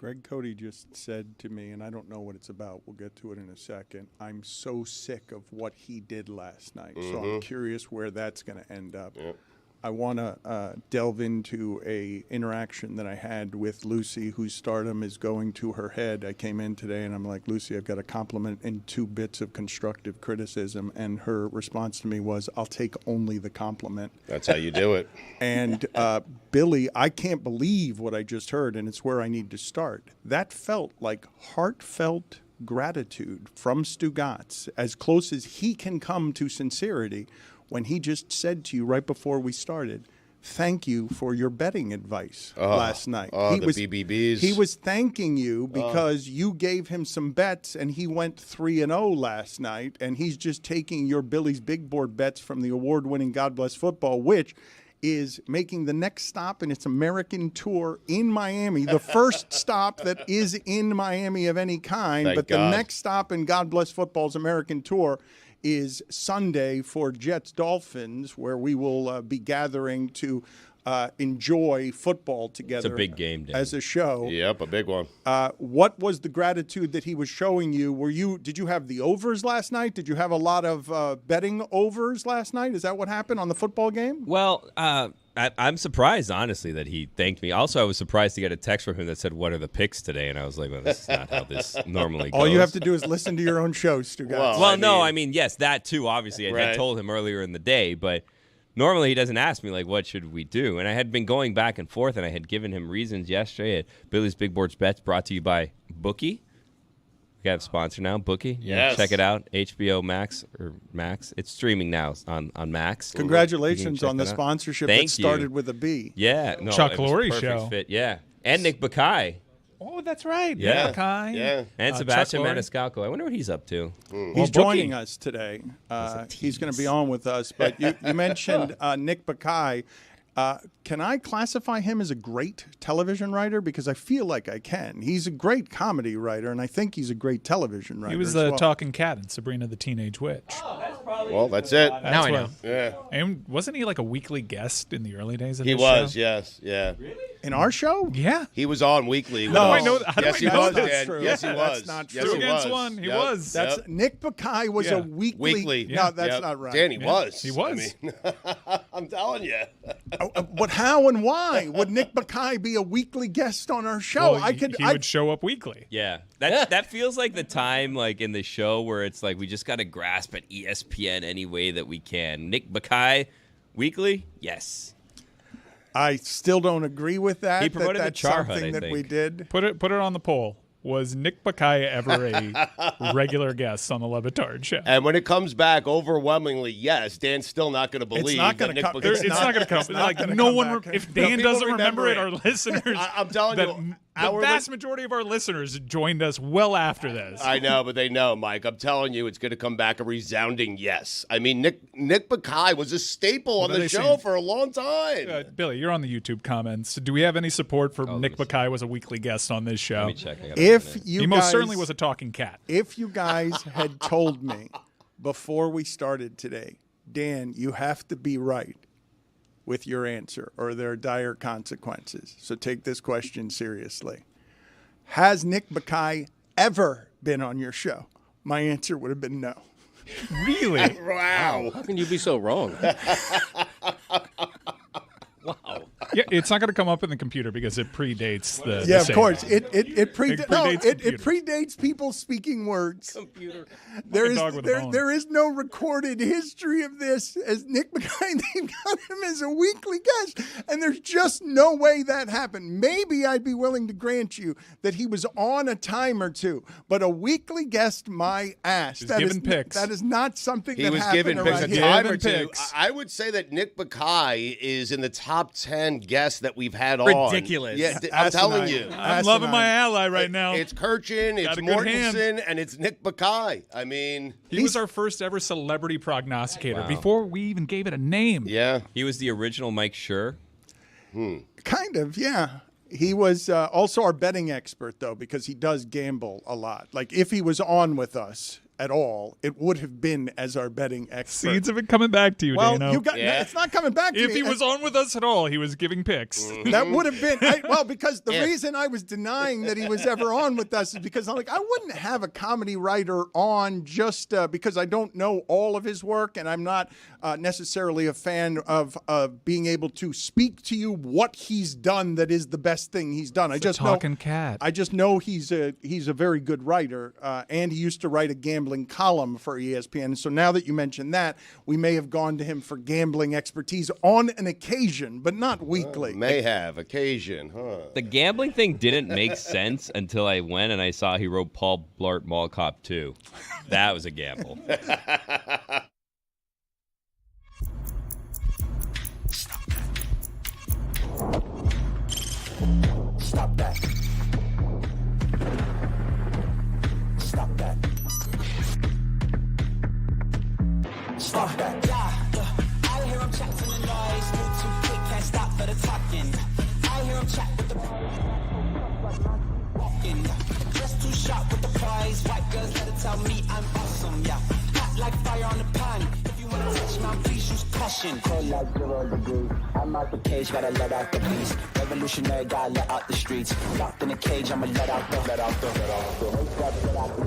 Greg Cody just said to me, and I don't know what it's about. We'll get to it in a second. I'm so sick of what he did last night. So I'm curious where that's going to end up. Yep. I want to delve into a interaction that I had with Lucy, whose stardom is going to her head. I came in today and I'm like, Lucy, I've got a compliment and 2 bits of constructive criticism. And her response to me was, I'll take only the compliment. That's how you do it. And Billy, I can't believe what I just heard, and it's where I need to start. That felt like heartfelt gratitude from Stugotz, as close as he can come to sincerity, when he just said to you right before we started, thank you for your betting advice last night. The BBBs. He was thanking you because you gave him some bets, and he went 3-0 last night, and he's just taking your Billy's Big Board bets from the award-winning God Bless Football, which is making the next stop in its American tour in Miami, the first stop that is in Miami of any kind. Thank but God. The next stop in God Bless Football's American tour is Sunday for Jets-Dolphins, where we will be gathering to enjoy football together. It's a big game, Dan. As a show. Yep, a big one. What was the gratitude that he was showing you? Did you have the overs last night? Did you have a lot of betting overs last night? Is that what happened on the football game? Well, I'm surprised, honestly, that he thanked me. Also, I was surprised to get a text from him that said, what are the picks today? And I was like, well, this is not how this normally goes. All you have to do is listen to your own show, Stugotz. Well, I mean, yes, that too, obviously. I Right. had told him earlier in the day, but normally he doesn't ask me, like, what should we do? And I had been going back and forth, and I had given him reasons yesterday at Billy's Big Boards Bets, brought to you by Bookie. We got a sponsor now, Bookie. Yes. Check it out, HBO Max. It's streaming now on Max. Congratulations on the it out. sponsorship Thank that started you. with a B. Yeah. No, Chuck it was a Lorre perfect show. Fit. Yeah. And Nick Baia. Oh, that's right. Yeah. Nick Baia. Yeah. And Chuck Sebastian Lorre. Maniscalco. I wonder what he's up to. He's joining us today. He's going to be on with us. But you mentioned Nick Baia. Can I classify him as a great television writer? Because I feel like I can. He's a great comedy writer, and I think he's a great television writer. He was as the well. talking cat in Sabrina the Teenage Witch. Well, that's it. Now I know. Yeah. And wasn't he like a weekly guest in the early days of He this was, show? yes. Yeah. In our show? Yeah. He was on weekly. with No. us. I know- how do Yes, I he know was, that? Dan. True. Yes, he That's was. not Yes, true. he Two against was. one. He Yep. was. That's Yep. Nick Baia was Yeah. a weekly. Weekly. No, that's Yep. not right. Dan, he was. He was. I mean, I'm telling you. But how and why would Nick Baia be a weekly guest on our show? Well, he would show up weekly. Yeah. That feels like the time, like, in the show where it's like we just got to grasp at ESPN any way that we can. Nick Baia, weekly? Yes. I still don't agree with that. He promoted the that's Char Hut, something I that we think. did. Put it on the poll. Was Nick Baia ever a regular guest on the Le Batard Show? And when it comes back, overwhelmingly, yes, Dan's still not going to believe not that gonna Nick come- Baia- It's not going to come. not Like gonna no come one. back. If No, Dan people doesn't remember it, remember our listeners. I'm telling that you, the our vast majority of our listeners joined us well after this. I know, but they know, Mike. I'm telling you, it's going to come back a resounding yes. I mean, Nick Baia was a staple on are the they show saying? for a long time. Billy, you're on the YouTube comments. Do we have any support for Nick let me Baia was a weekly guest on this show? Let me check. I gotta If open it. you He guys, most certainly was a talking cat. If you guys had told me before we started today, Dan, you have to be right with your answer, or there are dire consequences. So take this question seriously. Has Nick Baia ever been on your show? My answer would have been no. Really? Wow. How can you be so wrong? Wow. Yeah, it's not going to come up in the computer because it predates the. Yeah, the of save. course. It predates predates people speaking words. Computer. There a is dog with a bone. there is no recorded history of this, as Nick Baia. They've got him as a weekly guest, and there's just no way that happened. Maybe I'd be willing to grant you that he was on a time or two, but a weekly guest, my ass. He's That is given picks. That is not something He that was happened given picks around a here. time or Given two. picks. I would say that Nick Baia is in the top 10 guests that we've had on. Ridiculous. Yeah, I'm telling Asinine. you. I'm loving my ally right now. It's Kirchin, it's Got a good hand. Mortensen, and it's Nick Baia. I mean, He was our first ever celebrity prognosticator before we even gave it a name. yeah. He was the original Mike Schur. Kind of, yeah. He was also our betting expert, though, because he does gamble a lot. Like, if he was on with us, at all, it would have been as our betting expert. Seeds of it coming back to you, well, Dano. you got it's not coming back to if me. he was on with us at all, he was giving picks. That would have been because the reason I was denying that he was ever on with us is because I'm like, I wouldn't have a comedy writer on just because I don't know all of his work, and I'm not necessarily a fan of being able to speak to you what he's done that is the best thing he's done. I just know he's a very good writer, and he used to write a gambling column for ESPN. So now that you mention that, we may have gone to him for gambling expertise on an occasion, but not weekly. May have occasion, huh? The gambling thing didn't make sense until I went and I saw he wrote Paul Blart Mall Cop 2. That was a gamble. Stop that. Stop that. Stop that. Yeah. I hear him chat to the noise. Move too quick, can't stop for the talking. I hear him chat with the walking. Just too sharp with the prize. White girls let it tell me I'm awesome. Yeah. Hot like fire on the pan. If you wanna touch my please use caution. Cold like 0 degrees. I'm out the cage, gotta let out the beast. Revolutionary, gotta let out the streets. Locked in a cage, I'ma let out the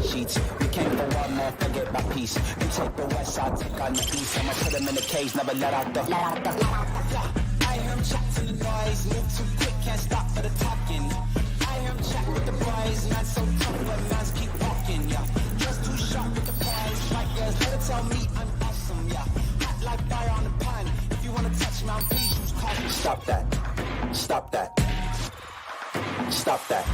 sheets. We came for one man, forget my peace. You take the west, I'll take on the east. I'ma put him in the cage, never let out the. I hear him chat to the noise. Move too quick, can't stop for the talking. I hear him chat with the boys. Man so tough, but man's keep walking. Yeah, just too sharp with the prize. White girls, let it tell me I'm awesome. Yeah, hot like fire on the pan. If you wanna touch my please use caution. Stop that. Stop that. Stop that.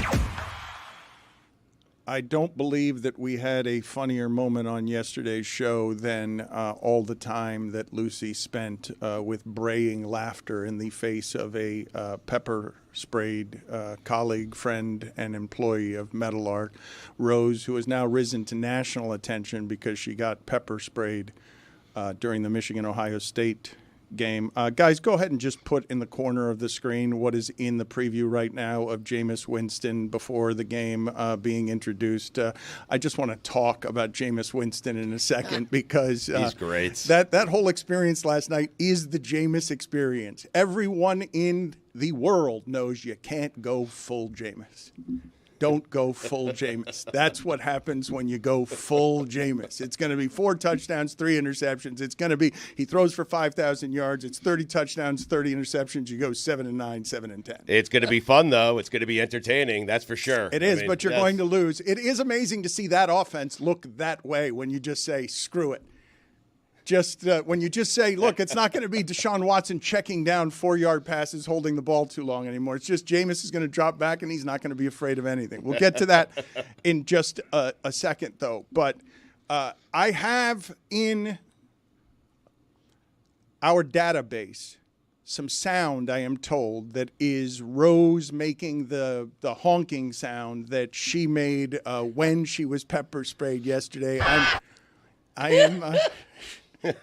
I don't believe that we had a funnier moment on yesterday's show than all the time that Lucy spent with braying laughter in the face of a pepper-sprayed colleague, friend, and employee of Metal Art, Rose, who has now risen to national attention because she got pepper-sprayed during the Michigan-Ohio State game. Guys, go ahead and just put in the corner of the screen what is in the preview right now of Jameis Winston before the game being introduced. I just want to talk about Jameis Winston in a second because he's great. That whole experience last night is the Jameis experience. Everyone in the world knows you can't go full Jameis. Don't go full Jameis. That's what happens when you go full Jameis. It's going to be 4 touchdowns, 3 interceptions. It's going to be, he throws for 5,000 yards. It's 30 touchdowns, 30 interceptions. You go 7-9, 7-10. It's going to be fun, though. It's going to be entertaining. That's for sure. It is, but you're going to lose. It is amazing to see that offense look that way when you just say, screw it. Just when you just say, look, it's not going to be Deshaun Watson checking down 4-yard passes, holding the ball too long anymore. It's just Jameis is going to drop back, and he's not going to be afraid of anything. We'll get to that in just a second, though. But I have in our database some sound, I am told, that is Rose making the honking sound that she made when she was pepper sprayed yesterday. I am... It's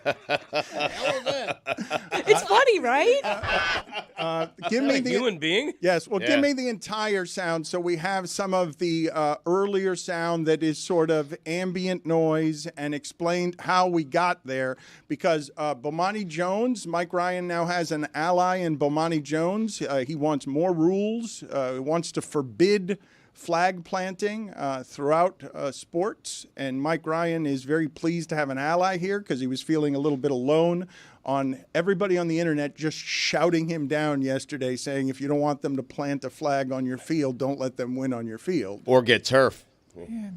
funny, right? Give me the human being. Yes. Well, give me the entire sound. So we have some of the earlier sound that is sort of ambient noise, and explained how we got there. Because Bomani Jones, Mike Ryan now has an ally in Bomani Jones. He wants more rules. He wants to forbid flag planting throughout sports, and Mike Ryan is very pleased to have an ally here because he was feeling a little bit alone on everybody on the internet just shouting him down yesterday, saying if you don't want them to plant a flag on your field, don't let them win on your field. Or get turf. Yeah,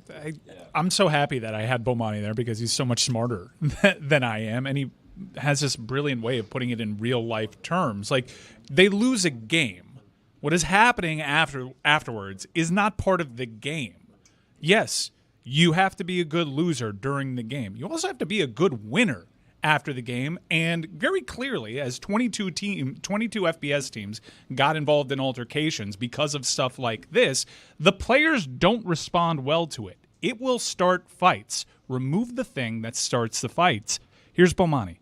I'm so happy that I had Bomani there because he's so much smarter than I am, and he has this brilliant way of putting it in real life terms. Like, they lose a game. What is happening afterwards is not part of the game. Yes, you have to be a good loser during the game. You also have to be a good winner after the game. And very clearly, as 22 FBS teams got involved in altercations because of stuff like this, the players don't respond well to it. It will start fights. Remove the thing that starts the fights. Here's Bomani.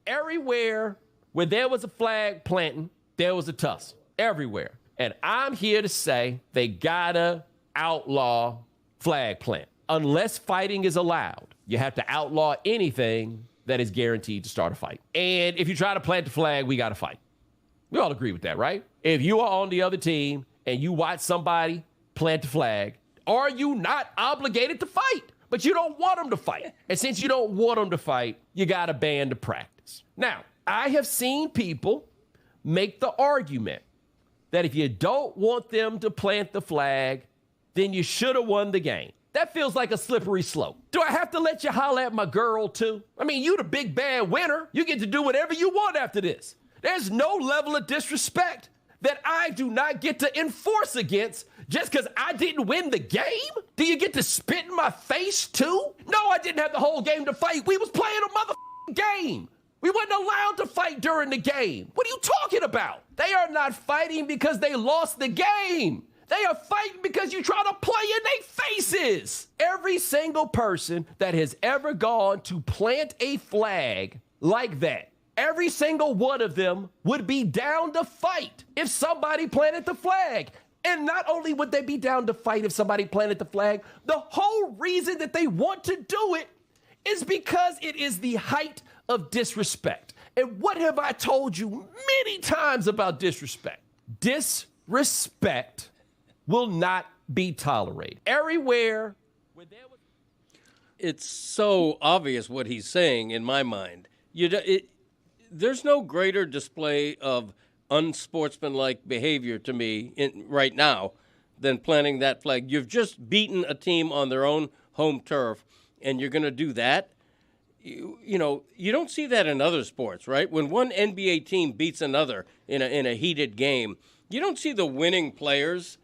Everywhere where there was a flag planting, there was a tussle. Everywhere. And I'm here to say they gotta outlaw flag plant. unless fighting is allowed, you have to outlaw anything that is guaranteed to start a fight. And if you try to plant the flag, we got to fight. We all agree with that, right? If you are on the other team and you watch somebody plant the flag, are you not obligated to fight? But you don't want them to fight. And since you don't want them to fight, you got to ban the practice. Now, I have seen people make the argument that if you don't want them to plant the flag, then you should have won the game. That feels like a slippery slope. Do I have to let you holler at my girl too? I mean, you the big bad winner. You get to do whatever you want after this. There's no level of disrespect that I do not get to enforce against just because I didn't win the game? Do you get to spit in my face too? No, I didn't have the whole game to fight. We was playing a motherfucking game. We wasn't allowed to fight during the game. What are you talking about? They are not fighting because they lost the game. They are fighting because you try to play in their faces. Every single person that has ever gone to plant a flag like that, every single one of them would be down to fight if somebody planted the flag. And not only would they be down to fight if somebody planted the flag, the whole reason that they want to do it is because it is the height of disrespect. And what have I told you many times about disrespect? Disrespect will not be tolerated. Everywhere where there was... It's so obvious what he's saying in my mind. There's no greater display of unsportsmanlike behavior to me right now than planting that flag. You've just beaten a team on their own home turf, and you're going to do that? You know, you don't see that in other sports, right? When one NBA team beats another in a heated game, you don't see the winning players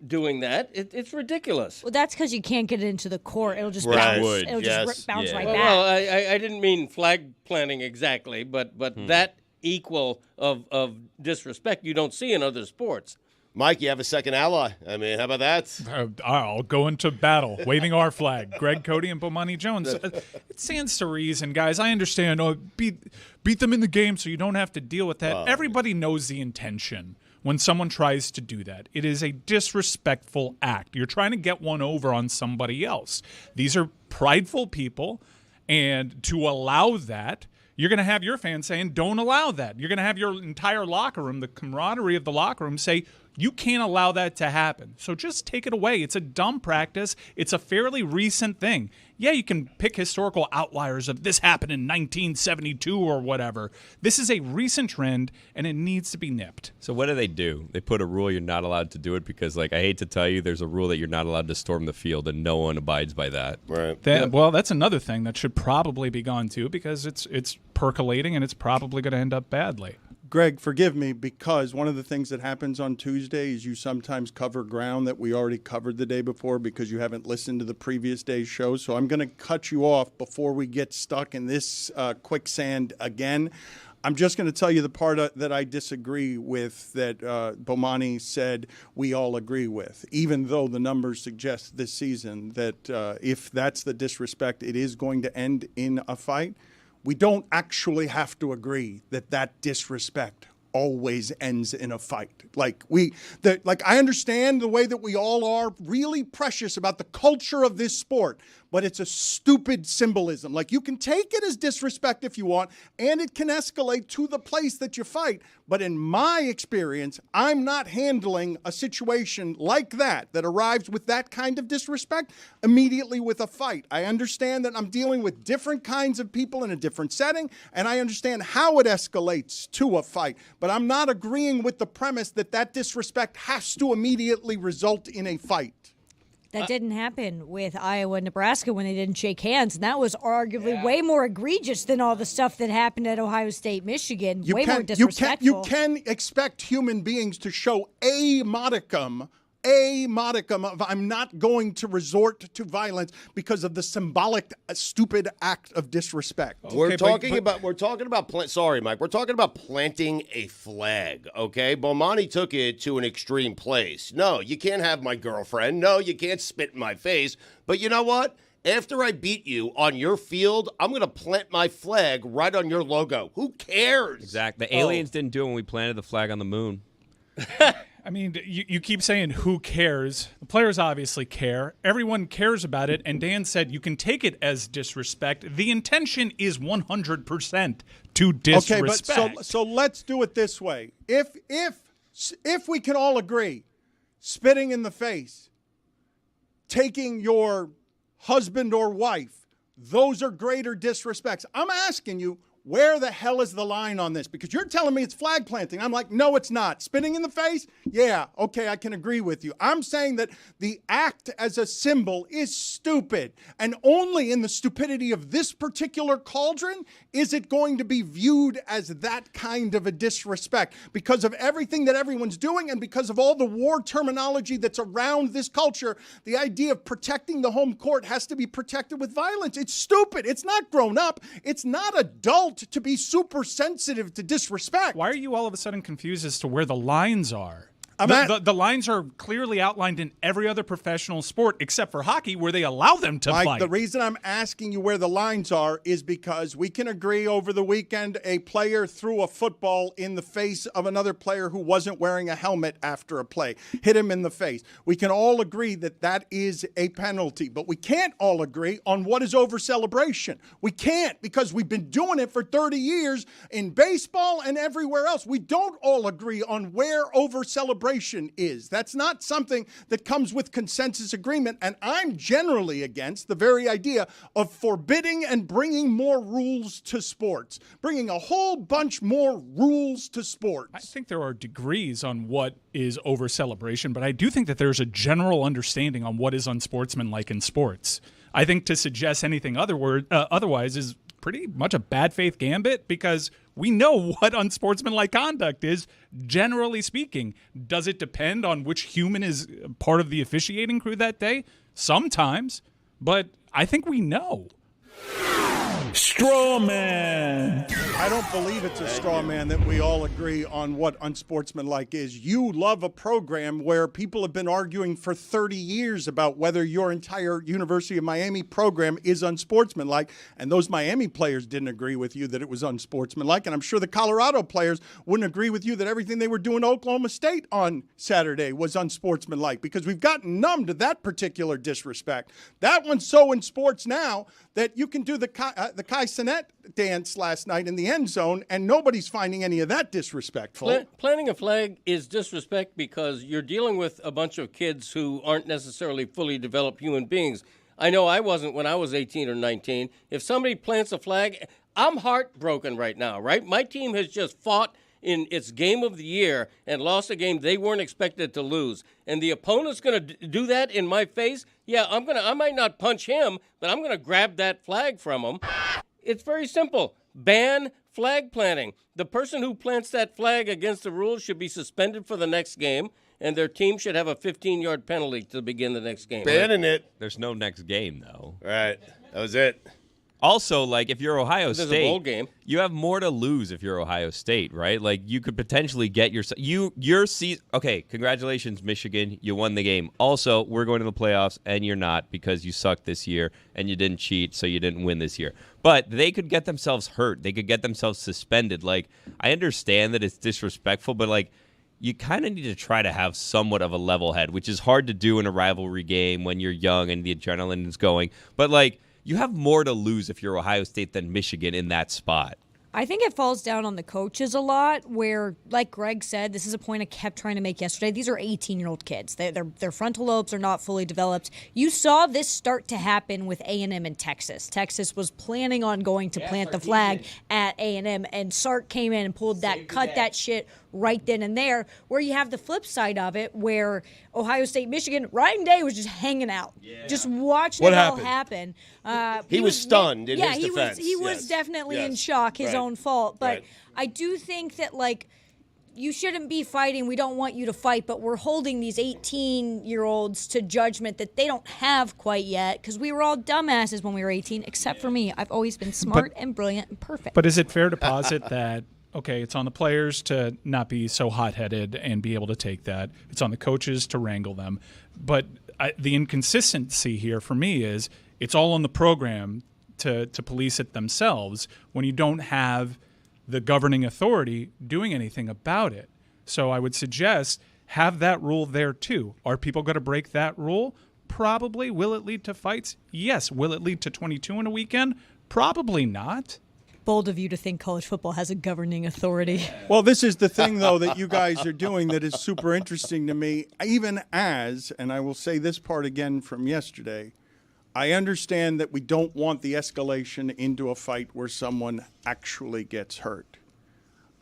doing that. It's ridiculous. Well, that's because you can't get it into the court. It'll just Right. bounce. It'll Yes. just bounce right Well, back. I didn't mean flag planting exactly, but that equal of disrespect you don't see in other sports. Mike, you have a second ally. I mean, how about that? I'll go into battle, waving our flag. Greg Cody and Bomani Jones. It stands to reason, guys. I understand. Beat them in the game so you don't have to deal with that. Everybody knows the intention when someone tries to do that. It is a disrespectful act. You're trying to get one over on somebody else. These are prideful people, and to allow that, you're going to have your fans saying, don't allow that. You're going to have your entire locker room, the camaraderie of the locker room, say, you can't allow that to happen. So just take it away. It's a dumb practice. It's a fairly recent thing. Yeah, you can pick historical outliers of this happened in 1972 or whatever. This is a recent trend, and it needs to be nipped. So what do? They put a rule you're not allowed to do it because, like, I hate to tell you, there's a rule that you're not allowed to storm the field, and no one abides by that. Right. Well, that's another thing that should probably be gone to because it's percolating, and it's probably going to end up badly. Greg, forgive me, because one of the things that happens on Tuesday is you sometimes cover ground that we already covered the day before because you haven't listened to the previous day's show. So I'm going to cut you off before we get stuck in this quicksand again. I'm just going to tell you the part that I disagree with that Bomani said we all agree with, even though the numbers suggest this season that if that's the disrespect, it is going to end in a fight. We don't actually have to agree that disrespect always ends in a fight. I understand the way that we all are really precious about the culture of this sport, but it's a stupid symbolism. Like, you can take it as disrespect if you want, and it can escalate to the place that you fight. But in my experience, I'm not handling a situation like that arrives with that kind of disrespect immediately with a fight. I understand that I'm dealing with different kinds of people in a different setting, and I understand how it escalates to a fight. But I'm not agreeing with the premise that disrespect has to immediately result in a fight. That didn't happen with Iowa and Nebraska when they didn't shake hands, and that was arguably way more egregious than all the stuff that happened at Ohio State, Michigan. More disrespectful. You can expect human beings to show a modicum of I'm not going to resort to violence because of the symbolic, stupid act of disrespect. We're talking about planting a flag, okay? Bomani took it to an extreme place. No, you can't have my girlfriend. No, you can't spit in my face. But you know what? After I beat you on your field, I'm going to plant my flag right on your logo. Who cares? Exactly. The aliens didn't do it when we planted the flag on the moon. I mean, you keep saying who cares. The players obviously care. Everyone cares about it. And Dan said you can take it as disrespect. The intention is 100% to disrespect. Okay, but so let's do it this way. If we can all agree, spitting in the face, taking your husband or wife, those are greater disrespects. I'm asking you, where the hell is the line on this? Because you're telling me it's flag planting. I'm like, no, it's not. Spitting in the face? Yeah, okay, I can agree with you. I'm saying that the act as a symbol is stupid. And only in the stupidity of this particular cauldron is it going to be viewed as that kind of a disrespect. Because of everything that everyone's doing and because of all the war terminology that's around this culture, the idea of protecting the home court has to be protected with violence. It's stupid. It's not grown up. It's not adult to be super sensitive to disrespect. Why are you all of a sudden confused as to where the lines are? The lines are clearly outlined in every other professional sport except for hockey, where they allow them to Mike, fight. the reason I'm asking you where the lines are is because we can agree over the weekend a player threw a football in the face of another player who wasn't wearing a helmet after a play, hit him in the face. We can all agree that that is a penalty, but we can't all agree on what is over celebration. We can't, because we've been doing it for 30 years in baseball and everywhere else. We don't all agree on where over celebration is. That's not something that comes with consensus agreement, and I'm generally against the very idea of forbidding and bringing more rules to sports, bringing a whole bunch more rules to sports. I think there are degrees on what is over celebration, but I do think that there's a general understanding on what is unsportsmanlike in sports. I think to suggest anything otherwise is pretty much a bad faith gambit, because we know what unsportsmanlike conduct is, generally speaking. Does it depend on which human is part of the officiating crew that day? Sometimes, but I think we know. Straw man. I don't believe it's a straw man that we all agree on what unsportsmanlike is. You love a program where people have been arguing for 30 years about whether your entire University of Miami program is unsportsmanlike, and those Miami players didn't agree with you that it was unsportsmanlike, and I'm sure the Colorado players wouldn't agree with you that everything they were doing at Oklahoma State on Saturday was unsportsmanlike, because we've gotten numb to that particular disrespect. That one's so in sports now that you can do the Kai Cenat dance last night in the end zone, and nobody's finding any of that disrespectful. Planting a flag is disrespect because you're dealing with a bunch of kids who aren't necessarily fully developed human beings. I know I wasn't when I was 18 or 19. If somebody plants a flag, I'm heartbroken right now, right? My team has just fought in its game of the year and lost a game they weren't expected to lose. And the opponent's going to do that in my face? Yeah, I might not punch him, but I'm going to grab that flag from him. It's very simple. Ban flag planting. The person who plants that flag against the rules should be suspended for the next game, and their team should have a 15-yard penalty to begin the next game. Banning it. There's no next game, though. Right. That was it. Also, like, if you're Ohio There's State, a bowl game. You have more to lose if you're Ohio State, right? Like, you could potentially get your season. Okay, congratulations, Michigan. You won the game. Also, we're going to the playoffs, and you're not, because you sucked this year, and you didn't cheat, so you didn't win this year. But they could get themselves hurt. They could get themselves suspended. Like, I understand that it's disrespectful, but, like, you kind of need to try to have somewhat of a level head, which is hard to do in a rivalry game when you're young and the adrenaline is going. But, like, you have more to lose if you're Ohio State than Michigan in that spot. I think it falls down on the coaches a lot, where, like Greg said, this is a point I kept trying to make yesterday. These are 18-year-old kids. Their frontal lobes are not fully developed. You saw this start to happen with A&M in Texas. Texas was planning on going to plant the flag at A&M, and Sark came in and cut that shit right then and there, where you have the flip side of it, where Ohio State, Michigan, Ryan Day was just hanging out, just watching it all happen. He was stunned in his defense. He was definitely in shock, his own fault. But I do think that, like, you shouldn't be fighting. We don't want you to fight, but we're holding these 18-year-olds to judgment that they don't have quite yet, because we were all dumbasses when we were 18, except for me. I've always been smart and brilliant and perfect. But is it fair to posit that, okay, it's on the players to not be so hot-headed and be able to take that. It's on the coaches to wrangle them. But the inconsistency here for me is it's all on the program to police it themselves when you don't have the governing authority doing anything about it. So I would suggest have that rule there too. Are people going to break that rule? Probably. Will it lead to fights? Yes. Will it lead to 22 in a weekend? Probably not. Bold of you to think college football has a governing authority. Well, this is the thing, though, that you guys are doing that is super interesting to me, even as, and I will say this part again from yesterday, I understand that we don't want the escalation into a fight where someone actually gets hurt.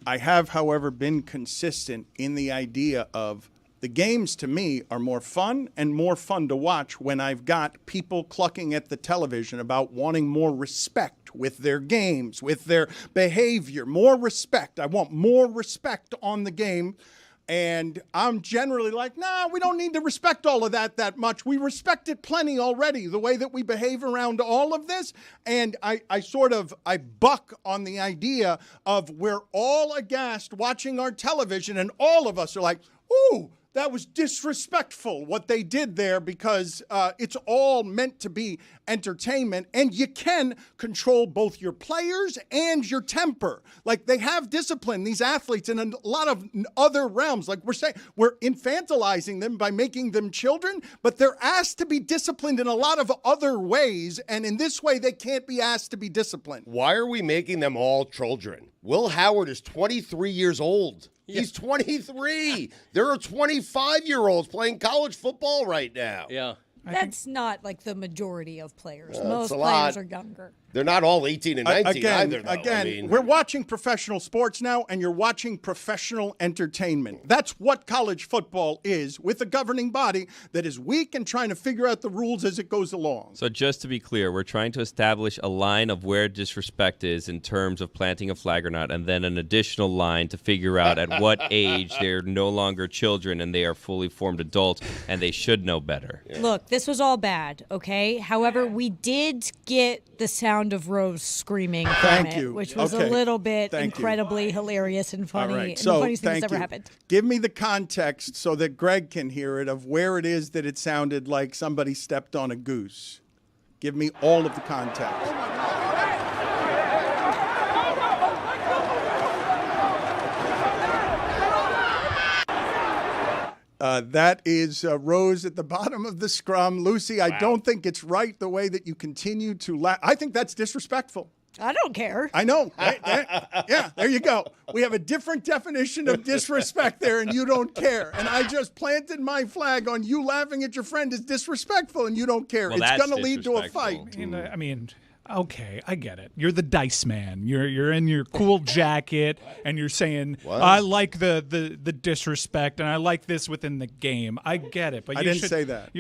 I have, however, been consistent in the idea of the games, to me, are more fun and more fun to watch when I've got people clucking at the television about wanting more respect with their games, with their behavior, more respect. I want more respect on the game. And I'm generally like, nah, we don't need to respect all of that much. We respect it plenty already, the way that we behave around all of this. And I buck on the idea of we're all aghast watching our television and all of us are like, ooh, that was disrespectful what they did there, because it's all meant to be entertainment, and you can control both your players and your temper. Like, they have discipline, these athletes, in a lot of other realms. Like we're saying, we're infantilizing them by making them children, but they're asked to be disciplined in a lot of other ways, and in this way they can't be asked to be disciplined. Why are we making them all children? Will Howard is 23 years old. He's 23. There are 25-year-olds playing college football right now. Yeah. That's not like the majority of players. Most a players lot. are younger. They're not all 18 and 19 either, though. Again, I mean, we're watching professional sports now, and you're watching professional entertainment. That's what college football is, with a governing body that is weak and trying to figure out the rules as it goes along. So just to be clear, we're trying to establish a line of where disrespect is in terms of planting a flag or not, and then an additional line to figure out at what age they're no longer children and they are fully formed adults, and they should know better. Look, this was all bad, okay? However, we did get the sound of Rose screaming from Thank it, you. which was Okay. a little bit Thank you. incredibly hilarious and funny. All right, And so the funniest thing thank that's ever you. happened. Give me the context so that Greg can hear it of where it is that it sounded like somebody stepped on a goose. Give me all of the context. That is Rose at the bottom of the scrum. Lucy, I don't think it's right the way that you continue to laugh. I think that's disrespectful. I don't care. I know. Yeah, there you go. We have a different definition of disrespect there, and you don't care. And I just planted my flag on you laughing at your friend is disrespectful, and you don't care. Well, it's that's going to lead to a disrespectful. fight. I mean, okay, I get it. You're the dice man. You're in your cool jacket, and you're saying, I like the disrespect, and I like this within the game. I get it, but I you didn't should- say that.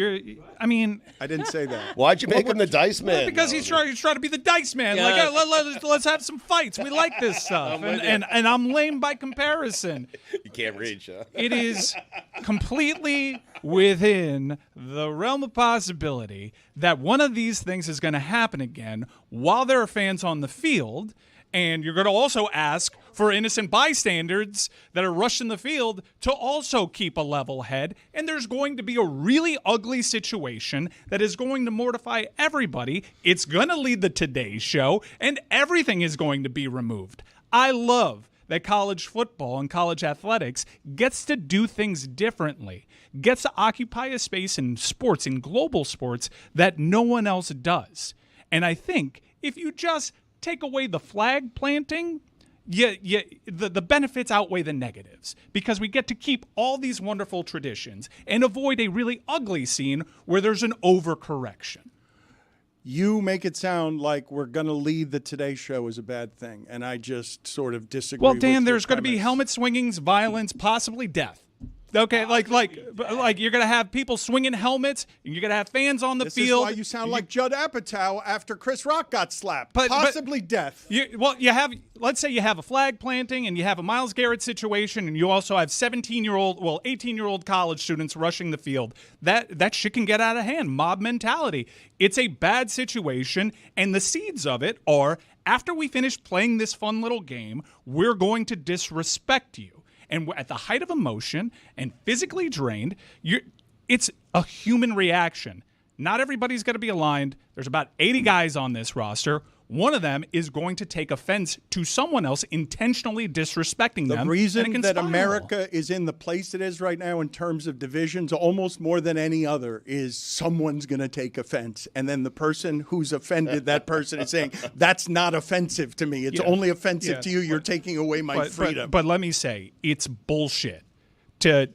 I mean, I didn't say that. why'd you make him the dice man? because he's trying to be the dice man. Yeah. Like, let's have some fights. We like this stuff, and I'm lame by comparison. You can't reach, huh? It is completely within the realm of possibility that one of these things is going to happen again while there are fans on the field. And you're going to also ask for innocent bystanders that are rushing the field to also keep a level head. And there's going to be a really ugly situation that is going to mortify everybody. It's going to lead the Today Show, and everything is going to be removed. I love that college football and college athletics gets to do things differently, gets to occupy a space in sports, in global sports, that no one else does. And I think if you just take away the flag planting, the benefits outweigh the negatives, because we get to keep all these wonderful traditions and avoid a really ugly scene where there's an overcorrection. You make it sound like we're going to lead the Today Show as a bad thing, and I just sort of disagree. Well, with Dan, your there's going to be premise. helmet swingings, violence, possibly death. Okay, like you're gonna have people swinging helmets, and you're gonna have fans on the This field. is why you sound like Judd Apatow after Chris Rock got slapped. But- Possibly death. Let's say you have a flag planting, and you have a Myles Garrett situation, and you also have 18-year-old college students rushing the field. That shit can get out of hand. Mob mentality. It's a bad situation, and the seeds of it are, after we finish playing this fun little game, we're going to disrespect you. And at the height of emotion and physically drained, it's a human reaction. Not everybody's going to be aligned. There's about 80 guys on this roster. One of them is going to take offense to someone else intentionally disrespecting them. The reason and it can that spiral. America is in the place it is right now in terms of divisions, almost more than any other, is someone's going to take offense. And then the person who's offended that person is saying, that's not offensive to me. It's only offensive to you. You're taking away my freedom. But let me say, it's bullshit to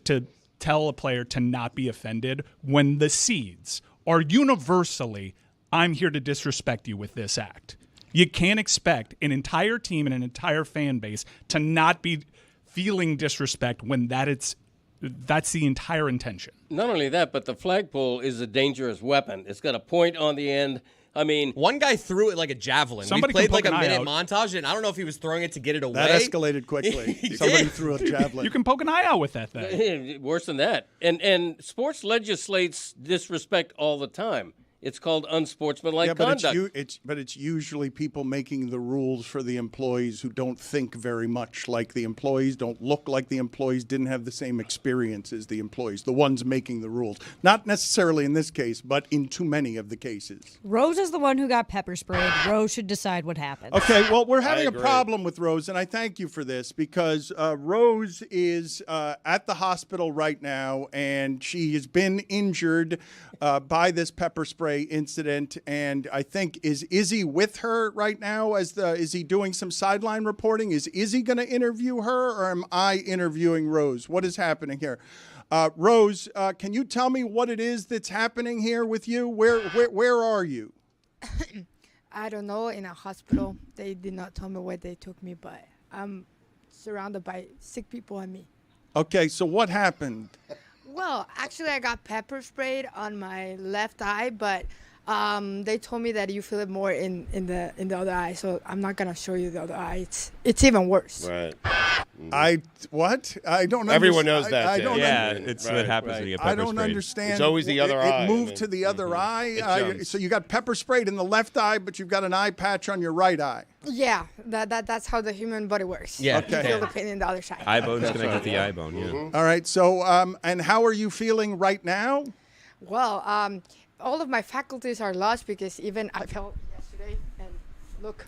tell a player to not be offended when the seeds are universally, I'm here to disrespect you with this act. You can't expect an entire team and an entire fan base to not be feeling disrespect when that's the entire intention. Not only that, but the flagpole is a dangerous weapon. It's got a point on the end. I mean, one guy threw it like a javelin. Somebody we played can like poke a an eye minute out. montage, and I don't know if he was throwing it to get it away. That escalated quickly. Somebody threw a javelin. You can poke an eye out with that thing. worse than that. And sports legislates disrespect all the time. It's called unsportsmanlike conduct. But it's usually people making the rules for the employees who don't think very much like the employees, don't look like the employees, didn't have the same experience as the employees, the ones making the rules. Not necessarily in this case, but in too many of the cases. Rose is the one who got pepper sprayed. Rose should decide what happens. Okay, well, we're having a agree. problem with Rose, and I thank you for this because Rose is at the hospital right now, and she has been injured by this pepper spray incident. And I think, is Izzy with her right now? Is he doing some sideline reporting? Is Izzy going to interview her, or am I interviewing Rose? What is happening here? Rose, can you tell me what it is that's happening here with you? Where are you? I don't know. In a hospital, they did not tell me where they took me, but I'm surrounded by sick people and me. Okay, so what happened? Well, actually, I got pepper sprayed on my left eye, but they told me that you feel it more in the other eye, so I'm not gonna show you the other eye. It's even worse. Right. I don't. Everyone knows that. I don't. It's what happens when you get pepper I don't sprayed. understand. It's always the other eye. It moved to the other eye. jumps. So you got pepper sprayed in the left eye, but you've got an eye patch on your right eye. Yeah, that's how the human body works. Yeah. You Okay. feel the pain in the other side. Eye bone's connected to the eye bone, yeah. All right. So and how are you feeling right now? Well, all of my faculties are lost because even I fell yesterday and look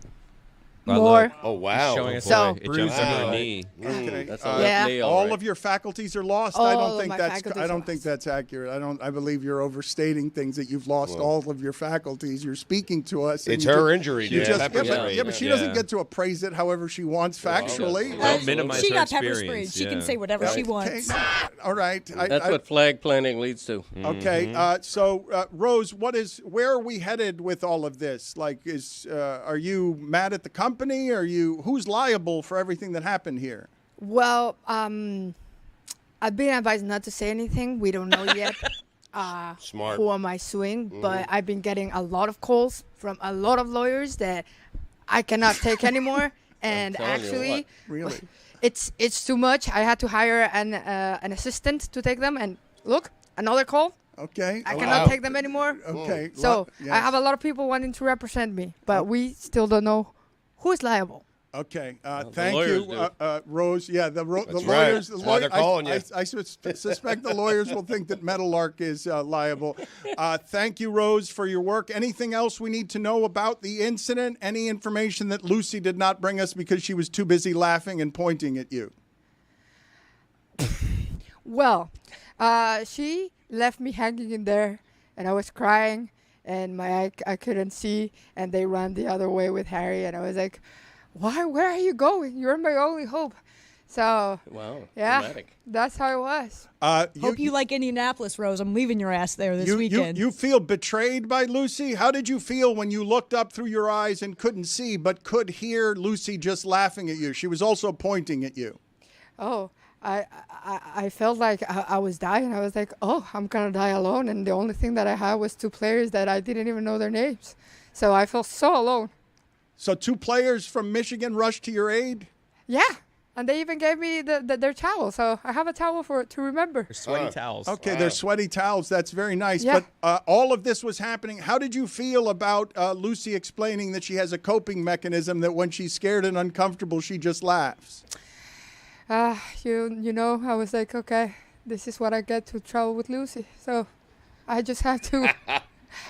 more. Oh, wow. Showing us So- It jumps under a knee. Okay. That's Uh, a Yeah. left knee, all right. of your faculties are lost. All I don't of think my that's. faculties I don't are think lost. that's accurate. I believe you're overstating things. That you've lost all of your faculties. You're speaking to us. and It's you her just- injury, You Dan. just, Pepper yeah, spray. but she Yeah. doesn't get to appraise it however she wants factually. Don't minimize She her got pepper sprayed. experience. She can yeah. say whatever she wants. Okay. All right. That's what flag planting leads to. Okay. So, Rose, where are we headed with all of this? Like, are you mad at the company? Who's liable for everything that happened here? Well, I've been advised not to say anything. We don't know yet. Smart. Who am I suing? But I've been getting a lot of calls from a lot of lawyers that I cannot take anymore. And telling you actually, what. Really? it's too much. I had to hire an assistant to take them. And look, another call. Okay. I cannot take them anymore. Okay. So yes. I have a lot of people wanting to represent me, but we still don't know who is liable. Okay. Thank lawyers you, Rose. Yeah, the right. lawyers. That's why they're calling you. I suspect the lawyers will think that Metalark is liable. Thank you, Rose, for your work. Anything else we need to know about the incident? Any information that Lucy did not bring us because she was too busy laughing and pointing at you? Well, she left me hanging in there, and I was crying, and I couldn't see, and they ran the other way with Harry, and I was like, "Why? Where are you going? You're my only hope." So, Wow. yeah, Dramatic. that's how it was. Hope you like Indianapolis, Rose. I'm leaving your ass there this weekend. You feel betrayed by Lucy? How did you feel when you looked up through your eyes and couldn't see, but could hear Lucy just laughing at you? She was also pointing at you. Oh, I felt like I was dying. I was like, oh, I'm gonna die alone, and the only thing that I had was two players that I didn't even know their names. So I felt so alone. So 2 players from Michigan rushed to your aid? Yeah, and they even gave me their towel, so I have a towel to remember. Sweaty towels. Okay, they're sweaty towels. That's very nice. Yeah. But all of this was happening. How did you feel about Lucy explaining that she has a coping mechanism that when she's scared and uncomfortable, she just laughs? You know, I was like, okay, this is what I get to travel with Lucy. So I just have to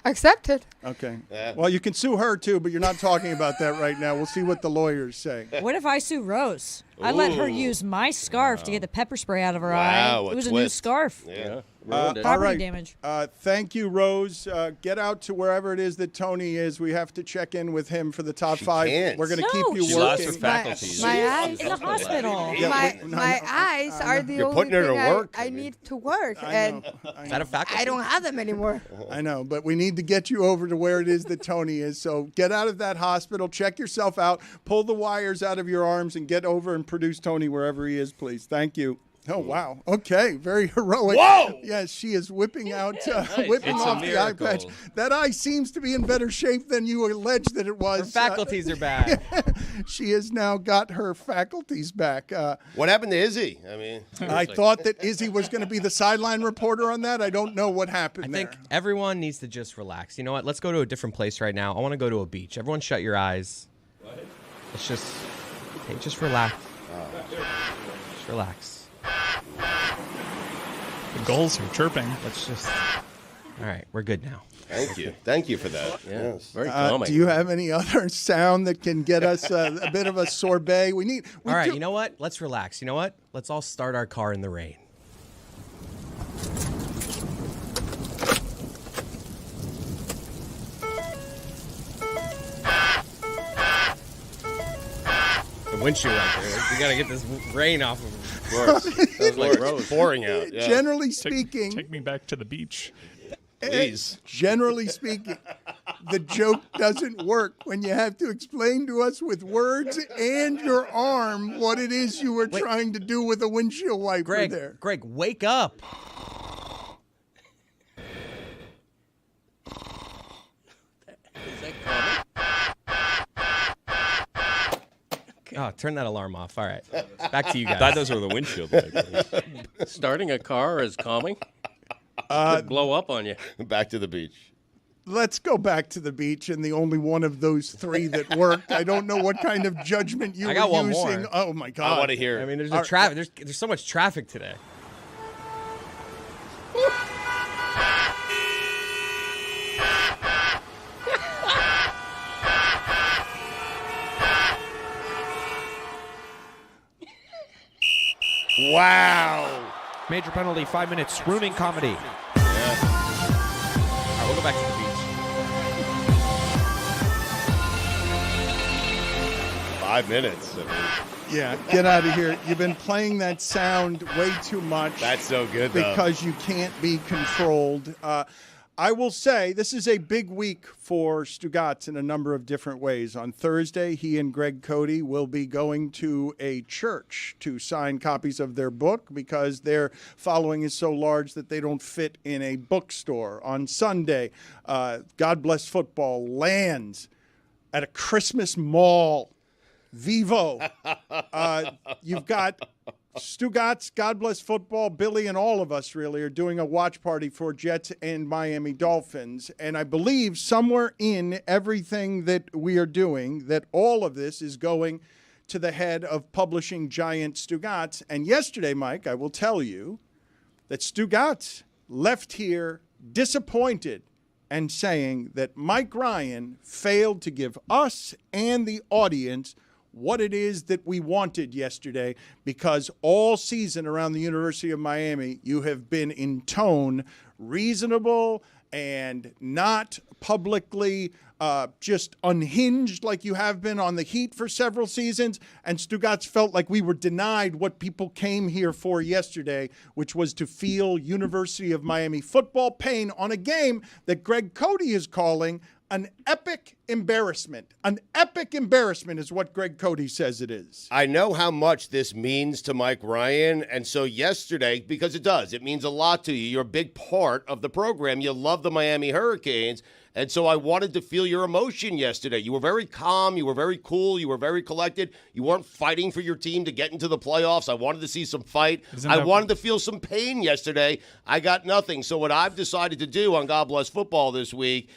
accepted. Okay. Well, you can sue her too, but you're not talking about that right now. We'll see what the lawyers say. What if I sue Rose? I let her use my scarf to get the pepper spray out of her Wow, eye. a It was a new twist. scarf. Yeah. All Property right. damage. Thank you, Rose. Get out to wherever it is that Tony is. We have to check in with him for the top 5. can't. We're going to No, keep you she lost her working. faculties. My eyes. In the hospital. Yeah, My eyes are the You're only putting her to thing work. I need to work, I and know. Is that a faculty? I don't have them anymore. I know, but we need to get you over to where it is that Tony is. So get out of that hospital, check yourself out, pull the wires out of your arms, and get over and produce Tony wherever he is, please. Thank you. Oh, wow. Okay. Very heroic. Whoa! Yes, she is whipping out, whipping It's a off the eye patch. miracle. That eye seems to be in better shape than you alleged that it was. Her faculties are bad. She has now got her faculties back. What happened to Izzy? I mean, I thought that Izzy was going to be the sideline reporter on that. I don't know what happened I there. think everyone needs to just relax. You know what? Let's go to a different place right now. I want to go to a beach. Everyone shut your eyes. Let's just, hey, just relax. Just relax. The gulls are chirping. Let's just, all right, we're good now. thank you. Thank you for that. Yes. Very calming. Do you have any other sound that can get us a bit of a sorbet? We All right, do- you know what? Let's relax. You know what? Let's all start our car in the rain. The windshield out there. We gotta get this rain off of him. Of course. That was like Rose. Pouring out. Yeah. Generally Take speaking, me back to the beach. Please. generally speaking, the joke doesn't work when you have to explain to us with words and your arm what it is you were trying to do with a windshield wiper there. Greg, wake up. Is that calming? Oh, turn that alarm off. All right. Back to you I thought guys. those were the windshield wipers. Starting a car is calming? Could blow up on you. Back to the beach. Let's go back to the beach and the only one of those 3 that worked. I don't know what kind of judgment you I got were one using. more. Oh my God. I want to hear. I mean, there's Our- a traffic. There's so much traffic today. Wow. Major penalty, 5 minutes, swooning comedy. All right, we'll go back to the beach. 5 minutes. I mean, Yeah, get out of here. You've been playing that sound way too much. that's so good, though. because you can't be controlled. I will say this is a big week for Stugotz in a number of different ways. On Thursday, he and Greg Cody will be going to a church to sign copies of their book because their following is so large that they don't fit in a bookstore. On Sunday, God Bless Football lands at a Christmas mall. Vivo. You've got Stugotz, God Bless Football, Billy, and all of us really are doing a watch party for Jets and Miami Dolphins. And I believe somewhere in everything that we are doing, that all of this is going to the head of publishing giant Stugotz. And yesterday, Mike, I will tell you that Stugotz left here disappointed and saying that Mike Ryan failed to give us and the audience what it is that we wanted yesterday, because all season around the University of Miami, you have been in tone reasonable and not publicly just unhinged like you have been on the Heat for several seasons. And Stugotz felt like we were denied what people came here for yesterday, which was to feel University of Miami football pain on a game that Greg Cody is calling an epic embarrassment. An epic embarrassment is what Greg Cody says it is. I know how much this means to Mike Ryan, and so yesterday, because it does, it means a lot to you. You're a big part of the program. You love the Miami Hurricanes, and so I wanted to feel your emotion yesterday. You were very calm. You were very cool. You were very collected. You weren't fighting for your team to get into the playoffs. I wanted to see some fight. I wanted to feel some pain yesterday. I got nothing. So what I've decided to do on God Bless Football this week,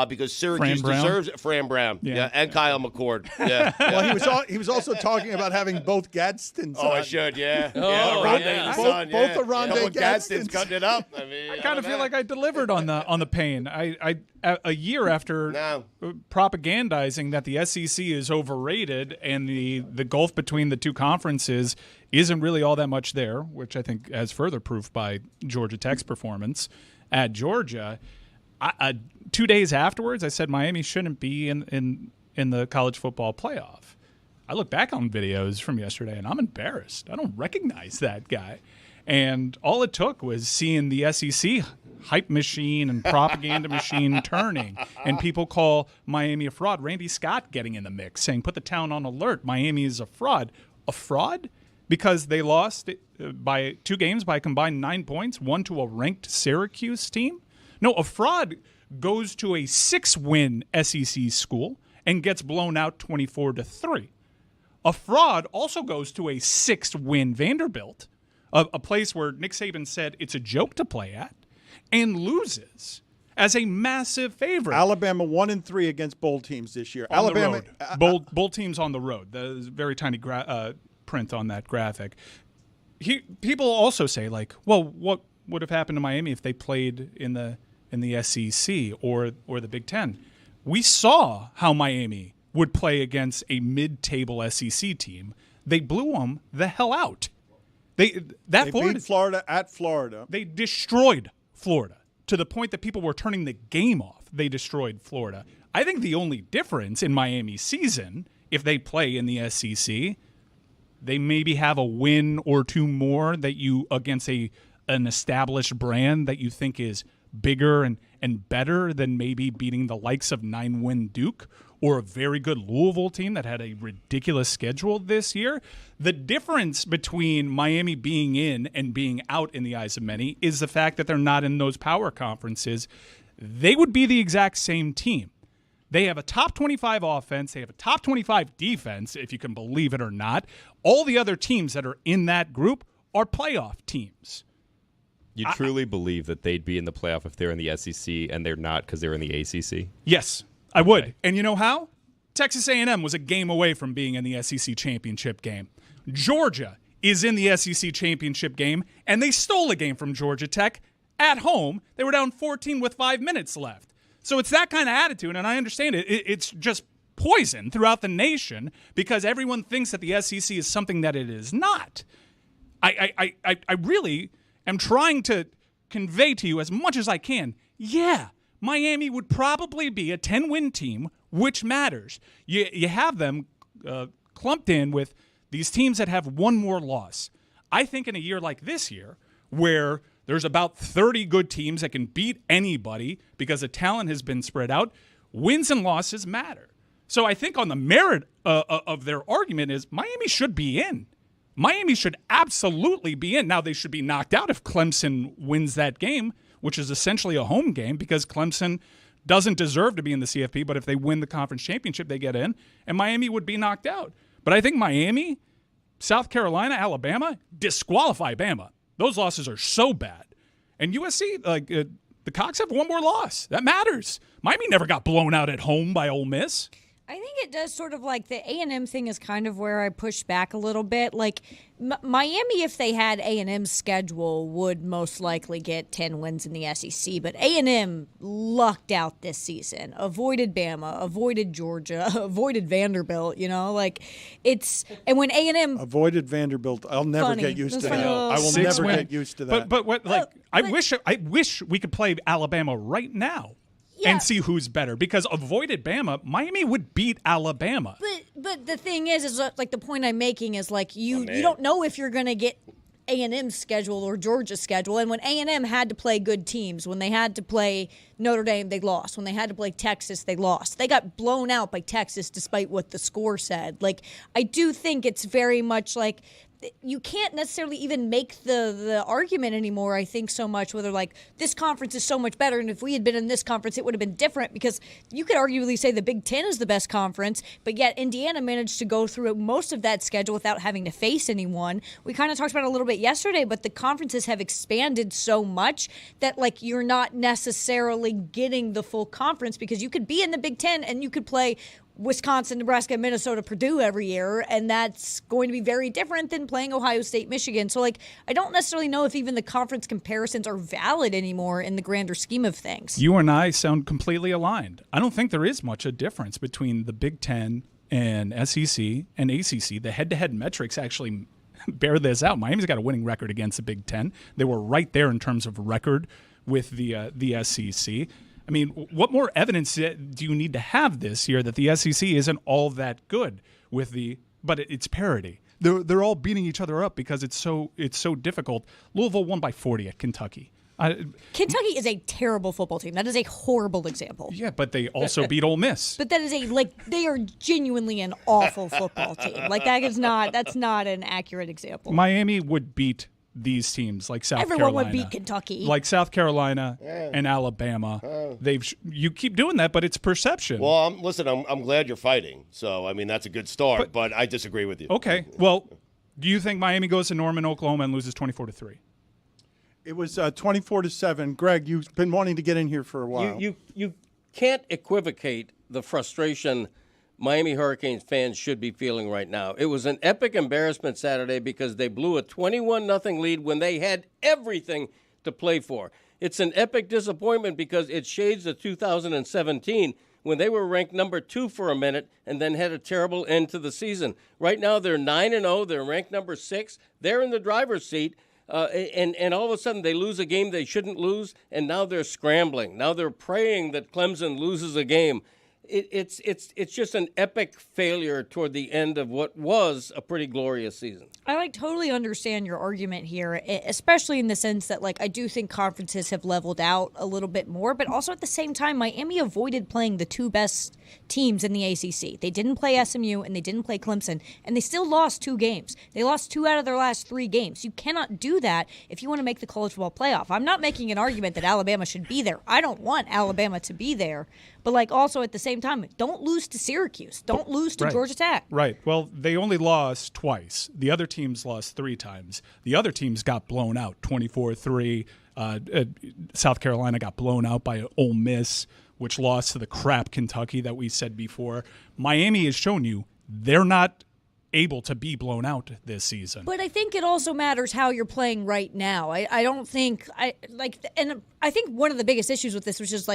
because Syracuse deserves it. Fran Brown. Yeah. Yeah, and Kyle McCord. Yeah. Well, he was also talking about having both Gadstons. Oh, on. I should, yeah. Oh, Rondé yeah. and the Both- son, both yeah. the Rondé Couple Gadstons. cutting it up. I mean, I kind of feel like I delivered on the pain. I a year after No. propagandizing that the SEC is overrated and the gulf between the two conferences isn't really all that much there, which I think has further proof by Georgia Tech's performance at Georgia. 2 days afterwards, I said Miami shouldn't be in the college football playoff. I look back on videos from yesterday and I'm embarrassed. I don't recognize that guy. And all it took was seeing the SEC hype machine and propaganda machine turning, and people call Miami a fraud. Randy Scott getting in the mix, saying, put the town on alert. Miami is a fraud. A fraud? Because they lost by 2 games by a combined 9 points, one to a ranked Syracuse team? No, a fraud goes to a 6-win SEC school and gets blown out 24-3. A fraud also goes to a 6th-win Vanderbilt, a place where Nick Saban said it's a joke to play at, and loses as a massive favorite. Alabama 1-3 against bowl teams this year. On Alabama the road. Bowl teams on the road. There's very tiny print on that graphic. People also say, like, well, what would have happened to Miami if they played in the SEC or the Big Ten? We saw how Miami would play against a mid-table SEC team. They blew them the hell out. They beat Florida at Florida. They destroyed Florida to the point that people were turning the game off. They destroyed Florida. I think the only difference in Miami's season, if they play in the SEC, they maybe have a win or 2 more that you against an established brand that you think is bigger and better than maybe beating the likes of 9-win Duke or a very good Louisville team that had a ridiculous schedule this year. The difference between Miami being in and being out in the eyes of many is the fact that they're not in those power conferences. They would be the exact same team. They have a top 25 offense. They have a top 25 defense, if you can believe it or not. All the other teams that are in that group are playoff teams. You truly believe that they'd be in the playoff if they're in the SEC and they're not because they're in the ACC? Yes, I would. And you know how? Texas A&M was a game away from being in the SEC championship game. Georgia is in the SEC championship game, and they stole a game from Georgia Tech at home. They were down 14 with 5 minutes left. So it's that kind of attitude, and I understand it. It's just poison throughout the nation because everyone thinks that the SEC is something that it is not. I really am trying to convey to you as much as I can, yeah, Miami would probably be a 10-win team, which matters. You have them clumped in with these teams that have one more loss. I think in a year like this year, where there's about 30 good teams that can beat anybody because the talent has been spread out, wins and losses matter. So I think on the merit of their argument is Miami should be in. Miami should absolutely be in. Now, they should be knocked out if Clemson wins that game, which is essentially a home game because Clemson doesn't deserve to be in the CFP, but if they win the conference championship, they get in, and Miami would be knocked out. But I think Miami, South Carolina, Alabama, disqualify Bama. Those losses are so bad. And USC, the Cox have one more loss. That matters. Miami never got blown out at home by Ole Miss. I think it does sort of like the A&M thing is kind of where I push back a little bit. Like Miami, if they had A&M's schedule, would most likely get 10 wins in the SEC. But A&M lucked out this season. Avoided Bama, avoided Georgia, avoided Vanderbilt. You know, like it's and when A&M avoided Vanderbilt, I'll never get used to that. I will never get used to that. But what like I wish we could play Alabama right now. Yeah. And see who's better because avoided Bama, Miami would beat Alabama. But the thing is like the point I'm making is like you don't know if you're going to get A&M's schedule or Georgia's schedule. And when A&M had to play good teams, when they had to play Notre Dame, they lost. When they had to play Texas, they lost. They got blown out by Texas despite what the score said. Like I do think it's very much like you can't necessarily even make the argument anymore, I think, so much, whether like this conference is so much better, and if we had been in this conference, it would have been different, because you could arguably say the Big Ten is the best conference, but yet Indiana managed to go through most of that schedule without having to face anyone. We kind of talked about it a little bit yesterday, but the conferences have expanded so much that like you're not necessarily getting the full conference, because you could be in the Big Ten and you could play Wisconsin, Nebraska, Minnesota, Purdue every year, and that's going to be very different than playing Ohio State, Michigan. So, like, I don't necessarily know if even the conference comparisons are valid anymore in the grander scheme of things. You and I sound completely aligned. I don't think there is much a difference between the Big Ten and SEC and ACC. The head-to-head metrics actually bear this out. Miami's got a winning record against the Big Ten. They were right there in terms of record with the SEC. I mean, what more evidence do you need to have this year that the SEC isn't all that good with but it's parity. They're all beating each other up because it's so difficult. Louisville won by 40 at Kentucky. Kentucky is a terrible football team. That is a horrible example. Yeah, but they also beat Ole Miss. But that is they are genuinely an awful football team. Like that's not an accurate example. Miami would beat these teams like South Carolina. Everyone would beat Kentucky. Like South Carolina and Alabama. You keep doing that, but it's perception. Well, listen, I'm glad you're fighting. So, I mean, that's a good start, but I disagree with you. Okay. Well, do you think Miami goes to Norman, Oklahoma and loses 24-3? It was 24-7. Greg, you've been wanting to get in here for a while. You can't equivocate the frustration Miami Hurricanes fans should be feeling right now. It was an epic embarrassment Saturday because they blew a 21-0 lead when they had everything to play for. It's an epic disappointment because it shades of 2017 when they were ranked number 2 for a minute and then had a terrible end to the season. Right now they're 9-0. They're ranked number 6. They're in the driver's seat. And all of a sudden they lose a game they shouldn't lose, and now they're scrambling. Now they're praying that Clemson loses a game. It's just an epic failure toward the end of what was a pretty glorious season. I totally understand your argument here, especially in the sense that I do think conferences have leveled out a little bit more, but also at the same time, Miami avoided playing the 2 best teams in the ACC. They didn't play SMU and they didn't play Clemson, and they still lost 2 games. They lost 2 out of their last 3 games. You cannot do that if you want to make the college football playoff. I'm not making an argument that Alabama should be there. I don't want Alabama to be there. But also at the same time, don't lose to Syracuse. Don't lose to Georgia Tech. Right. Well, they only lost twice. The other teams lost 3 times. The other teams got blown out, 24-3. South Carolina got blown out by Ole Miss, which lost to the crap Kentucky that we said before. Miami has shown you they're not able to be blown out this season. But I think it also matters how you're playing right now. I don't think and I think one of the biggest issues with this, which is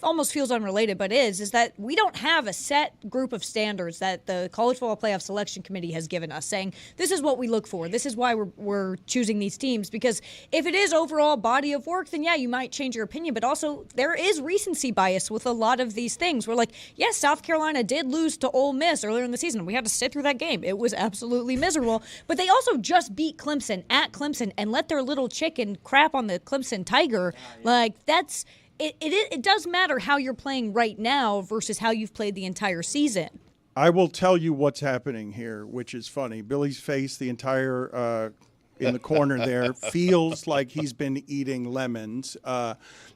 almost feels unrelated, but is that we don't have a set group of standards that the College Football Playoff Selection Committee has given us, saying this is what we look for. This is why we're choosing these teams. Because if it is overall body of work, then yeah, you might change your opinion. But also there is recency bias with a lot of these things. Where yes, South Carolina did lose to Ole Miss earlier in the season. We had to sit through that game. It was absolutely miserable. But they also just beat Clemson at Clemson and let their little chicken crap on the Clemson Tiger. That's it. It does matter how you're playing right now versus how you've played the entire season. I will tell you what's happening here, which is funny. Billy's face, the entire in the corner there, feels like he's been eating lemons.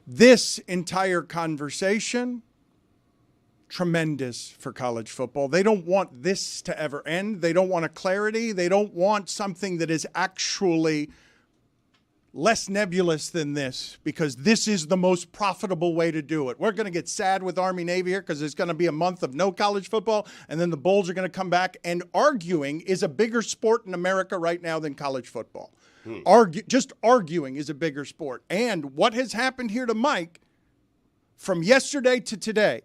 This entire conversation, tremendous for college football. They don't want this to ever end. They don't want a clarity. They don't want something that is actually less nebulous than this, because this is the most profitable way to do it. We're going to get sad with Army-Navy here because there's going to be a month of no college football, and then the Bulls are going to come back, and arguing is a bigger sport in America right now than college football. Just arguing is a bigger sport. And what has happened here to Mike from yesterday to today,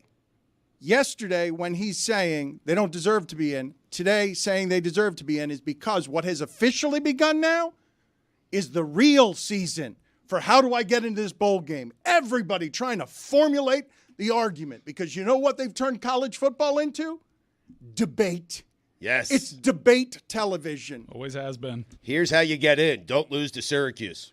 yesterday when he's saying they don't deserve to be in, today saying they deserve to be in, is because what has officially begun now is the real season for how do I get into this bowl game. Everybody trying to formulate the argument, because you know what they've turned college football into? Debate. Yes. It's debate television. Always has been. Here's how you get in. Don't lose to Syracuse.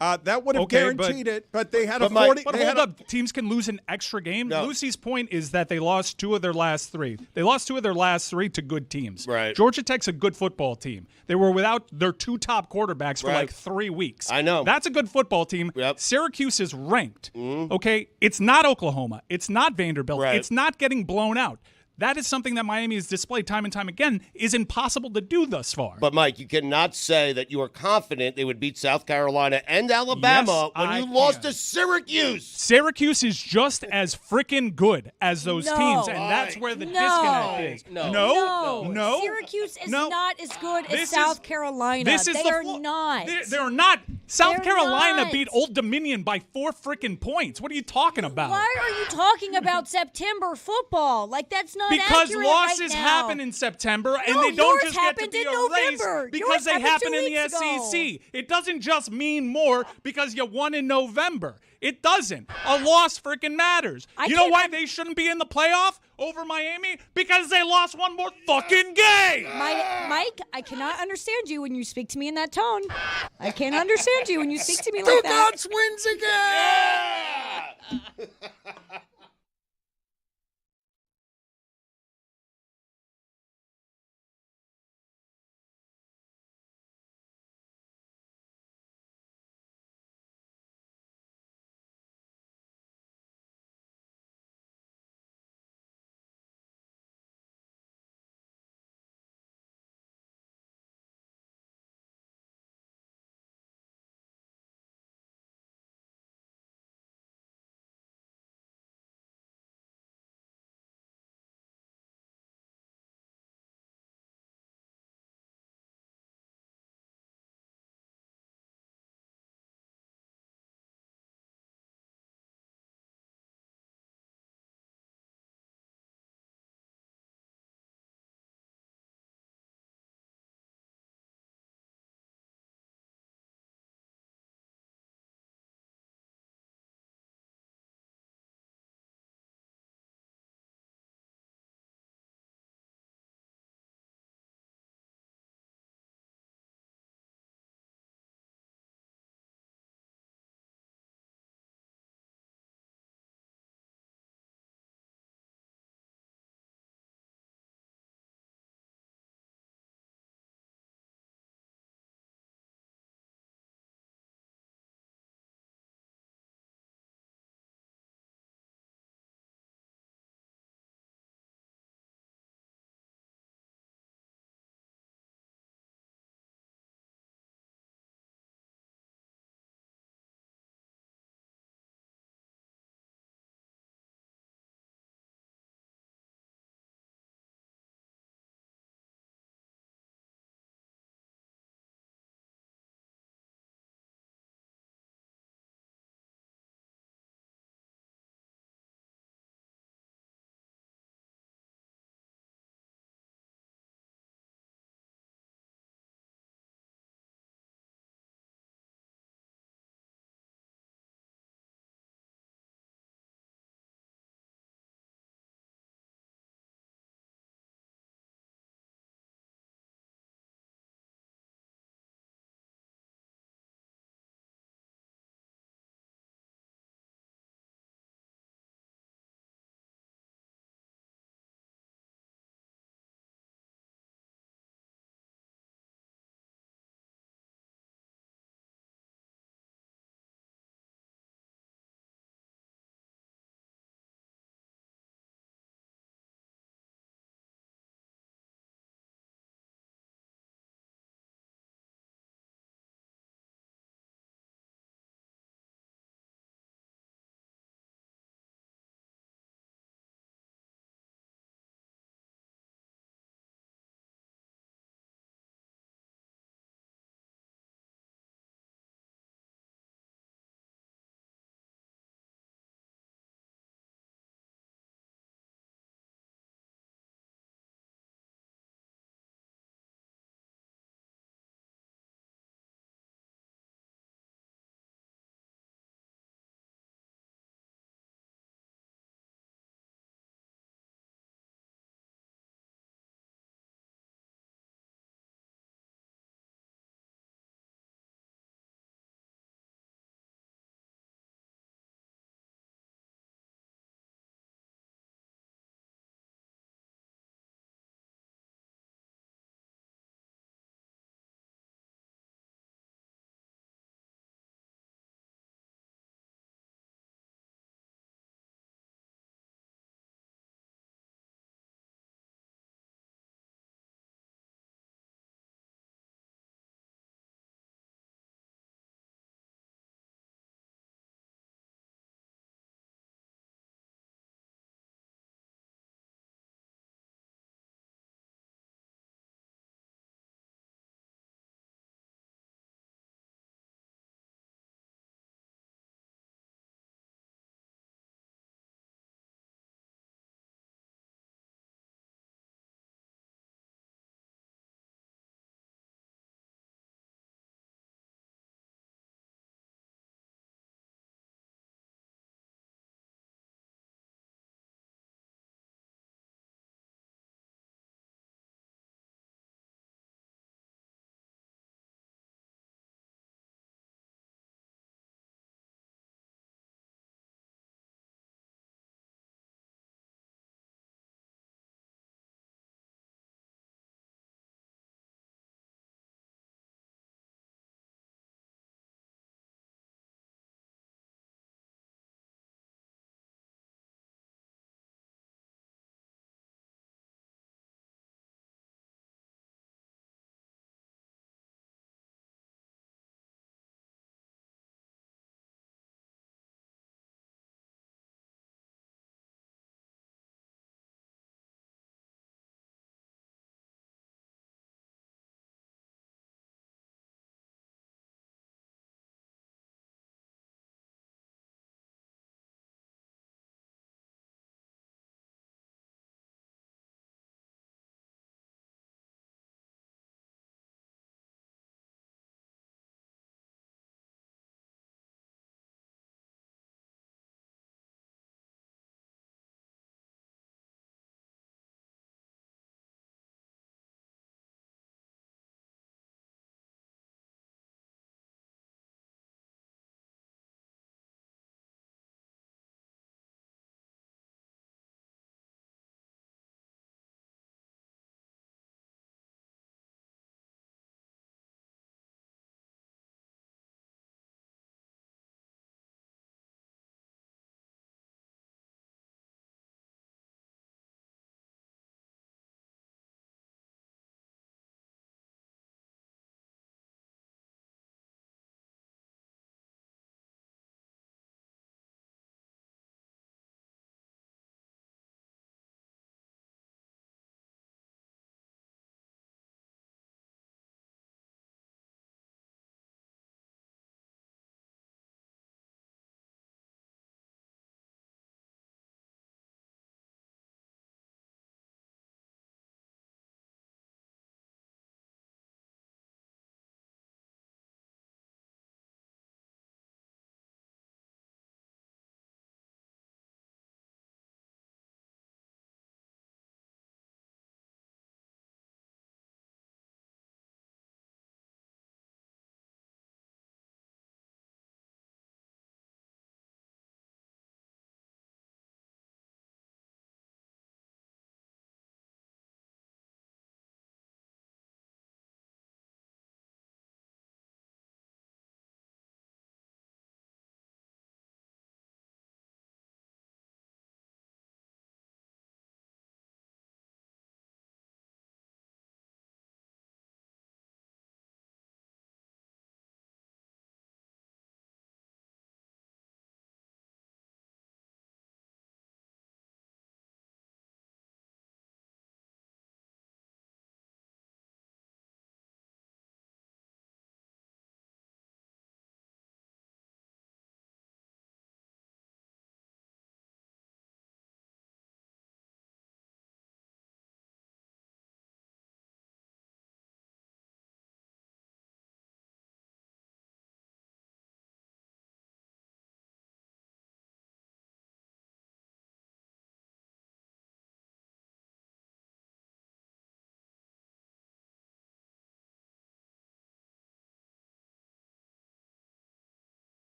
That would have Okay, guaranteed it, but they had a Mike, 40. But they hold had up, teams can lose an extra game. No. Lucy's point is that they lost 2 of their last 3. They lost 2 of their last 3 to good teams. Right. Georgia Tech's a good football team. They were without their 2 top quarterbacks for Right. like 3 weeks. I know. That's a good football team. Yep. Syracuse is ranked. Okay, it's not Oklahoma. It's not Vanderbilt. Right. It's not getting blown out. That is something that Miami has displayed time and time again is impossible to do thus far. But, Mike, you cannot say that you are confident they would beat South Carolina and Alabama Yes, when I you lost can. to Syracuse. Syracuse is just as freaking good as those No. teams, and that's Mike. where the No. disconnect is. No. Syracuse is No. not as good as This South is- Carolina. This is they the are flaw. not. They're not. South They're Carolina not. beat Old Dominion by 4 freaking points. What are you talking about? Why are you talking about September football? Like, that's not Because accurate losses right now. happen in September, and No, they don't yours just get to happened be in erased November. because Yours they happened happen 2 in the weeks ago. SEC. It doesn't just mean more because you won in November. It doesn't. A loss freaking matters. You know why they shouldn't be in the playoff over Miami? Because they lost one more fucking game. Mike, I cannot understand you when you speak to me in that tone. I can't understand you when you speak to me like that. Stugotz wins again!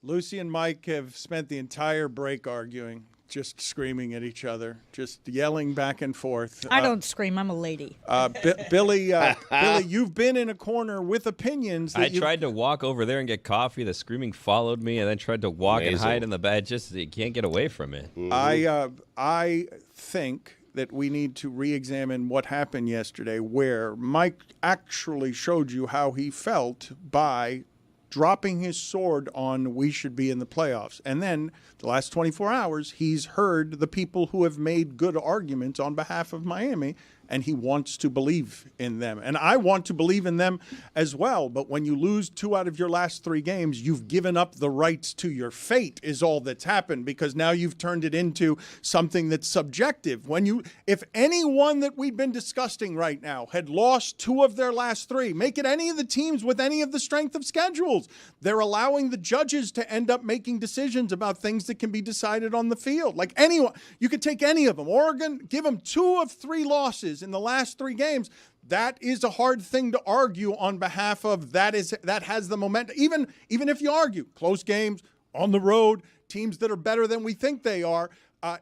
Lucy and Mike have spent the entire break arguing, just screaming at each other, just yelling back and forth. I don't scream. I'm a lady. Billy, you've been in a corner with opinions. I tried to walk over there and get coffee. The screaming followed me, and then tried to walk and hide in the bed. Just you can't get away from it. I think that we need to re-examine what happened yesterday, where Mike actually showed you how he felt by dropping his sword on we should be in the playoffs. And then the last 24 hours, he's heard the people who have made good arguments on behalf of Miami, and he wants to believe in them. And I want to believe in them as well. But when you lose 2 out of your last 3 games, you've given up the rights to your fate is all that's happened, because now you've turned it into something that's subjective. If anyone that we've been discussing right now had lost 2 of their last 3, make it any of the teams with any of the strength of schedules, they're allowing the judges to end up making decisions about things that can be decided on the field. Like anyone, you could take any of them. Oregon, give them 2 of 3 losses in the last 3 games. That is a hard thing to argue on behalf of. That has the momentum. Even if you argue close games on the road, teams that are better than we think they are.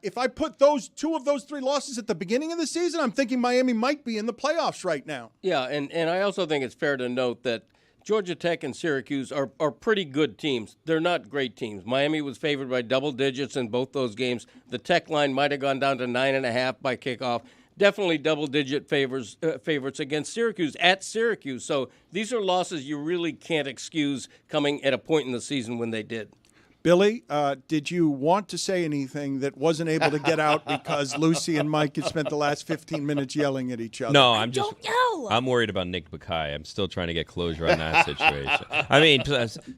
If I put 2 of those 3 losses at the beginning of the season, I'm thinking Miami might be in the playoffs right now. Yeah, and I also think it's fair to note that Georgia Tech and Syracuse are pretty good teams. They're not great teams. Miami was favored by double digits in both those games. The Tech line might have gone down to 9.5 by kickoff. Definitely double-digit favorites against Syracuse at Syracuse. So these are losses you really can't excuse coming at a point in the season when they did. Billy, did you want to say anything that wasn't able to get out because Lucy and Mike had spent the last 15 minutes yelling at each other? No, I'm worried about Nick Baia. I'm still trying to get closure on that situation. I mean,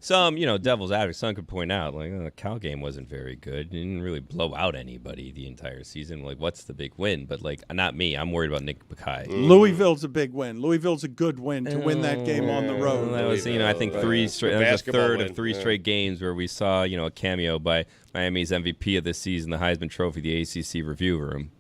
some, devil's advocate, some could point out, like, the Cal game wasn't very good. It didn't really blow out anybody the entire season. Like, what's the big win? But, like, not me. I'm worried about Nick Baia. Louisville's a big win. Louisville's a good win to win that game on the road. That was, I think 3 straight. That was a third of 3 straight games where we saw, a cameo by Miami's MVP of this season, the Heisman Trophy, the ACC review room.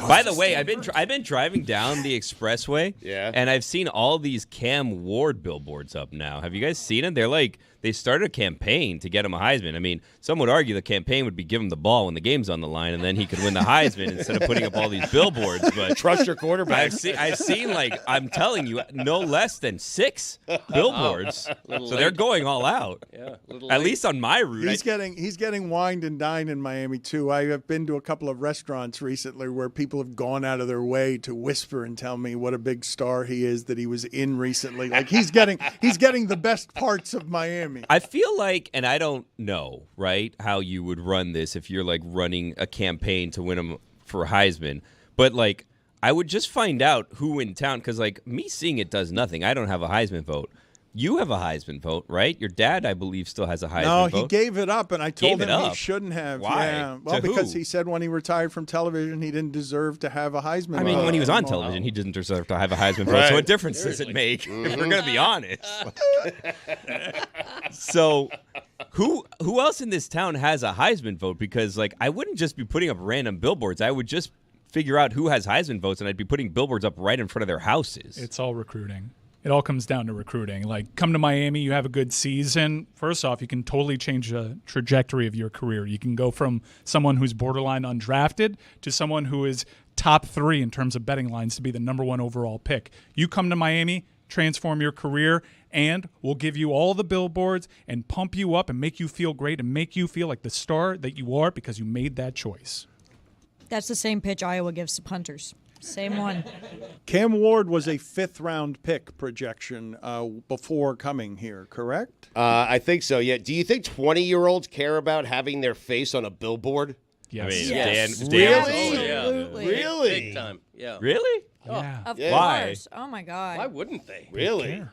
By the way, I've been driving down the expressway, and I've seen all these Cam Ward billboards up now. Have you guys seen it? They're like, they started a campaign to get him a Heisman. I mean, some would argue the campaign would be give him the ball when the game's on the line, and then he could win the Heisman instead of putting up all these billboards. But trust your quarterback. I've seen, like, I'm telling you, no less than 6 billboards. So they're going all out. Yeah, at least on my route. He's getting wined and dined in Miami too. I have been to a couple of restaurants recently where people have gone out of their way to whisper and tell me what a big star he is that he was in recently. Like he's getting the best parts of Miami. I feel like, and I don't know, right, how you would run this if you're, like, running a campaign to win him for Heisman. But, like, I would just find out who in town, because, like, me seeing it does nothing. I don't have a Heisman vote. You have a Heisman vote, right? Your dad, I believe, still has a Heisman vote. No, he gave it up, and I told him he shouldn't have. Why? Yeah. Well, because he said when he retired from television, he didn't deserve to have a Heisman vote. I mean, when he was on television, he didn't deserve to have a Heisman vote. So what difference does it make, if we're going to be honest? So who else in this town has a Heisman vote? Because, like, I wouldn't just be putting up random billboards. I would just figure out who has Heisman votes, and I'd be putting billboards up right in front of their houses. It's all recruiting. It all comes down to recruiting. Like, come to Miami, you have a good season. First off, you can totally change the trajectory of your career. You can go from someone who's borderline undrafted to someone who is top 3 in terms of betting lines to be the number 1 overall pick. You come to Miami, transform your career, and we'll give you all the billboards and pump you up and make you feel great and make you feel like the star that you are because you made that choice. That's the same pitch Iowa gives to punters. Same one. Cam Ward was a 5th-round pick projection before coming here, correct? I think so, yeah. Do you think 20-year-olds care about having their face on a billboard? Yes. I mean, Yes. Dan Absolutely. Really? Big time. Yeah. Really? Yeah. Of Why? course. Oh, my God. Why wouldn't they? Really?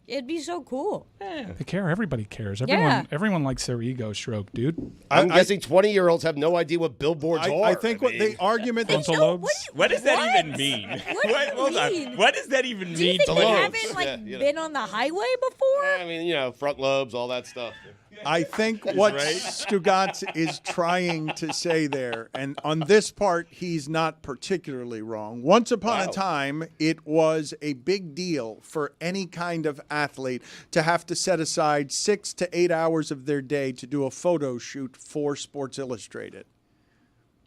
It'd be so cool. They care. Everybody cares. Yeah. Everyone likes their ego stroke, dude. I'm guessing 20-year-olds have no idea what billboards are. I think what the argument that Frontal lobes. What does that even mean? Hold on. What does that even Do you mean? think to they lobes? haven't Yeah, been on the highway before? I mean, front lobes, all that stuff. I think what Stugotz is trying to say there, and on this part, he's not particularly wrong. Once upon a time, it was a big deal for any kind of athlete to have to set aside 6 to 8 hours of their day to do a photo shoot for Sports Illustrated.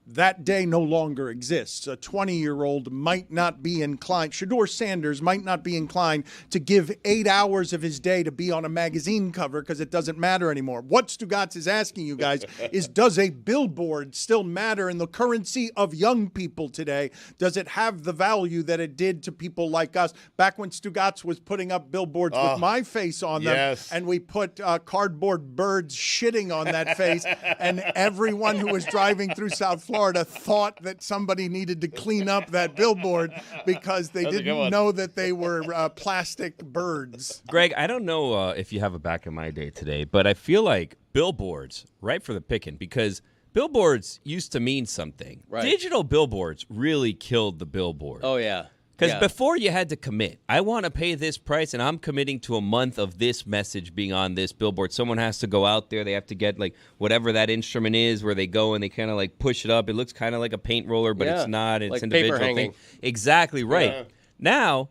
That day no longer exists. A 20-year-old might not be inclined, Shedeur Sanders might not be inclined to give 8 hours of his day to be on a magazine cover because it doesn't matter anymore. What Stugotz is asking you guys is, does a billboard still matter in the currency of young people today? Does it have the value that it did to people like us? Back when Stugotz was putting up billboards with my face on them, and we put cardboard birds shitting on that face, and everyone who was driving through South Florida thought that somebody needed to clean up that billboard because they didn't know that they were plastic birds. Greg, I don't know if you have a back in my day today, but I feel like billboards, right for the picking, because billboards used to mean something. Right. Digital billboards really killed the billboard. Oh, yeah. Because before you had to commit. I want to pay this price, and I'm committing to a month of this message being on this billboard. Someone has to go out there. They have to get, like, whatever that instrument is where they go and they kind of, like, push it up. It looks kind of like a paint roller, but it's not. It's like individual paper hanging. thing. Exactly right. Now,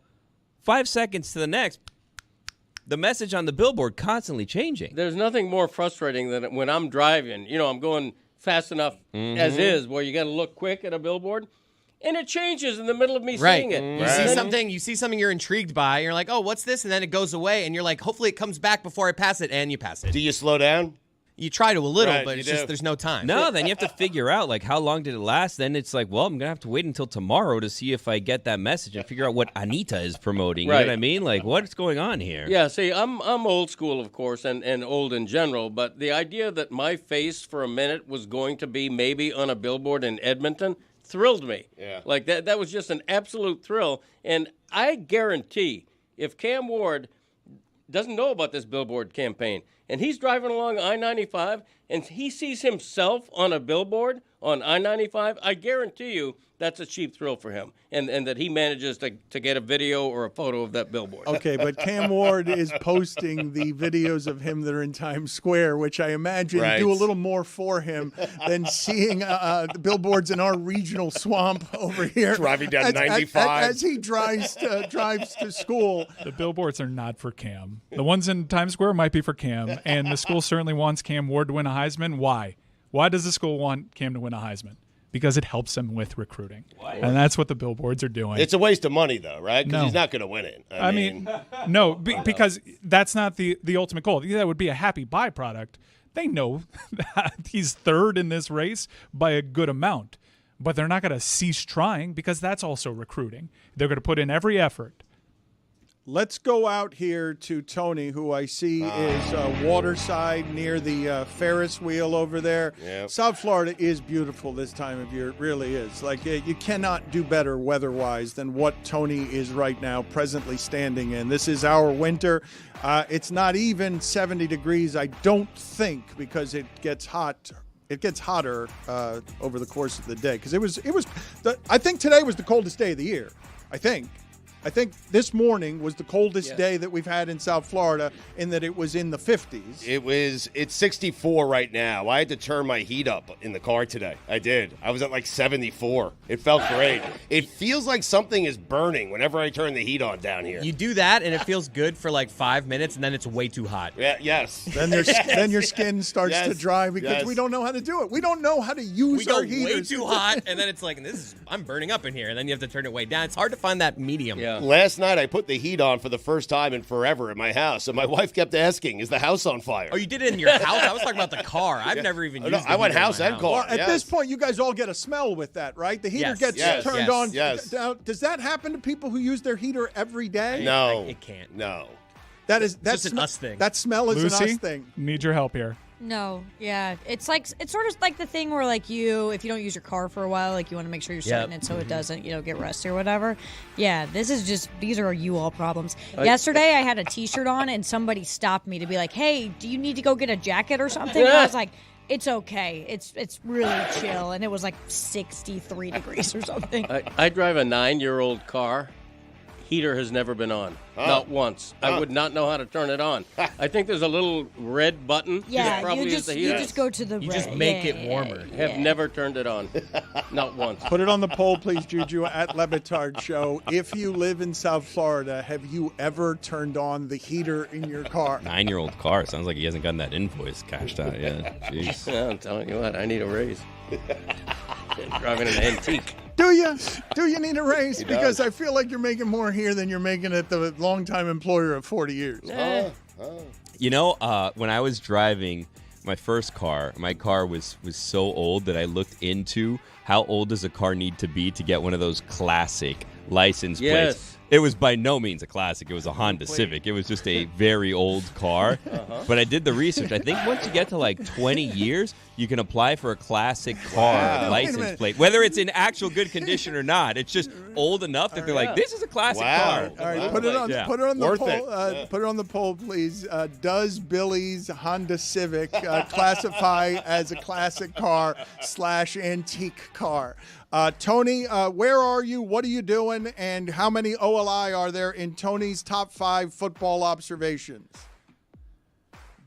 5 seconds to the next, the message on the billboard constantly changing. There's nothing more frustrating than when I'm driving. You know, I'm going fast enough as is where you got to look quick at a billboard. And it changes in the middle of me seeing it. You see something you're intrigued by, and you're like, oh, what's this? And then it goes away, and you're like, hopefully it comes back before I pass it, and you pass it. Do you slow down? You try to a little, but it's just there's no time. No, then you have to figure out, like, how long did it last? Then it's like, well, I'm going to have to wait until tomorrow to see if I get that message and figure out what Anita is promoting. You know what I mean? Like, what's going on here? Yeah, see, I'm old school, of course, and old in general, but the idea that my face for a minute was going to be maybe on a billboard in Edmonton thrilled me. Yeah. Like, that was just an absolute thrill. And I guarantee if Cam Ward doesn't know about this billboard campaign, and he's driving along I-95, and he sees himself on a billboard on I-95, I guarantee you that's a cheap thrill for him, and that he manages to get a video or a photo of that billboard. Okay, but Cam Ward is posting the videos of him that are in Times Square, which I imagine do a little more for him than seeing the billboards in our regional swamp over here. Driving down 95. As he drives to school. The billboards are not for Cam. The ones in Times Square might be for Cam, and the school certainly wants Cam Ward to win a Heisman. Why? Why does the school want Cam to win a Heisman? Because it helps them with recruiting. And that's what the billboards are doing. It's a waste of money, though, right? Because he's not going to win it. I mean no, because that's not the ultimate goal. That would be a happy byproduct. They know that he's third in this race by a good amount. But they're not going to cease trying because that's also recruiting. They're going to put in every effort. Let's go out here to Tony, who I see is waterside near the Ferris wheel over there. Yep. South Florida is beautiful this time of year. It really is. Like, you cannot do better weather-wise than what Tony is right now presently standing in. This is our winter. It's not even 70 degrees, I don't think, because it gets hot. It gets hotter over the course of the day because I think today was the coldest day of the year. I think this morning was the coldest day that we've had in South Florida in that it was in the 50s. It's 64 right now. I had to turn my heat up in the car today. I did. I was at like 74. It felt great. It feels like something is burning whenever I turn the heat on down here. You do that, and it feels good for like 5 minutes, and then it's way too hot. Yeah, yes. Then your skin starts to dry because we don't know how to do it. We don't know how to use our heaters. We go way too hot, and then it's like, I'm burning up in here, and then you have to turn it way down. It's hard to find that medium. Yeah. Last night I put the heat on for the first time in forever in my house, and my wife kept asking, "Is the house on fire?" Oh, you did it in your house? I was talking about the car. I've never even used it. I went house and car. Well, at this point, you guys all get a smell with that, right? The heater gets turned on. Yes. Now, does that happen to people who use their heater every day? No, it can't. No, that's just an us thing. That smell is Lucy, an us thing. Need your help here. No, yeah. It's sort of like the thing where, like, if you don't use your car for a while, like, you want to make sure you're setting it so it doesn't, get rusty or whatever. Yeah, these are you all problems. Yesterday I had a t-shirt on and somebody stopped me to be like, hey, do you need to go get a jacket or something? And I was like, it's okay. It's really chill. And it was like 63 degrees or something. I drive a 9-year-old car. heater has never been on. Not once. I would not know how to turn it on. I think there's a little red button. Yeah, probably you is just the you heater. just go to the. You just make it warmer. Have never turned it on. Not once. Put it on the poll, please, Juju, at Le Batard Show. If you live in South Florida, have you ever turned on the heater in your car? 9-year-old car. Sounds like he hasn't gotten that invoice cashed out yet. Jeez. Yeah, I'm telling you what, I need a raise. Driving an antique. Do you? Do you need a raise? Because I feel like you're making more here than you're making at the longtime employer of 40 years. You know, when I was driving my first car, my car was so old that I looked into how old does a car need to be to get one of those classic license plates. It was by no means a classic. It was a Honda Civic. It was just a very old car. But I did the research. I think once you get to like 20 years, you can apply for a classic car license plate. Whether it's in actual good condition or not, it's just old enough that they're like, this is a classic car. All right, put it on the poll. Put it on the poll, please. Does Billy's Honda Civic classify as a classic car / antique car? Tony, where are you? What are you doing? And how many OLI are there in Tony's top 5 football observations?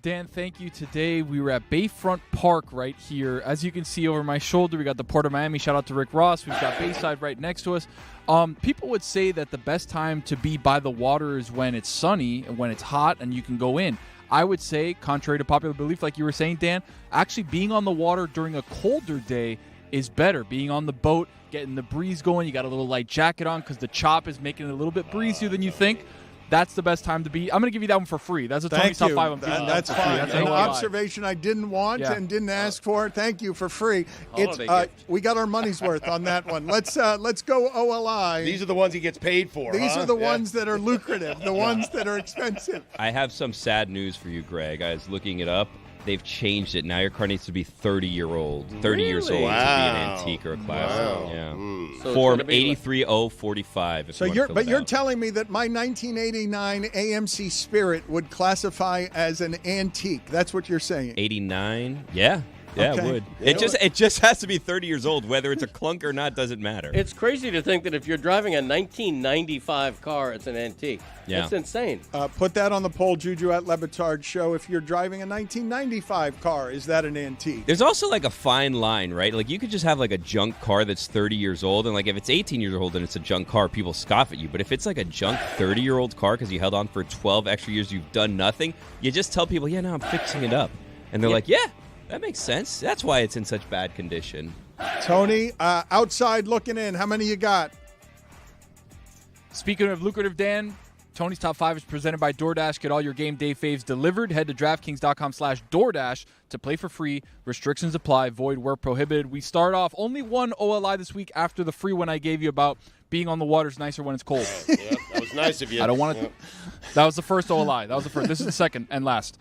Dan, thank you. Today we were at Bayfront Park right here. As you can see over my shoulder, we got the Port of Miami. Shout out to Rick Ross. We've got Bayside right next to us. People would say that the best time to be by the water is when it's sunny and when it's hot and you can go in. I would say, contrary to popular belief, like you were saying, Dan, actually being on the water during a colder day is better. Being on the boat, getting the breeze going, you got a little light jacket on because the chop is making it a little bit breezier than you think. That's the best time to be. I'm going to give you that one for free. That's a Tony's top 5. That's fine. That's an observation I didn't want and didn't ask for. Thank you for free. We got our money's worth on that one. Let's go OLI. These are the ones he gets paid for. These are the ones that are lucrative, the ones that are expensive. I have some sad news for you, Greg. I was looking it up. They've changed it. Now your car needs to be 30 years old to be an antique or a classic. Yeah. So Form 83045. So you're telling me that my 1989 AMC Spirit would classify as an antique. That's what you're saying. 89? Yeah. Yeah, Okay. it would. It just has to be 30 years old. Whether it's a clunk or not doesn't matter. It's crazy to think that if you're driving a 1995 car, it's an antique. Yeah. It's insane. Put that on the poll, Juju, at Le Batard Show. If you're driving a 1995 car, is that an antique? There's also like a fine line, right? Like you could just have like a junk car that's 30 years old, and like if it's 18 years old and it's a junk car, people scoff at you. But if it's like a junk 30-year-old car because you held on for 12 extra years, you've done nothing, you just tell people, yeah, no, I'm fixing it up. And they're like, yeah, that makes sense. That's why it's in such bad condition. Tony, outside looking in, how many you got? Speaking of lucrative, Dan, Tony's Top 5 is presented by DoorDash. Get all your game day faves delivered. Head to DraftKings.com/DoorDash to play for free. Restrictions apply. Void where prohibited. We start off only one OLI this week after the free one I gave you about being on the water is nicer when it's cold. Yeah, that was nice of you. I don't want to. That was the first OLI. That was the first. This is the second and last.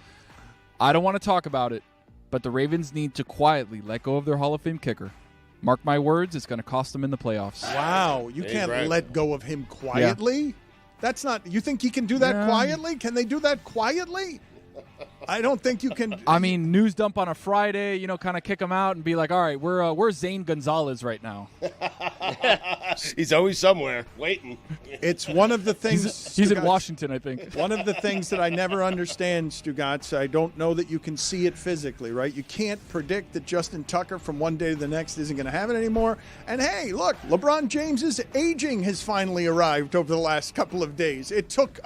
I don't want to talk about it, but the Ravens need to quietly let go of their Hall of Fame kicker. Mark my words, it's going to cost them in the playoffs. Wow, you can't let go of him quietly? Yeah. That's not – you think he can do that quietly? Can they do that quietly? I don't think you can. I mean, news dump on a Friday, kind of kick him out and be like, all right, we're Zane Gonzalez right now. He's always somewhere waiting. It's one of the things. He's in Washington, I think. One of the things that I never understand, Stugotz, I don't know that you can see it physically, right? You can't predict that Justin Tucker from one day to the next isn't going to have it anymore. And hey, look, LeBron James's aging has finally arrived over the last couple of days. It took,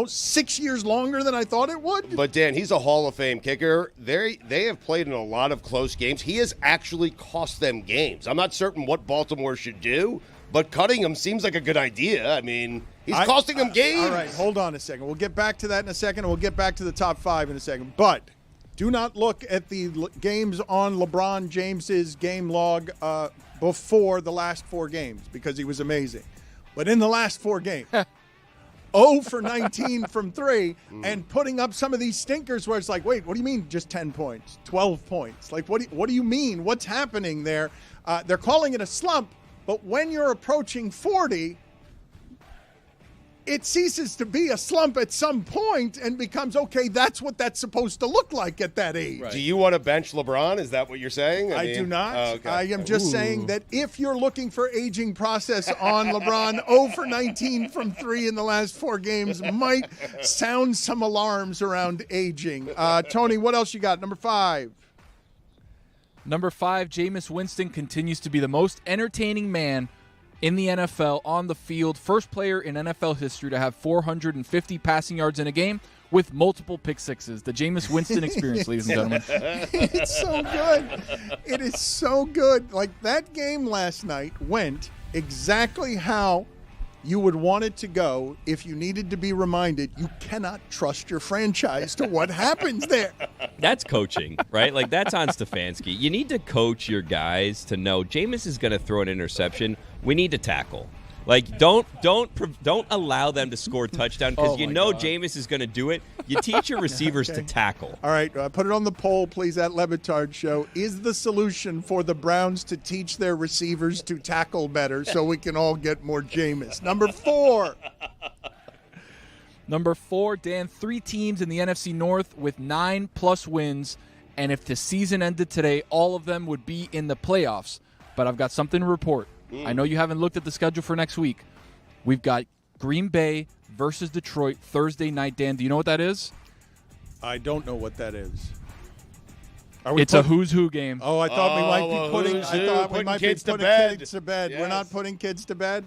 6 years longer than I thought it would. But Dan, he's a Hall of Fame kicker. They have played in a lot of close games. He has actually cost them games. I'm not certain what Baltimore should do, but cutting him seems like a good idea. I mean, he's costing them games. All right, hold on a second. We'll get back to that in a second, and we'll get back to the top 5 in a second. But do not look at the games on LeBron James's game log before the last 4 games because he was amazing. But in the last 4 games, 0 for 19 from 3 and putting up some of these stinkers where it's like, wait, what do you mean just 10 points, 12 points? Like, what do you mean? What's happening there? They're calling it a slump, but when you're approaching 40, it ceases to be a slump at some point and becomes, okay, that's what that's supposed to look like at that age. Do you want to bench LeBron? Is that what you're saying? I do not. Oh, okay. I am just saying that if you're looking for aging process on LeBron, 0 for 19 from 3 in the last 4 games might sound some alarms around aging. Tony, what else you got? Number 5. Number 5, Jameis Winston continues to be the most entertaining man in the NFL on the field. First player in NFL history to have 450 passing yards in a game with multiple pick sixes. The Jameis Winston experience, ladies and gentlemen. It's so good. It is so good. Like, that game last night went exactly how you would want it to go if you needed to be reminded you cannot trust your franchise to what happens there. That's coaching, right? Like, that's on Stefanski. You need to coach your guys to know Jameis is going to throw an interception. We need to tackle. Like, don't allow them to score a touchdown because Jameis is going to do it. You teach your receivers to tackle. All right, put it on the poll, please, at Le Batard Show. Is the solution for the Browns to teach their receivers to tackle better so we can all get more Jameis? Number 4. Number 4, Dan, 3 teams in the NFC North with 9+ wins, and if the season ended today, all of them would be in the playoffs. But I've got something to report. I know you haven't looked at the schedule for next week. We've got Green Bay versus Detroit Thursday night. Dan, do you know what that is? I don't know what that is. It's a who's who game. Oh, I thought we might be putting. I thought we might be kids putting to bed. kids to bed. Yes. We're not putting kids to bed.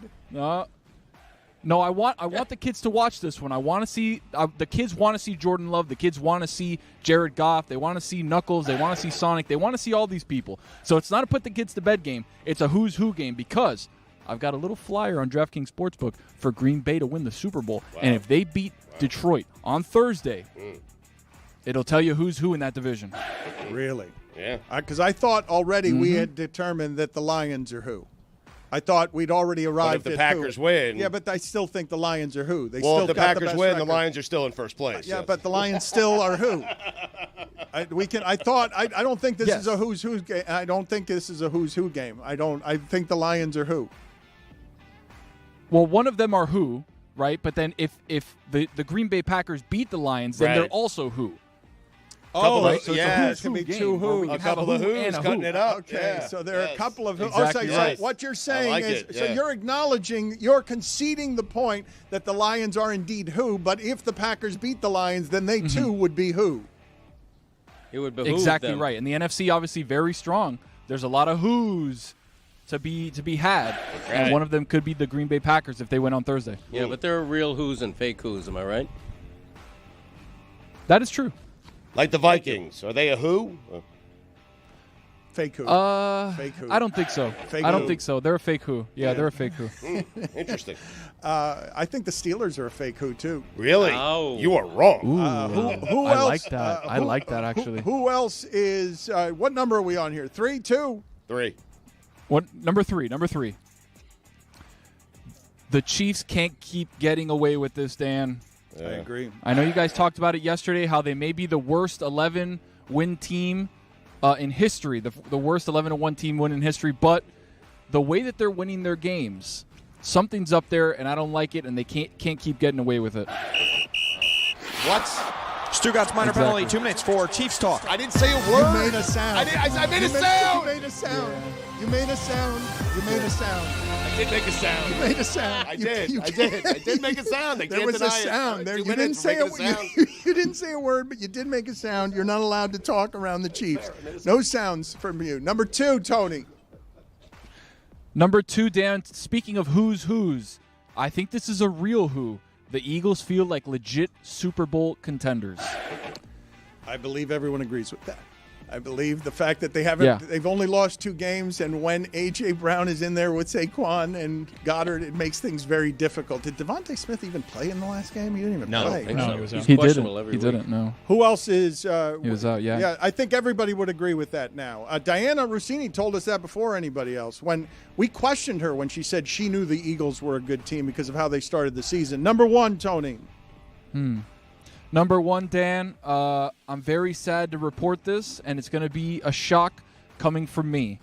No, I want the kids to watch this one. I want to see the kids want to see Jordan Love. The kids want to see Jared Goff. They want to see Knuckles. They want to see Sonic. They want to see all these people. So it's not a put the kids to bed game. It's a who's who game because I've got a little flyer on DraftKings Sportsbook for Green Bay to win the Super Bowl. Wow. And if they beat Detroit on Thursday, it'll tell you who's who in that division. Really? Yeah. Because I thought already we had determined that the Lions are who. I thought we'd already arrived but if at the Packers who. win. Yeah, but I still think the Lions are who. They Well, still if the got Packers best win, record. the Lions are still in first place. Yeah, yes. but the Lions still are who. I don't think this is a who's who game. I don't think this is a who's who game. I think the Lions are who. Well, one of them are who, right? But then if the Green Bay Packers beat the Lions, then they're also who. Oh, right? So yeah, it's a it who's can be who 2 game, who. we A can have couple of who who's and a cutting who. it up. Okay, Yeah. so there are a couple of who. Exactly right. So what you're saying like is, it, so yeah. you're acknowledging, you're conceding the point that the Lions are indeed who, but if the Packers beat the Lions, then they too would be who. It would behoove Exactly them. right. And the NFC obviously very strong. There's a lot of who's to be had. Right. And one of them could be the Green Bay Packers if they win on Thursday. Yeah, but there are real who's and fake who's. Am I right? That is true. Like the Vikings. Are they a who? Fake who. Fake who. I don't think so. Fake I don't who. think so. They're a fake who. Yeah, they're a fake who. Interesting. I think the Steelers are a fake who too. Really? Oh. You are wrong. Who I else? like that. I like that, actually. Who else is? What number are we on here? 3, 2. 3. What number 3? Number 3. The Chiefs can't keep getting away with this, Dan. I agree. I know you guys talked about it yesterday, how they may be the worst 11-win team in history, the worst 11-1 team win in history, but the way that they're winning their games, something's up there, and I don't like it, and they can't keep getting away with it. What? Stugotz minor penalty, 2 minutes for Chiefs talk. I didn't say a word. You made a sound. I made a sound. You made a sound. You made a sound. You made a sound. I did make a sound. You made a sound. I did make a sound. They There can't was a deny it. sound. There, 2 you didn't minutes for say making a sound. you didn't say a word, but you did make a sound. You're not allowed to talk around the Chiefs. No sounds from you. Number 2, Tony. Number 2, Dan, speaking of who's, I think this is a real who. The Eagles feel like legit Super Bowl contenders. I believe everyone agrees with that. I believe the fact that they've only lost 2 games, and when A.J. Brown is in there with Saquon and Goddard, it makes things very difficult. Did Devontae Smith even play in the last game? He didn't even play. No, he was He's He questionable every He week. didn't, no. Who else is? He was out, yeah. Yeah, I think everybody would agree with that now. Diana Russini told us that before anybody else. When we questioned her when she said she knew the Eagles were a good team because of how they started the season. Number 1, Tony. Number 1, Dan, I'm very sad to report this, and it's going to be a shock coming from me.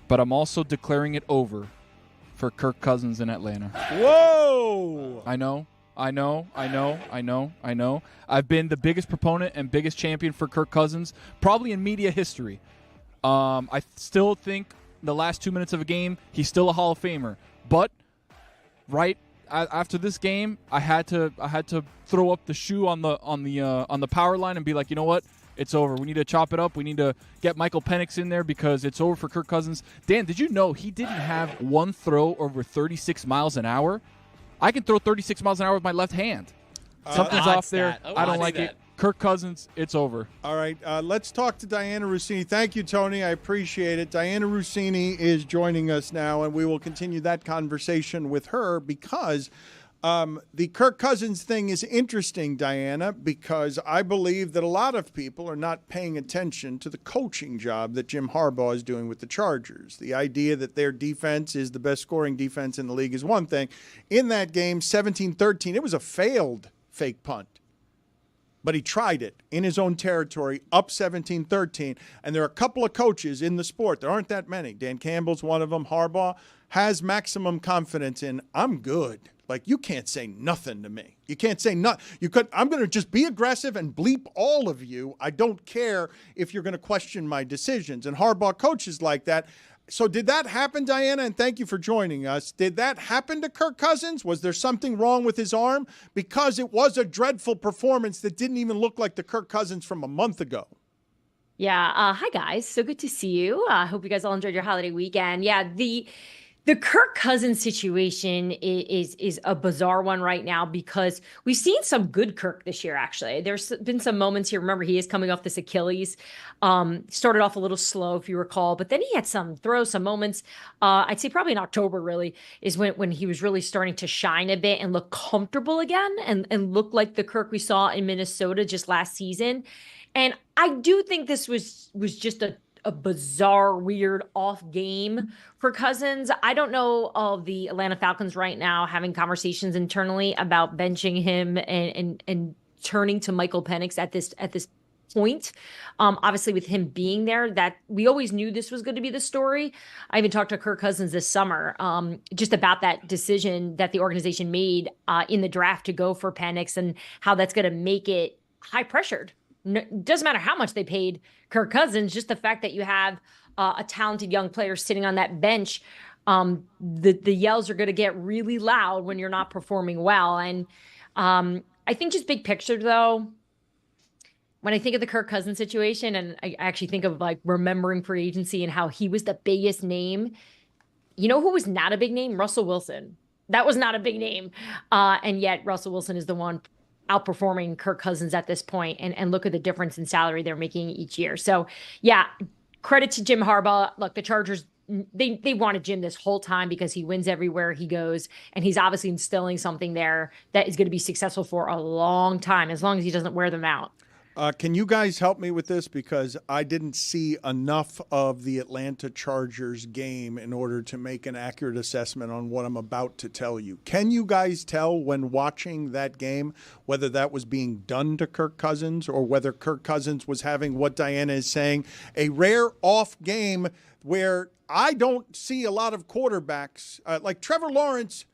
But I'm also declaring it over. for Kirk Cousins in Atlanta. Whoa! I know. I've been the biggest proponent and biggest champion for Kirk Cousins, probably in media history. I still think the last 2 minutes of a game, he's still a Hall of Famer. But right after this game, I had to throw up the shoe on the power line and be like, you know what? It's over. We need to chop it up. We need to get Michael Penix in there because it's over for Kirk Cousins. Dan, did you know he didn't have one throw over 36 miles an hour? I can throw 36 miles an hour with my left hand. Something's off there. I don't like it. Kirk Cousins, it's over. All right, let's talk to Diana Russini. Thank you, Tony. I appreciate it. Diana Russini is joining us now, and we will continue that conversation with her because the Kirk Cousins thing is interesting, Diana, because I believe that a lot of people are not paying attention to the coaching job that Jim Harbaugh is doing with the Chargers. The idea that their defense is the best scoring defense in the league is one thing. In that game, 17-13, it was a failed fake punt. But he tried it in his own territory, up 17-13. And there are a couple of coaches in the sport. There aren't that many. Dan Campbell's one of them. Harbaugh has maximum confidence in, I'm good. Like, you can't say nothing to me. You can't say nothing. I'm going to just be aggressive and bleep all of you. I don't care if you're going to question my decisions. And Harbaugh coaches like that. So did that happen, Diana? And thank you for joining us. Did that happen to Kirk Cousins? Was there something wrong with his arm? Because it was a dreadful performance that didn't even look like the Kirk Cousins from a month ago. Yeah. Hi, guys. So good to see you. I hope you guys all enjoyed your holiday weekend. Yeah, the Kirk Cousins situation is a bizarre one right now because we've seen some good Kirk this year, actually. There's been some moments here. Remember, he is coming off this Achilles. Started off a little slow, if you recall, but then he had some throws, some moments. I'd say probably in October, really, is when he was really starting to shine a bit and look comfortable again and look like the Kirk we saw in Minnesota just last season. And I do think this was just a bizarre, weird off game for Cousins. I don't know of the Atlanta Falcons right now having conversations internally about benching him and turning to Michael Penix at this point. Obviously, with him being there, that we always knew this was going to be the story. I even talked to Kirk Cousins this summer just about that decision that the organization made in the draft to go for Penix and how that's going to make it high pressured. Doesn't matter how much they paid Kirk Cousins, just the fact that you have a talented young player sitting on that bench, the yells are going to get really loud when you're not performing well. And I think just big picture, though, when I think of the Kirk Cousins situation, and I actually think of like remembering free agency and how he was the biggest name, you know who was not a big name? Russell Wilson. That was not a big name. And yet Russell Wilson is the one outperforming Kirk Cousins at this point, and look at the difference in salary they're making each year. So yeah, credit to Jim Harbaugh. Look, the Chargers, they wanted Jim this whole time because he wins everywhere he goes, and he's obviously instilling something there that is going to be successful for a long time, as long as he doesn't wear them out. Can you guys help me with this? Because I didn't see enough of the Atlanta Chargers game in order to make an accurate assessment on what I'm about to tell you. Can you guys tell when watching that game whether that was being done to Kirk Cousins or whether Kirk Cousins was having what Diana is saying, a rare off game where I don't see a lot of quarterbacks like Trevor Lawrence?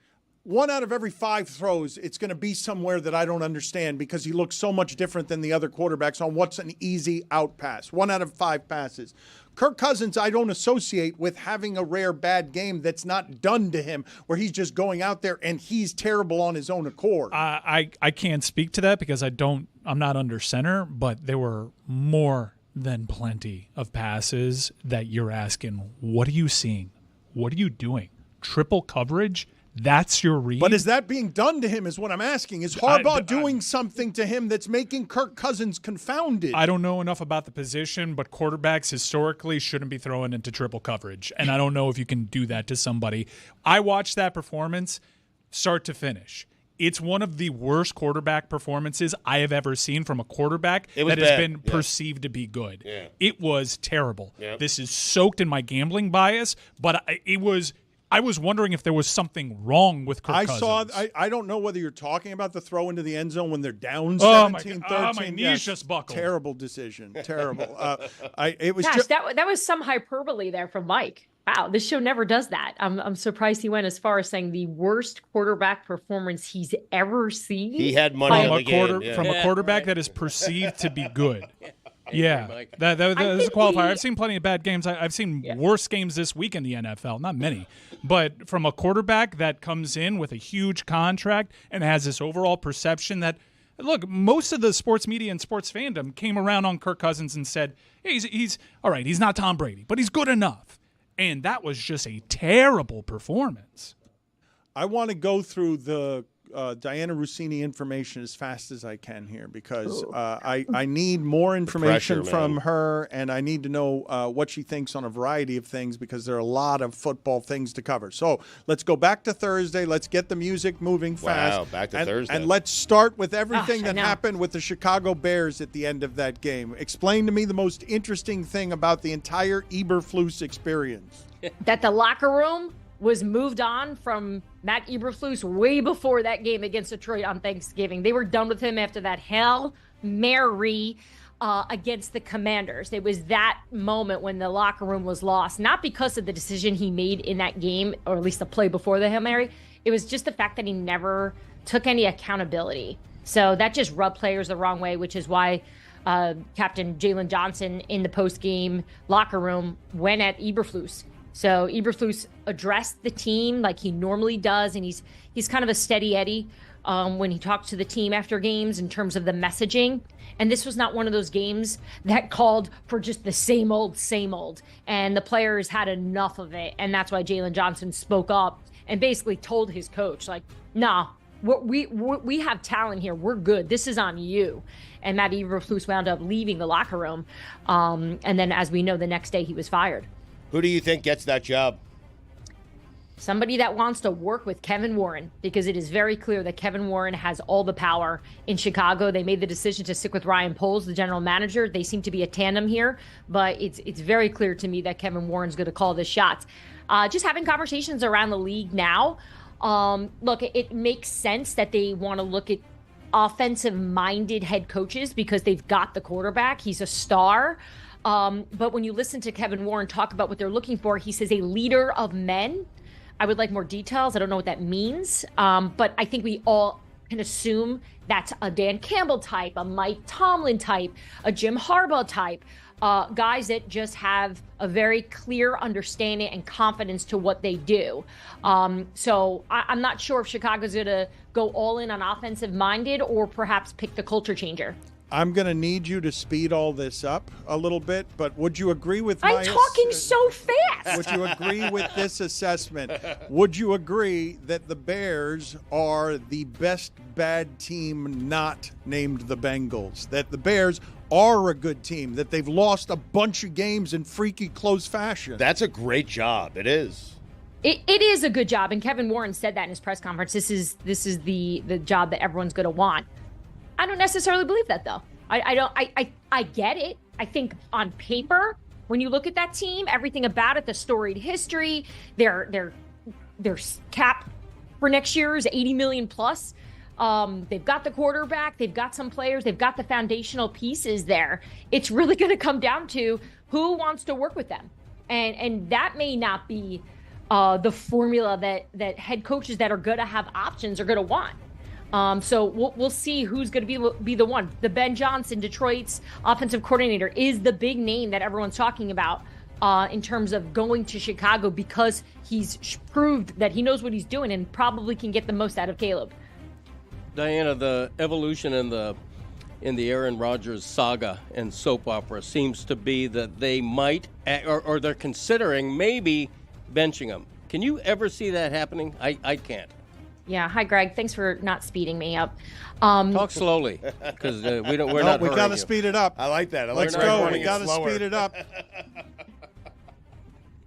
1 out of every 5 throws, it's going to be somewhere that I don't understand because he looks so much different than the other quarterbacks on what's an easy out pass. 1 out of 5 passes. Kirk Cousins, I don't associate with having a rare bad game that's not done to him, where he's just going out there and he's terrible on his own accord. I can't speak to that because I'm not under center, but there were more than plenty of passes that you're asking, what are you seeing? What are you doing? Triple coverage? That's your read? But is that being done to him is what I'm asking. Is Harbaugh doing something to him that's making Kirk Cousins confounded? I don't know enough about the position, but quarterbacks historically shouldn't be thrown into triple coverage. And I don't know if you can do that to somebody. I watched that performance start to finish. It's one of the worst quarterback performances I have ever seen from a quarterback that has been perceived to be good. Yeah. It was terrible. Yep. This is soaked in my gambling bias, but I was wondering if there was something wrong with Kirk Cousins. I don't know whether you're talking about the throw into the end zone when they're down 17-13. My knees just buckled. Terrible decision. Terrible. That was some hyperbole there from Mike. Wow, this show never does that. I'm surprised he went as far as saying the worst quarterback performance he's ever seen. He had money on the game. From a quarterback that is perceived to be good. Yeah, that is a qualifier. I've seen plenty of bad games. I've seen worse games this week in the NFL. Not many. But from a quarterback that comes in with a huge contract and has this overall perception that, look, most of the sports media and sports fandom came around on Kirk Cousins and said, hey, he's all right, he's not Tom Brady, but he's good enough. And that was just a terrible performance. I want to go through the Diana Russini information as fast as I can here because I need more information from her, and I need to know what she thinks on a variety of things because there are a lot of football things to cover. So let's go back to Thursday. Let's get the music moving fast. Wow, back to Thursday. And let's start with everything that happened with the Chicago Bears at the end of that game. Explain to me the most interesting thing about the entire Eberflus experience. That the locker room was moved on from Matt Eberflus way before that game against Detroit on Thanksgiving. They were done with him after that Hail Mary against the Commanders. It was that moment when the locker room was lost, not because of the decision he made in that game, or at least the play before the Hail Mary. It was just the fact that he never took any accountability. So that just rubbed players the wrong way, which is why Captain Jalen Johnson in the post-game locker room went at Eberflus. So Eberflus addressed the team like he normally does, and he's kind of a steady Eddie when he talks to the team after games in terms of the messaging. And this was not one of those games that called for just the same old, and the players had enough of it. And that's why Jalen Johnson spoke up and basically told his coach, like, nah, we have talent here. We're good. This is on you. And Matt Eberflus wound up leaving the locker room. And then, as we know, the next day he was fired. Who do you think gets that job? Somebody that wants to work with Kevin Warren, because it is very clear that Kevin Warren has all the power in Chicago. They made the decision to stick with Ryan Poles, the general manager. They seem to be a tandem here, but it's very clear to me that Kevin Warren's going to call the shots. Just having conversations around the league now. Look, it makes sense that they want to look at offensive-minded head coaches because they've got the quarterback. He's a star. But when you listen to Kevin Warren talk about what they're looking for, he says a leader of men. I would like more details. I don't know what that means. But I think we all can assume that's a Dan Campbell type, a Mike Tomlin type, a Jim Harbaugh type, guys that just have a very clear understanding and confidence to what they do. So I'm not sure if Chicago's going to go all in on offensive minded or perhaps pick the culture changer. I'm going to need you to speed all this up a little bit, but would you agree with I'm talking so fast. Would you agree with this assessment? Would you agree that the Bears are the best bad team not named the Bengals? That the Bears are a good team, that they've lost a bunch of games in freaky close fashion? That's a great job. It is. It is a good job, and Kevin Warren said that in his press conference. This is the job that everyone's going to want. I don't necessarily believe that, though. I get it. I think on paper, when you look at that team, everything about it, the storied history, their cap for next year is $80 million plus. They've got the quarterback, they've got some players, they've got the foundational pieces there. It's really going to come down to who wants to work with them, and that may not be the formula that head coaches that are going to have options are going to want. So we'll see who's going to be the one. The Ben Johnson, Detroit's offensive coordinator, is the big name that everyone's talking about in terms of going to Chicago because he's proved that he knows what he's doing and probably can get the most out of Caleb. Diana, the evolution in the Aaron Rodgers saga and soap opera seems to be that they might, or they're considering maybe benching him. Can you ever see that happening? I can't. Yeah. Hi, Greg. Thanks for not speeding me up. Talk slowly, because we're not. We got to speed it up. I like that. Let's go. We got to speed it up.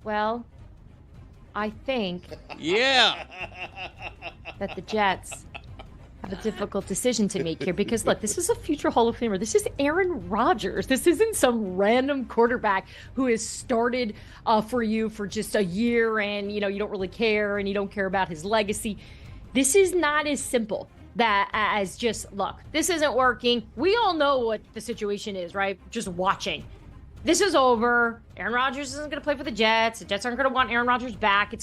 Well, I think. Yeah. That the Jets have a difficult decision to make here because, look, this is a future Hall of Famer. This is Aaron Rodgers. This isn't some random quarterback who has started for you for just a year and, you don't really care and you don't care about his legacy. This is not as simple as just, look, this isn't working. We all know what the situation is, right? Just watching. this is over. Aaron Rodgers isn't going to play for the Jets. The Jets aren't going to want Aaron Rodgers back.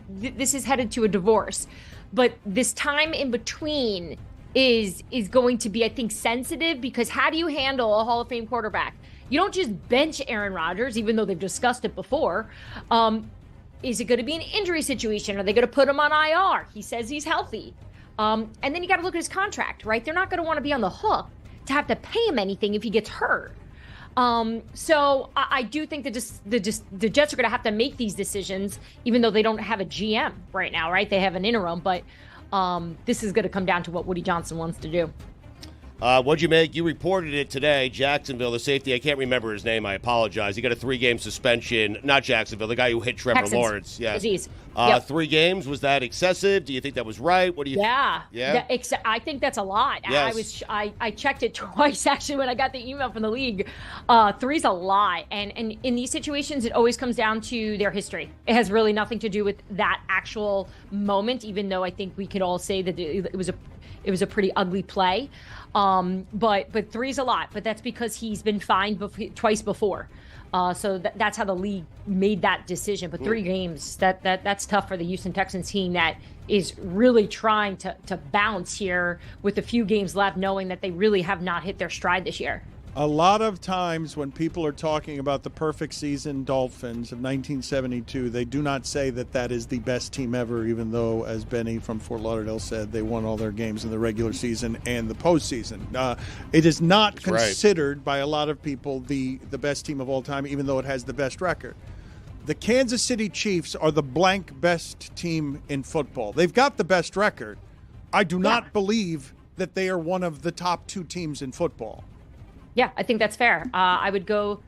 This is headed to a divorce. But this time in between is going to be, I think, sensitive, because how do you handle a Hall of Fame quarterback? You don't just bench Aaron Rodgers, even though they've discussed it before. Is it going to be an injury situation? Are they going to put him on IR? He says he's healthy. And then you got to look at his contract, right? They're not going to want to be on the hook to have to pay him anything if he gets hurt. So I do think that the Jets are going to have to make these decisions, even though they don't have a GM right now, right? They have an interim, but this is going to come down to what Woody Johnson wants to do. What'd you make? You reported it today. Jacksonville, the safety, I can't remember his name. I apologize. He got a 3-game suspension. Not Jacksonville, the guy who hit Trevor Texans. Lawrence. Yeah. Disease. Yep. 3 games. Was that excessive? Do you think that was right? What do you? Yeah. Yeah. I think that's a lot. Yes. I checked it twice actually when I got the email from the league. 3's a lot, and in these situations, it always comes down to their history. It has really nothing to do with that actual moment, even though I think we could all say that it was a pretty ugly play. But 3's a lot, but that's because he's been fined twice before. So that's how the league made that decision. But 3 games, that's tough for the Houston Texans team that is really trying to bounce here with a few games left, knowing that they really have not hit their stride this year. A lot of times when people are talking about the perfect season Dolphins of 1972, they do not say that is the best team ever, even though, as Benny from Fort Lauderdale said, they won all their games in the regular season and the postseason. It is not considered by a lot of people the best team of all time, even though it has the best record. The Kansas City Chiefs are the blank best team in football. They've got the best record. I do not believe that they are one of the top 2 teams in football. Yeah, I think that's fair. I would go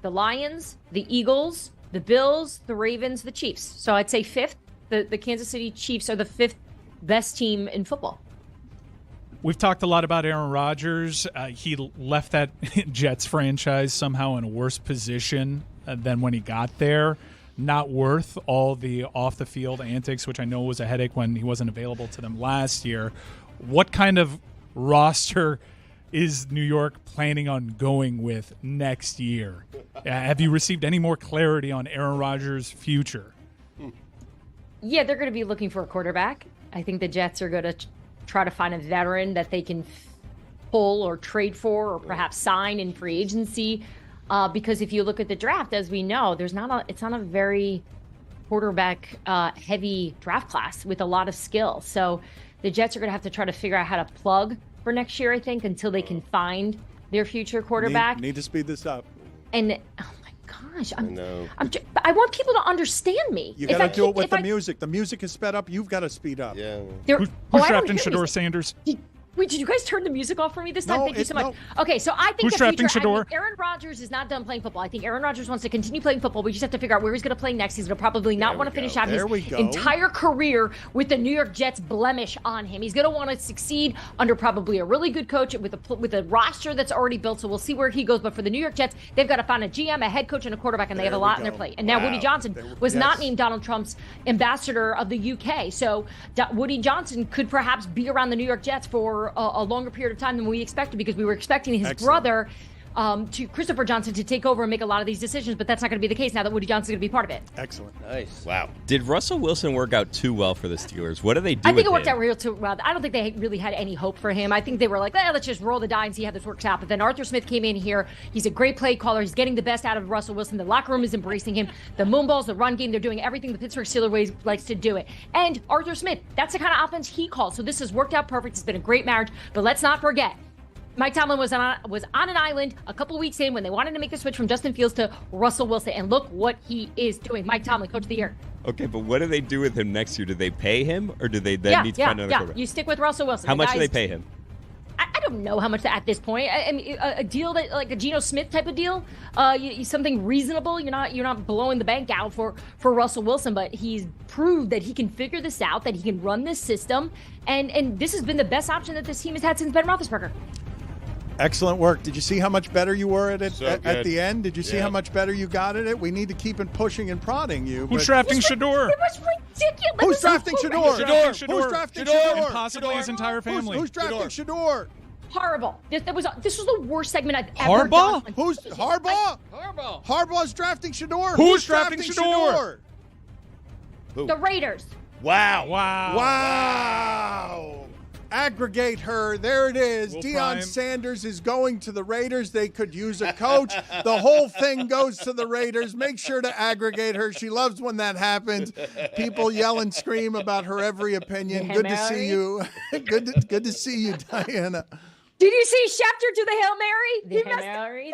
the Lions, the Eagles, the Bills, the Ravens, the Chiefs. So I'd say 5th. The Kansas City Chiefs are the 5th best team in football. We've talked a lot about Aaron Rodgers. He left that Jets franchise somehow in a worse position than when he got there. Not worth all the off-the-field antics, which I know was a headache when he wasn't available to them last year. What kind of roster is New York planning on going with next year? Have you received any more clarity on Aaron Rodgers' future? Yeah, they're going to be looking for a quarterback. I think the Jets are going to try to find a veteran that they can pull or trade for, or perhaps sign in free agency. Because if you look at the draft, as we know, it's not a very quarterback heavy draft class with a lot of skill. So the Jets are going to have to try to figure out how to plug for next year, I think, until they can find their future quarterback. Need to speed this up. And oh my gosh, I want people to understand me. You got to do it with the music. The music is sped up. You've got to speed up. Yeah. Who's drafting Shedeur Sanders? Wait, did you guys turn the music off for me this time? Thank you so much. No. Okay, so I think Who's drafting Shedeur? Aaron Rodgers is not done playing football. I think Aaron Rodgers wants to continue playing football. We just have to figure out where he's going to play next. He's going to probably not want to finish out his entire career with the New York Jets blemish on him. He's going to want to succeed under probably a really good coach with a roster that's already built. So we'll see where he goes. But for the New York Jets, they've got to find a GM, a head coach, and a quarterback, and they have a lot on their plate. And now Woody Johnson was not named Donald Trump's ambassador of the UK. So Woody Johnson could perhaps be around the New York Jets for a longer period of time than we expected, because we were expecting his brother, to Christopher Johnson, to take over and make a lot of these decisions, but that's not going to be the case now that Woody Johnson's going to be part of it. Excellent. Nice. Wow. Did Russell Wilson work out too well for the Steelers? What do they do I think it with worked out real too well. I don't think they really had any hope for him. I think they were like, let's just roll the die and see how this works out. But then Arthur Smith came in here. He's a great play caller. He's getting the best out of Russell Wilson. The locker room is embracing him. The moonballs, the run game, they're doing everything the Pittsburgh Steelers likes to do it. And Arthur Smith, that's the kind of offense he calls. So this has worked out perfect. It's been a great marriage. But let's not forget, Mike Tomlin was on an island a couple of weeks in when they wanted to make the switch from Justin Fields to Russell Wilson. And look what he is doing. Mike Tomlin, Coach of the Year. Okay, but what do they do with him next year? Do they pay him, or do they then need to find another quarterback? You stick with Russell Wilson. How much do they pay him? I don't know how much at this point. I mean, a deal that like a Geno Smith type of deal, something reasonable. You're not blowing the bank out for Russell Wilson, but he's proved that he can figure this out, that he can run this system, and this has been the best option that this team has had since Ben Roethlisberger. Excellent work. Did you see how much better you were at it So at the end? Did you see how much better you got at it? We need to keep pushing and prodding you. Who's drafting Shedeur? It was ridiculous. Who's drafting Shedeur? Who's drafting Who's drafting Shedeur? And possibly his entire family. Who's drafting Shedeur? Horrible. This was the worst segment I've ever Harbaugh? done. Who's Harbaugh? Harbaugh. Harbaugh's drafting Shador. Who's drafting Shador? The Raiders. Wow. Wow. Aggregate her. There it is. We'll Deion prime. Sanders is going to the Raiders. They could use a coach. The whole thing goes to the Raiders. Make sure to aggregate her. She loves when that happens. People yell and scream about her every opinion. Yeah, Good to see Mary. you. Good to see you, Diana. Did you see Schefter do the Hail Mary? The Hail Mary.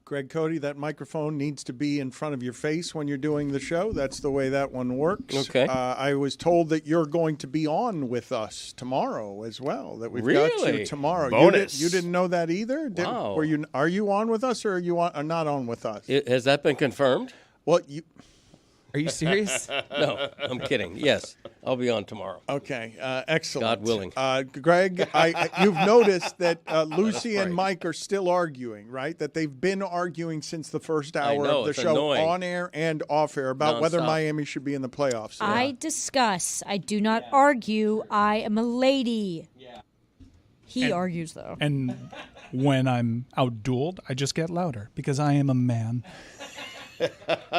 Greg Cody, that microphone needs to be in front of your face when you're doing the show. That's the way that one works. Okay. I was told that you're going to be on with us tomorrow as well. That we've got you tomorrow. Bonus. You didn't know that either? Wow. Are you on with us, or are you are not on with us? Has that been confirmed? Well, Are you serious? No, I'm kidding. Yes, I'll be on tomorrow. Okay, excellent. God willing. Greg, you've noticed that Lucy and Mike are still arguing, right? That they've been arguing since the first hour know, of the it's show, annoying. on air and off air, about whether Nonstop. Miami should be in the playoffs. I discuss. I do not argue. I am a lady. He argues, though. And when I'm outdueled, I just get louder because I am a man.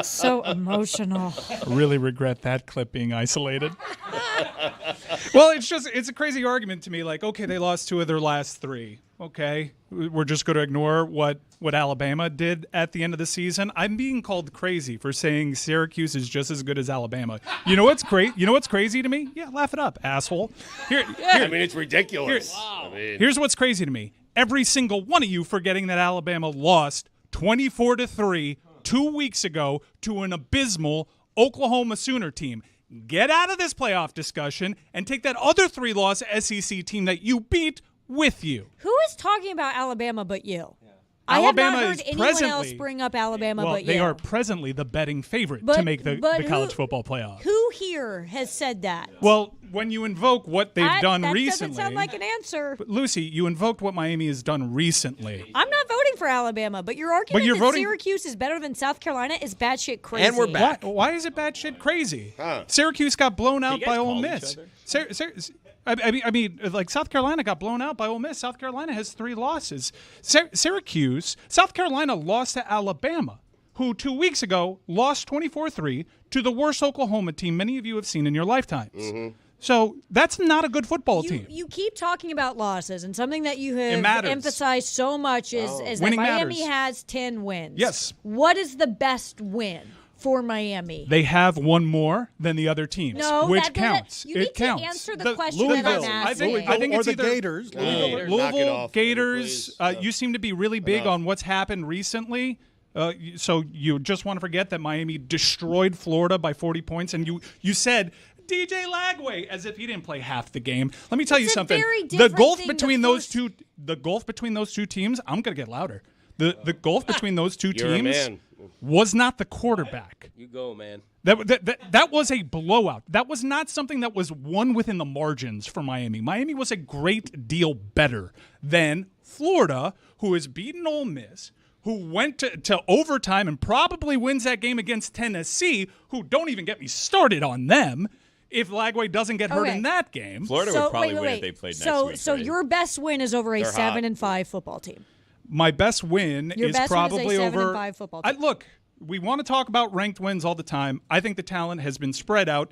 So emotional. I really regret that clip being isolated. Well, it's a crazy argument to me. Like, okay, they lost 2 of their last 3. Okay, we're just going to ignore what Alabama did at the end of the season. I'm being called crazy for saying Syracuse is just as good as Alabama. You know what's great? You know what's crazy to me? Yeah, laugh it up, asshole. I mean, it's ridiculous. Here's what's crazy to me. Every single one of you forgetting that Alabama lost 24-3 2 weeks ago to an abysmal Oklahoma Sooner team. Get out of this playoff discussion and take that other 3-loss SEC team that you beat with you. Who is talking about Alabama but you? I Alabama have not is heard anyone else presently- bring up Alabama Well, but you. they are presently the betting favorite But- to make the but college who- football playoff. Who here has said that? Well, when you invoke what they've done that recently, doesn't sound like an answer. but Lucy, you invoked what Miami has done recently. I'm not voting for Alabama, but your argument you're that voting- Syracuse is better than South Carolina is batshit crazy. And we're back. Why is it bad shit crazy? Syracuse got blown out by Ole Miss. I mean, like South Carolina got blown out by Ole Miss. South Carolina has 3 losses. South Carolina lost to Alabama, who 2 weeks ago lost 24-3 to the worst Oklahoma team many of you have seen in your lifetimes. So that's not a good football team. You keep talking about losses, and something that you have matters. emphasized so much is that Winning Miami matters. has 10 wins. Yes. What is the best win for Miami? They have one more than the other teams, No, which that doesn't- counts. you it need to counts. answer the question that I'm Louisville. asking. I think or it's the either Gators. Knock it Louisville, off, Gators. please. You seem to be really big on what's happened recently. So you just want to forget that Miami destroyed Florida by 40 points, and you said DJ Lagway as if he didn't play half the game. Let me tell you It's a something. very The different gulf thing between the those first- two, the gulf between those two teams. I'm gonna get louder. The gulf between those two You're a teams man. was not the quarterback. You go, man. That was a blowout. That was not something that was won within the margins for Miami. Miami was a great deal better than Florida, who has beaten Ole Miss, who went to overtime and probably wins that game against Tennessee, who don't even get me started on them. If Lagway doesn't get hurt Okay. in that game. Florida would probably win if they played next week. So right? your best win is over a They're 7-5 football team. My best win Your is best win is a probably 7-5 over. football team. Look, we want to talk about ranked wins all the time. I think the talent has been spread out.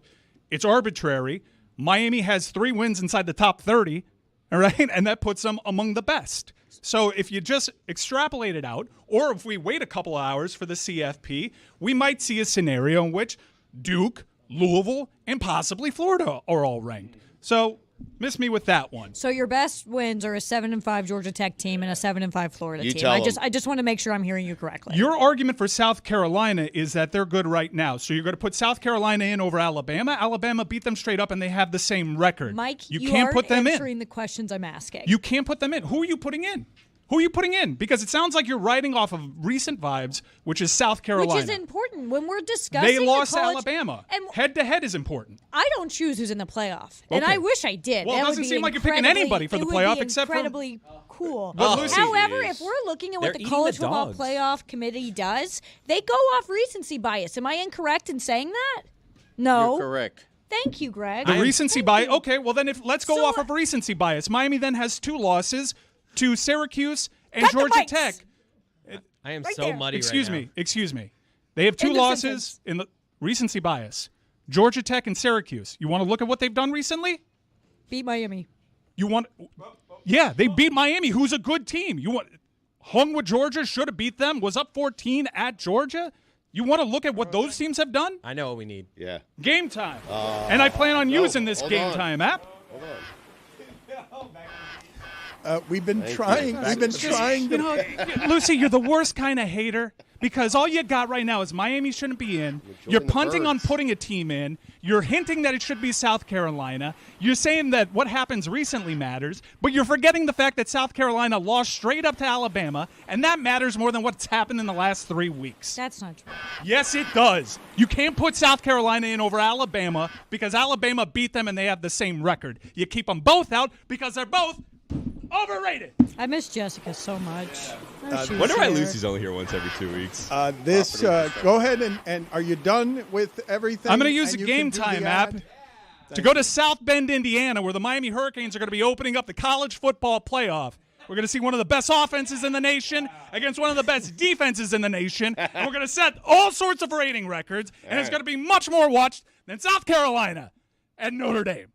It's arbitrary. Miami has 3 wins inside the top 30, all right? And that puts them among the best. So if you just extrapolate it out, or if we wait a couple hours for the CFP, we might see a scenario in which Duke, Louisville, and possibly Florida are all ranked. So miss me with that one. So your best wins are a 7-5 Georgia Tech team and a 7-5 Florida You team. tell 'em. I just want to make sure I'm hearing you correctly. Your argument for South Carolina is that they're good right now. So you're going to put South Carolina in over Alabama. Alabama beat them straight up, and they have the same record. Mike, you you can't aren't put them answering in. the questions I'm asking. You can't put them in. Who are you putting in? Who are you putting in? Because it sounds like you're riding off of recent vibes, which is South Carolina. Which is important when we're discussing They the lost to college, Alabama. And Head-to-head is important. I don't choose who's in the playoff, and Okay. I wish I did. Well, it That would doesn't be seem like you're picking incredibly- anybody for the it would playoff be except for- incredibly cool. But Lucy- However, Jeez. if we're looking at what They're the eating college the football dogs. playoff committee does, they go off recency bias. Am I incorrect in saying that? No. You're correct. Thank you, Greg. The recency Thank bias. you. Okay, well then let's go So- off of recency bias. Miami then has 2 losses to Syracuse and Cut the Georgia mics. Tech. I am Right so there. muddy Excuse right me. Excuse me. They have 2 End of losses sentence. in the recency bias. Georgia Tech and Syracuse. You want to look at what they've done recently? Beat Miami. You want? Yeah, they beat Miami, who's a good team. You want hung with Georgia, should have beat them. Was up 14 at Georgia. You want to look at what those teams have done? now. I know what we need. Yeah. Game time. And I plan on using this hold game on. time app. Hold on. We've been trying. We've been trying. You know, Lucy, you're the worst kind of hater because all you got right now is Miami shouldn't be in. You're punting on putting a team in. You're hinting that it should be South Carolina. You're saying that what happens recently matters, but you're forgetting the fact that South Carolina lost straight up to Alabama, and that matters more than what's happened in the last 3 weeks. That's not true. Yes, it does. You can't put South Carolina in over Alabama because Alabama beat them and they have the same record. You keep them both out because they're both overrated. I miss Jessica so much. Wonder why Lucy's only here once every 2 weeks. Go ahead and are you done with everything? I'm going to use the Game Time app to go to South Bend, Indiana, where the Miami Hurricanes are going to be opening up the college football playoff. We're going to see one of the best offenses in the nation against one of the best defenses in the nation. And we're going to set all sorts of rating records, and it's going to be much more watched than South Carolina and Notre Dame.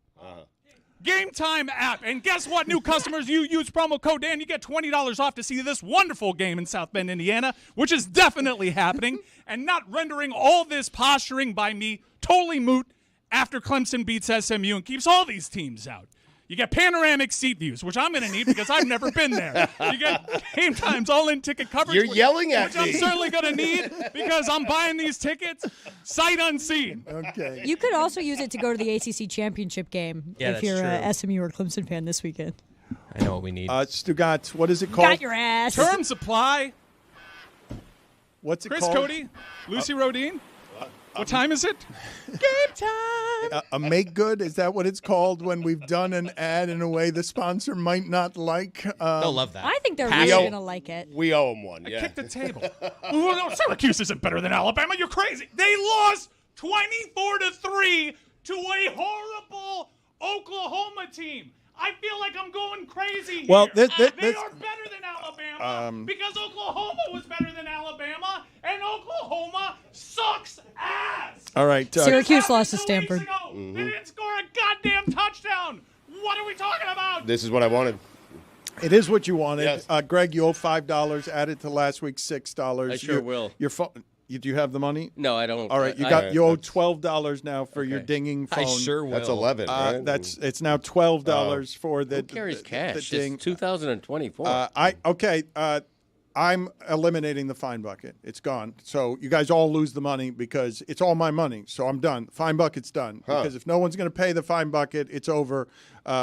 Game Time app. And guess what, new customers, you use promo code Dan, you get $20 off to see this wonderful game in South Bend, Indiana, which is definitely happening and not rendering all this posturing by me totally moot after Clemson beats SMU and keeps all these teams out. You get panoramic seat views, which I'm going to need because I've never been there. You get Game Time's all-in ticket coverage. You're yelling at me. Which I'm certainly going to need because I'm buying these tickets sight unseen. Okay. You could also use it to go to the ACC championship game if you're a SMU or Clemson fan this weekend. I know what we need. Stugotz, what is it called? Got your ass. Term supply. What's it Chris called? Cody, Lucy Rodine. What time is it? Game time. A make good? Is that what it's called when we've done an ad in a way the sponsor might not like? They'll love that. I think they're really going to like it. We owe them one. I Yeah. kicked the table. Oh, no, Syracuse isn't better than Alabama. You're crazy. They lost 24-3 to a horrible Oklahoma team. I feel like I'm going crazy here. Well, they are better than Alabama because Oklahoma was better than Alabama, and Oklahoma sucks ass. All right. Syracuse lost to Stanford. They didn't score a goddamn touchdown. What are we talking about? This is what I wanted. It is what you wanted. Yes. Greg, you owe $5. Added to last week's $6. I sure will. Your phone. Do you have the money? No, I don't. All right, you owe $12 now for your dinging phone. I sure will. That's 11, right? It's now $12 for the. Who carries cash? The ding. It's 2024. I'm eliminating the fine bucket. It's gone. So you guys all lose the money because it's all my money. So I'm done. Fine bucket's done. Because if no one's going to pay the fine bucket, it's over.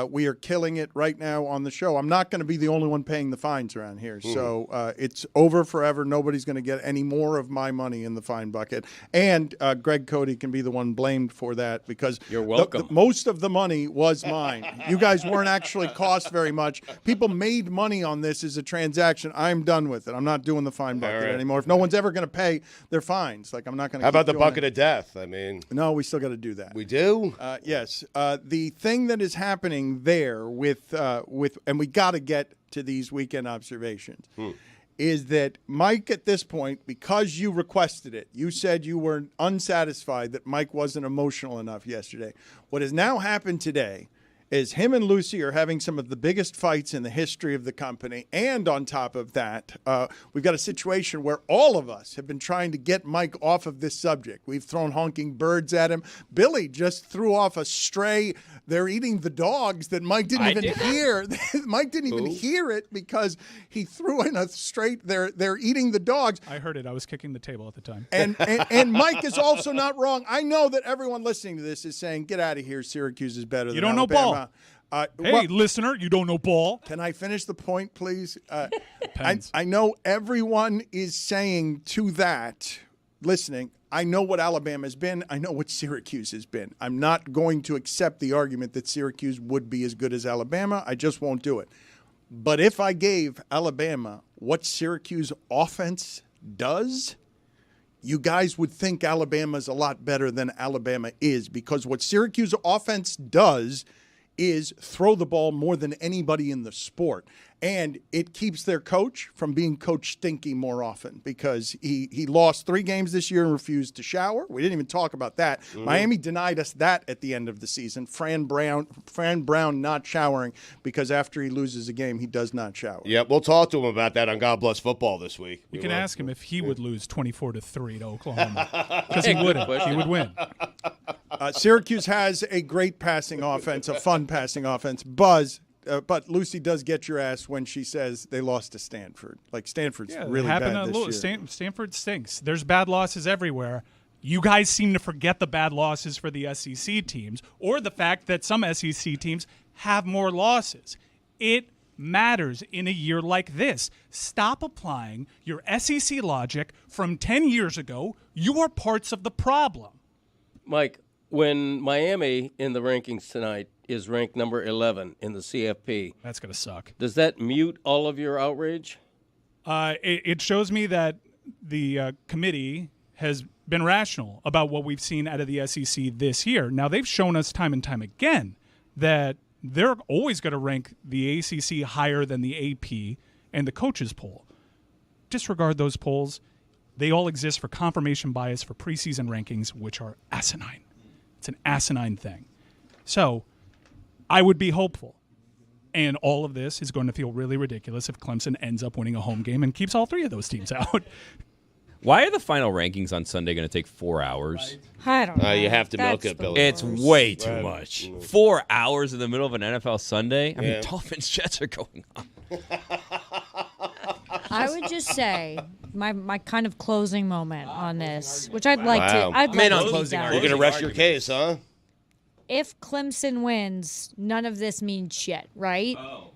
We are killing it right now on the show. I'm not going to be the only one paying the fines around here. So it's over forever. Nobody's going to get any more of my money in the fine bucket. And Greg Cody can be the one blamed for that because you're welcome. Most of the money was mine. You guys weren't actually cost very much. People made money on this as a transaction. I'm done with it. I'm not doing the fine bucket anymore. If no one's ever going to pay their fines, like I'm not going to. How about the bucket of death? I mean, no, we still got to do that. We do. Yes. The thing that is happening there with and we got to get to these weekend observations is that Mike at this point, because you requested it, you said you were unsatisfied that Mike wasn't emotional enough yesterday. What has now happened today is him and Lucy are having some of the biggest fights in the history of the company. And on top of that, we've got a situation where all of us have been trying to get Mike off of this subject. We've thrown honking birds at him. Billy just threw off a stray, they're eating the dogs, that Mike didn't even hear. Mike didn't even hear it because he threw in a straight, they're eating the dogs. I heard it. I was kicking the table at the time. And Mike is also not wrong. I know that everyone listening to this is saying, get out of here. Syracuse is better than Alabama. You don't know ball. Hey, listener, you don't know ball. Can I finish the point, please? I know everyone is saying to that, listening, I know what Alabama has been. I know what Syracuse has been. I'm not going to accept the argument that Syracuse would be as good as Alabama. I just won't do it. But if I gave Alabama what Syracuse offense does, you guys would think Alabama is a lot better than Alabama is, because what Syracuse offense does is throw the ball more than anybody in the sport. And it keeps their coach from being Coach Stinky more often, because he lost 3 games this year and refused to shower. We didn't even talk about that. Miami denied us that at the end of the season. Fran Brown not showering because after he loses a game, he does not shower. Yeah, we'll talk to him about that on God Bless Football this week. You can ask him if he would lose 24-3 to Oklahoma, because he wouldn't. He would win. Syracuse has a great passing offense, a fun passing offense. Buzz, but Lucy does get your ass when she says they lost to Stanford. Like, Stanford's really bad this year. Stanford stinks. There's bad losses everywhere. You guys seem to forget the bad losses for the SEC teams, or the fact that some SEC teams have more losses. It matters in a year like this. Stop applying your SEC logic from 10 years ago. You are parts of the problem. Mike, when Miami in the rankings tonight is ranked number 11 in the CFP. That's going to suck. Does that mute all of your outrage? It shows me that the committee has been rational about what we've seen out of the SEC this year. Now, they've shown us time and time again that they're always going to rank the ACC higher than the AP and the coaches poll. Disregard those polls. They all exist for confirmation bias for preseason rankings, which are asinine. It's an asinine thing. So I would be hopeful. And all of this is going to feel really ridiculous if Clemson ends up winning a home game and keeps all three of those teams out. Why are the final rankings on Sunday going to take 4 hours? I don't know. You have to milk it, Billy. It's way too much. 4 hours in the middle of an NFL Sunday? I mean, Dolphins Jets are going on. I would just say my kind of closing moment on this, which I'd like to. I'd Man like on to closing down. You're going to rest your case, huh? If Clemson wins, none of this means shit, right? Oh.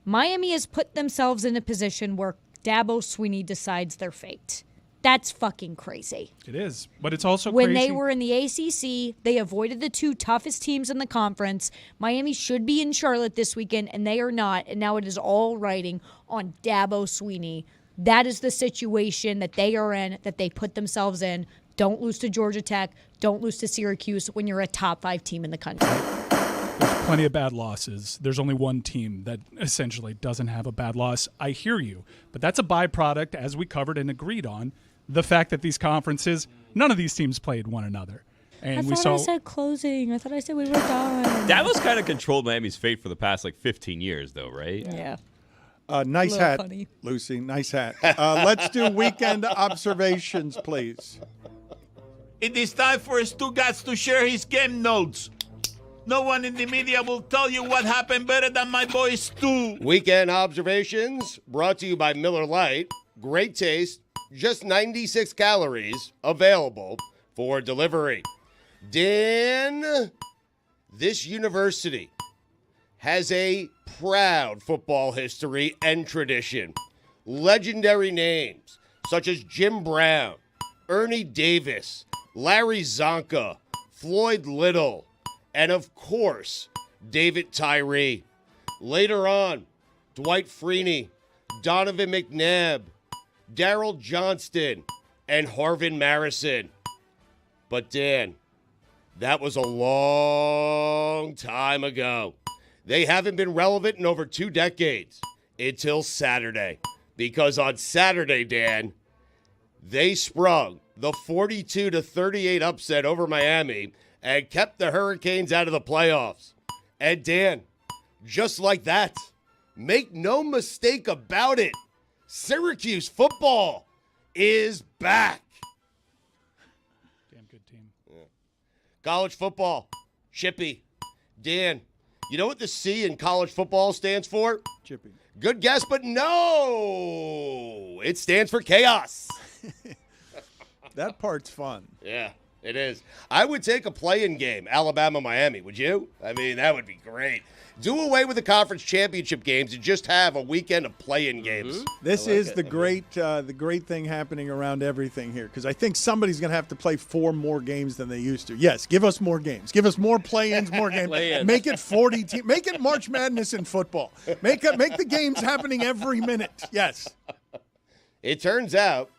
Miami has put themselves in a position where Dabo Swinney decides their fate. That's fucking crazy. It is, but it's also when crazy. They were in the ACC, they avoided the two toughest teams in the conference. Miami should be in Charlotte this weekend, and they are not, and now it is all riding on Dabo Swinney. That is the situation that they are in, that they put themselves in. Don't lose to Georgia Tech. Don't lose to Syracuse when you're a top 5 team in the country. There's plenty of bad losses. There's only one team that essentially doesn't have a bad loss. I hear you, but that's a byproduct, as we covered and agreed on, the fact that these conferences, none of these teams played one another. And I said closing. I thought I said we were done. That was kind of controlled Miami's fate for the past 15 years, though, right? Yeah. Nice hat, funny. Lucy. Nice hat. Let's do weekend observations, please. It is time for Stugotz to share his game notes. No one in the media will tell you what happened better than my boy Stu. Weekend observations brought to you by Miller Lite. Great taste, just 96 calories, available for delivery. Dan, this university has a proud football history and tradition. Legendary names such as Jim Brown, Ernie Davis, Larry Zonka, Floyd Little, and of course, David Tyree. Later on, Dwight Freeney, Donovan McNabb, Darryl Johnston, and Harvin Marison. But Dan, that was a long time ago. They haven't been relevant in over 2 decades until Saturday. Because on Saturday, Dan, they sprung the 42-38 upset over Miami and kept the Hurricanes out of the playoffs. And Dan, just like that, make no mistake about it, Syracuse football is back. Damn good team. Yeah. College football, Chippy, Dan, you know what the C in college football stands for? Chippy. Good guess, but no. It stands for chaos. That part's fun. Yeah, it is. I would take a play-in game, Alabama-Miami, would you? I mean, that would be great. Do away with the conference championship games and just have a weekend of play-in games. This is the great thing happening around everything here, because I think somebody's going to have to play 4 more games than they used to. Yes, give us more games. Give us more play-ins, more games. Make it 40 teams. Make it March Madness in football. Make the games happening every minute. Yes. It turns out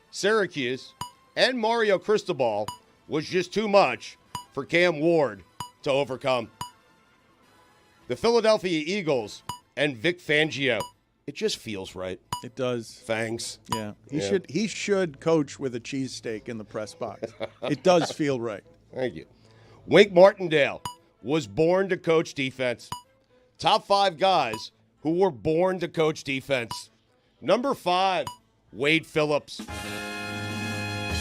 Syracuse and Mario Cristobal was just too much for Cam Ward to overcome. The Philadelphia Eagles and Vic Fangio. It just feels right. It does. Thanks. Yeah. He should coach with a cheesesteak in the press box. It does feel right. Thank you. Wink Martindale was born to coach defense. Top 5 guys who were born to coach defense. Number 5, Wade Phillips.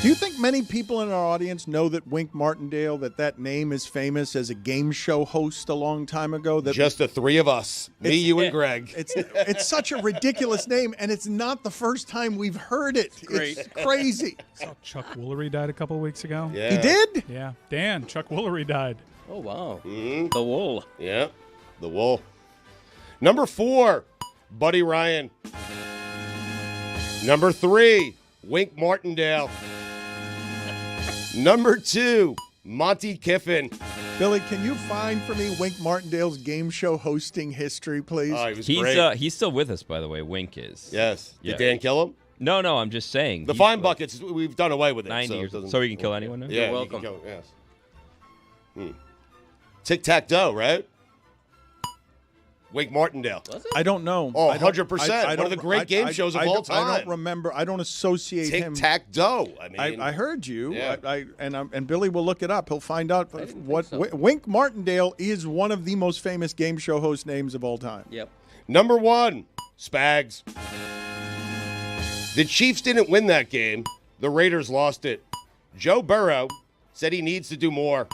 Do you think many people in our audience know that Wink Martindale, that name is famous as a game show host a long time ago? That Just the three of us, me, you, and Greg. It's such a ridiculous name, and it's not the first time we've heard it. Great. It's crazy. I saw Chuck Woolery died a couple of weeks ago. Yeah. He did? Yeah. Dan, Chuck Woolery died. Oh, wow. Mm-hmm. The wool. Yeah, the wool. Number 4, Buddy Ryan. Number 3, Wink Martindale. Number 2, Monty Kiffin. Billy, can you find for me Wink Martindale's game show hosting history, please? Oh, he was great. He's still with us, by the way. Wink is. Yes. Yeah. Did Dan kill him? No, I'm just saying. The fine buckets, we've done away with it. 90 so years it doesn't- so he can kill anyone now? Yeah, You're welcome. he can kill, yes. Tic-tac-toe, right? Wink Martindale. I don't know. Oh, I don't- 100%. I One of the great game shows of all time. I don't remember. I don't associate him. Tic-tac-toe. I mean, I heard you. Yeah. And Billy will look it up. He'll find out what Wink Martindale is one of the most famous game show host names of all time. Yep. Number 1, Spags. The Chiefs didn't win that game. The Raiders lost it. Joe Burrow said he needs to do more.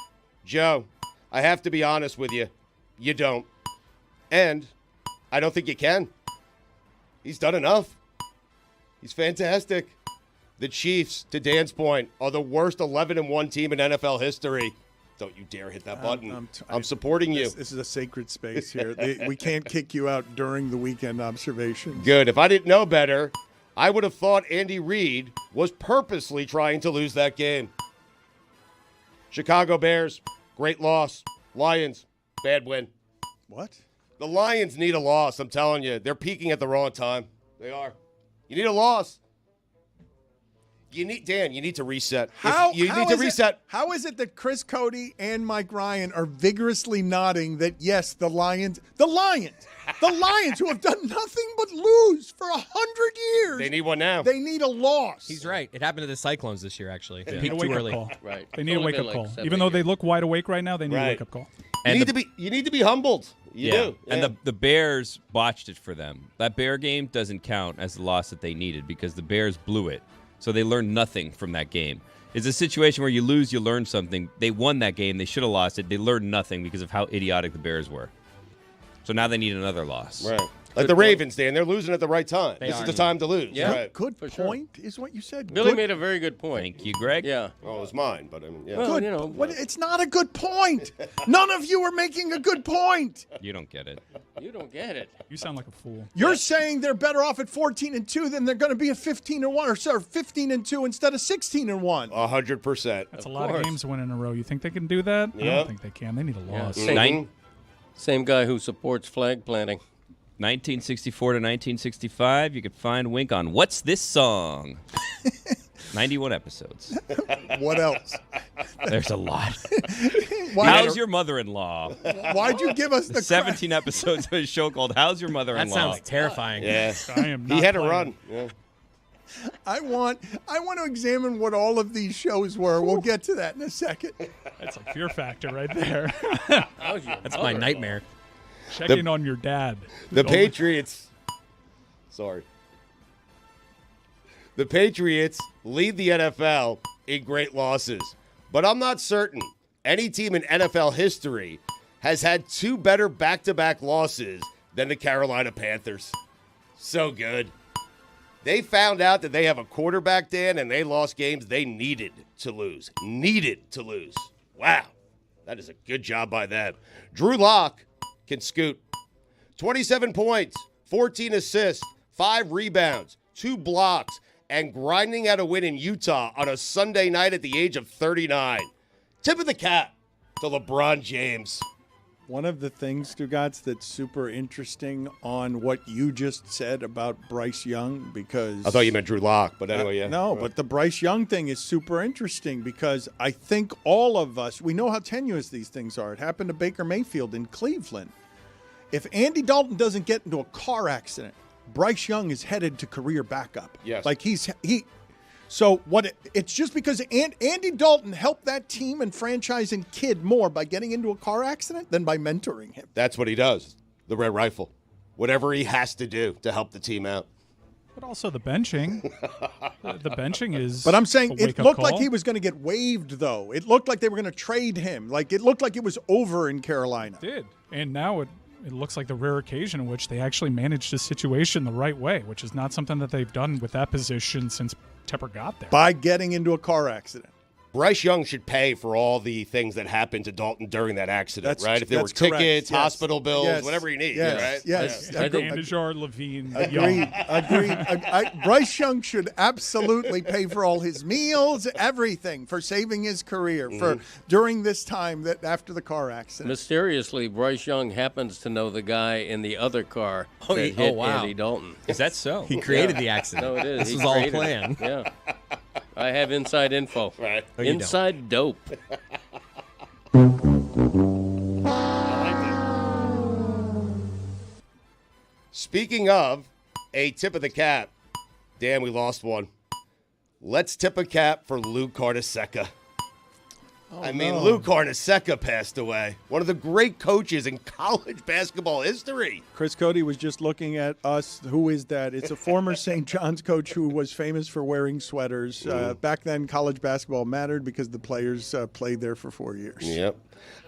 Joe, I have to be honest with you. You don't. And I don't think you can. He's done enough. He's fantastic. The Chiefs, to Dan's point, are the worst 11-1 team in NFL history. Don't you dare hit that button. I'm supporting you. This is a sacred space here. We can't kick you out during the weekend observations. Good. If I didn't know better, I would have thought Andy Reid was purposely trying to lose that game. Chicago Bears, great loss. Lions, bad win. What? The Lions need a loss, I'm telling you. They're peaking at the wrong time. They are. You need a loss. You need to reset. You need to reset. How is it that Chris Cody and Mike Ryan are vigorously nodding that, yes, the Lions who have done nothing but lose for 100 years. They need one now. They need a loss. He's right. It happened to the Cyclones this year, actually. They They need a peaked too wake-up early. call. Right. They need a Only been wake-up like call. 7 Even though they years. look wide awake right now, they need a wake-up call. You need to be humbled. You do. And the Bears botched it for them. That Bear game doesn't count as the loss that they needed because the Bears blew it. So they learned nothing from that game. It's a situation where you lose, you learn something. They won that game. They should have lost it. They learned nothing because of how idiotic the Bears were. So now they need another loss. Right. Like the Ravens, Dan, they're losing at the right time. This is the time to lose. Yeah. Right. Good point is what you said. Billy Good- made a very good point. Thank you, Greg. Yeah. Oh, it was mine, but I mean, yeah. Well, Good. you know, What- it's not a good point. None of you are making a good point. You don't get it. you don't get it. You sound like a fool. You're saying they're better off at 14-2 than they're going to be at 15-1, or sorry, 15-2 instead of 16-1. 100%. That's a lot of games to win in a row. You think they can do that? I Yep. don't think they can. They need a loss. Same guy who supports flag planting. 1964 to 1965, you could find Wink on What's This Song? 91 episodes. What else? There's a lot. Why- How's your mother-in-law? Why'd you give us the 17 episodes of a show called How's Your Mother-in-Law? That sounds terrifying. Yeah. I am He not had to playing. run. Yeah. I want to examine what all of these shows were. We'll get to that in a second. That's a fear factor right there. That's my nightmare. Checking on your dad. The Patriots. Sorry. The Patriots lead the NFL in great losses. But I'm not certain any team in NFL history has had two better back-to-back losses than the Carolina Panthers. So good. They found out that they have a quarterback, Dan, and they lost games they needed to lose. Needed to lose. Wow. That is a good job by them. Drew Lock can scoot. 27 points, 14 assists, 5 rebounds, 2 blocks, and grinding out a win in Utah on a Sunday night at the age of 39. Tip of the cap to LeBron James. One of the things, Stugotz, that's super interesting on what you just said about Bryce Young, because I thought you meant Drew Lock, but anyway, yeah. No, but the Bryce Young thing is super interesting because I think all of us, we know how tenuous these things are. It happened to Baker Mayfield in Cleveland. If Andy Dalton doesn't get into a car accident, Bryce Young is headed to career backup. Yes. Like So what? It's just because Andy Dalton helped that team and franchise and kid more by getting into a car accident than by mentoring him. That's what he does, the Red Rifle. Whatever he has to do to help the team out. But also the benching. The benching is. But I'm saying a it looked wake-up like call. he was going to get waived, though. It looked like they were going to trade him. Like it looked like it was over in Carolina. It did. And now it looks like the rare occasion in which they actually managed the situation the right way, which is not something that they've done with that position since Tepper got there. By getting into a car accident. Bryce Young should pay for all the things that happened to Dalton during that accident, right? If there were that's correct. tickets, Yes. hospital bills, Yes. whatever you need, Yes. right? Yes. Yeah. Andujar, Levine, Agreed. Bryce Young should absolutely pay for all his meals, everything, for saving his career for during this time that after the car accident. Mysteriously, Bryce Young happens to know the guy in the other car that hit Andy Dalton. Is that so? He created the accident. No, it is. This He was all created it. planned. Yeah. I have inside info. Right. No, you Inside dope. Speaking of a tip of the cap, Dan, we lost one. Let's tip a cap for Lou Carnesecca. Lou Carnesecca passed away. One of the great coaches in college basketball history. Chris Cody was just looking at us. Who is that? It's a former St. John's coach who was famous for wearing sweaters. Back then, college basketball mattered because the players played there for 4 years. Yep.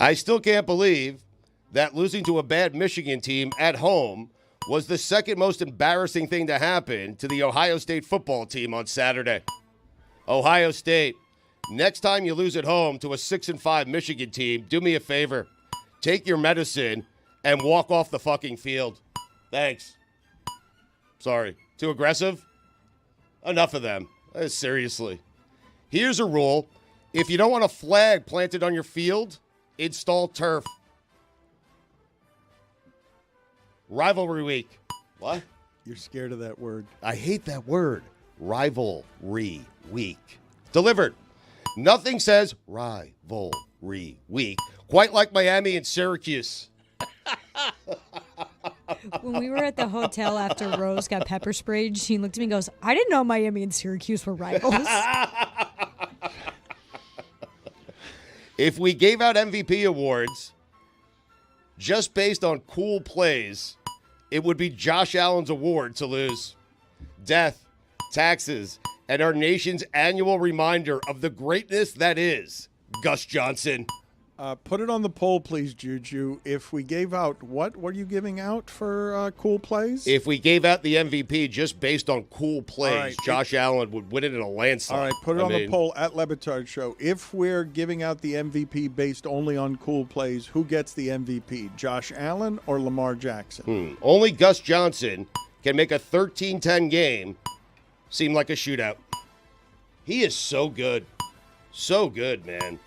I still can't believe that losing to a bad Michigan team at home was the second most embarrassing thing to happen to the Ohio State football team on Saturday. Ohio State, next time you lose at home to a 6-5 Michigan team, do me a favor. Take your medicine and walk off the fucking field. Thanks. Sorry. Too aggressive? Enough of them. Seriously. Here's a rule. If you don't want a flag planted on your field, install turf. Rivalry week. What? You're scared of that word. I hate that word. Rivalry week. Delivered. Nothing says rivalry week quite like Miami and Syracuse. When we were at the hotel after Rose got pepper sprayed, she looked at me and goes, I didn't know Miami and Syracuse were rivals. If we gave out MVP awards just based on cool plays, it would be Josh Allen's award to lose. Death, taxes, and our nation's annual reminder of the greatness that is Gus Johnson. Put it on the poll, please, Juju. If we gave out, what were you giving out for cool plays? If we gave out the MVP just based on cool plays, right. Josh Allen would win it in a landslide. All right, put it on the poll at Le Batard Show. If we're giving out the MVP based only on cool plays, who gets the MVP, Josh Allen or Lamar Jackson? Only Gus Johnson can make a 13-10 game seem like a shootout. He is so good. So good, man.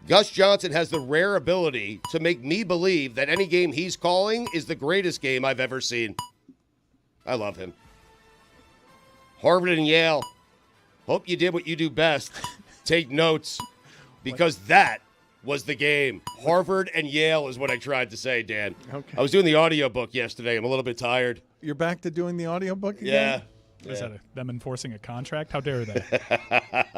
Gus Johnson has the rare ability to make me believe that any game he's calling is the greatest game I've ever seen. I love him. Harvard and Yale, hope you did what you do best. Take notes, because that was the game. Harvard and Yale is what I tried to say, Dan. Okay. I was doing the audiobook yesterday. I'm a little bit tired. You're back to doing the audiobook again? Yeah. Is that them enforcing a contract? How dare they?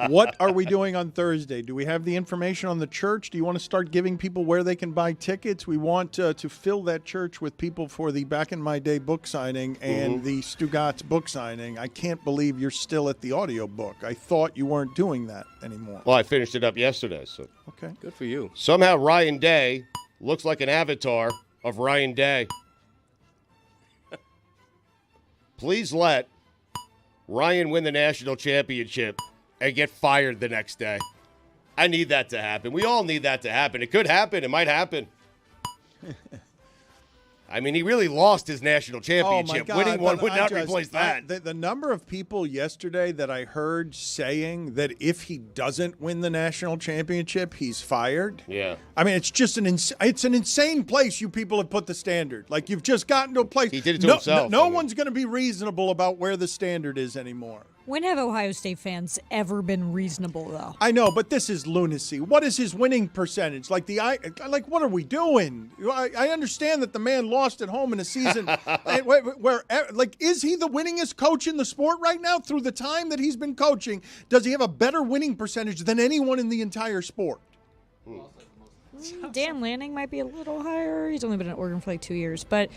What are we doing on Thursday? Do we have the information on the church? Do you want to start giving people where they can buy tickets? We want to fill that church with people for the Back in My Day book signing and the Stugotz book signing. I can't believe you're still at the audiobook. I thought you weren't doing that anymore. Well, I finished it up yesterday, so. Okay. Good for you. Somehow Ryan Day looks like an avatar of Ryan Day. Please let Ryan win the national championship and get fired the next day. I need that to happen. We all need that to happen. It could happen. It might happen. I mean, he really lost his national championship. God, Winning one but would I not just- replace that. The number of people yesterday that I heard saying that if he doesn't win the national championship, he's fired. Yeah. I mean, it's just it's an insane place you people have put the standard. Like, you've just gotten to a place. He did it to himself. No one's going to be reasonable about where the standard is anymore. When have Ohio State fans ever been reasonable, though? I know, but this is lunacy. What is his winning percentage? Like, what are we doing? I understand that the man lost at home in a season where, is he the winningest coach in the sport right now through the time that he's been coaching? Does he have a better winning percentage than anyone in the entire sport? Dan Lanning might be a little higher. He's only been at Oregon for like 2 years, but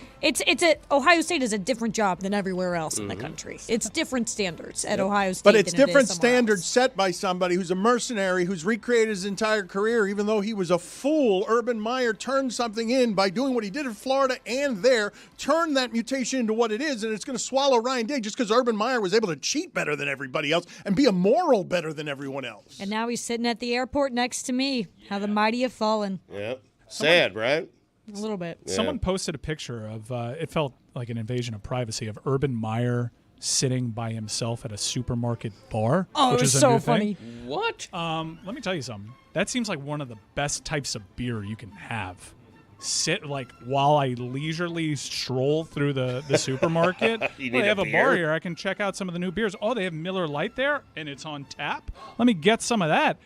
Ohio State is a different job than everywhere else in the country. It's different standards at Ohio State. But it's than it is different somewhere standards else. set by somebody who's a mercenary who's recreated his entire career, even though he was a fool. Urban Meyer turned something in by doing what he did in Florida and there, turned that mutation into what it is, and it's going to swallow Ryan Day just because Urban Meyer was able to cheat better than everybody else and be immoral better than everyone else. And now he's sitting at the airport next to me. How the mighty have fallen. Yeah. Sad, right? A little bit. Yeah. Someone posted a picture of, it felt like an invasion of privacy, of Urban Meyer sitting by himself at a supermarket bar. Oh, which it was is a so new funny. thing. What? Let me tell you something. That seems like one of the best types of beer you can have. Sit like while I leisurely stroll through the supermarket. You Well, need they have a a bar beer? here. I can check out some of the new beers. Oh, they have Miller Lite there, and it's on tap. Let me get some of that.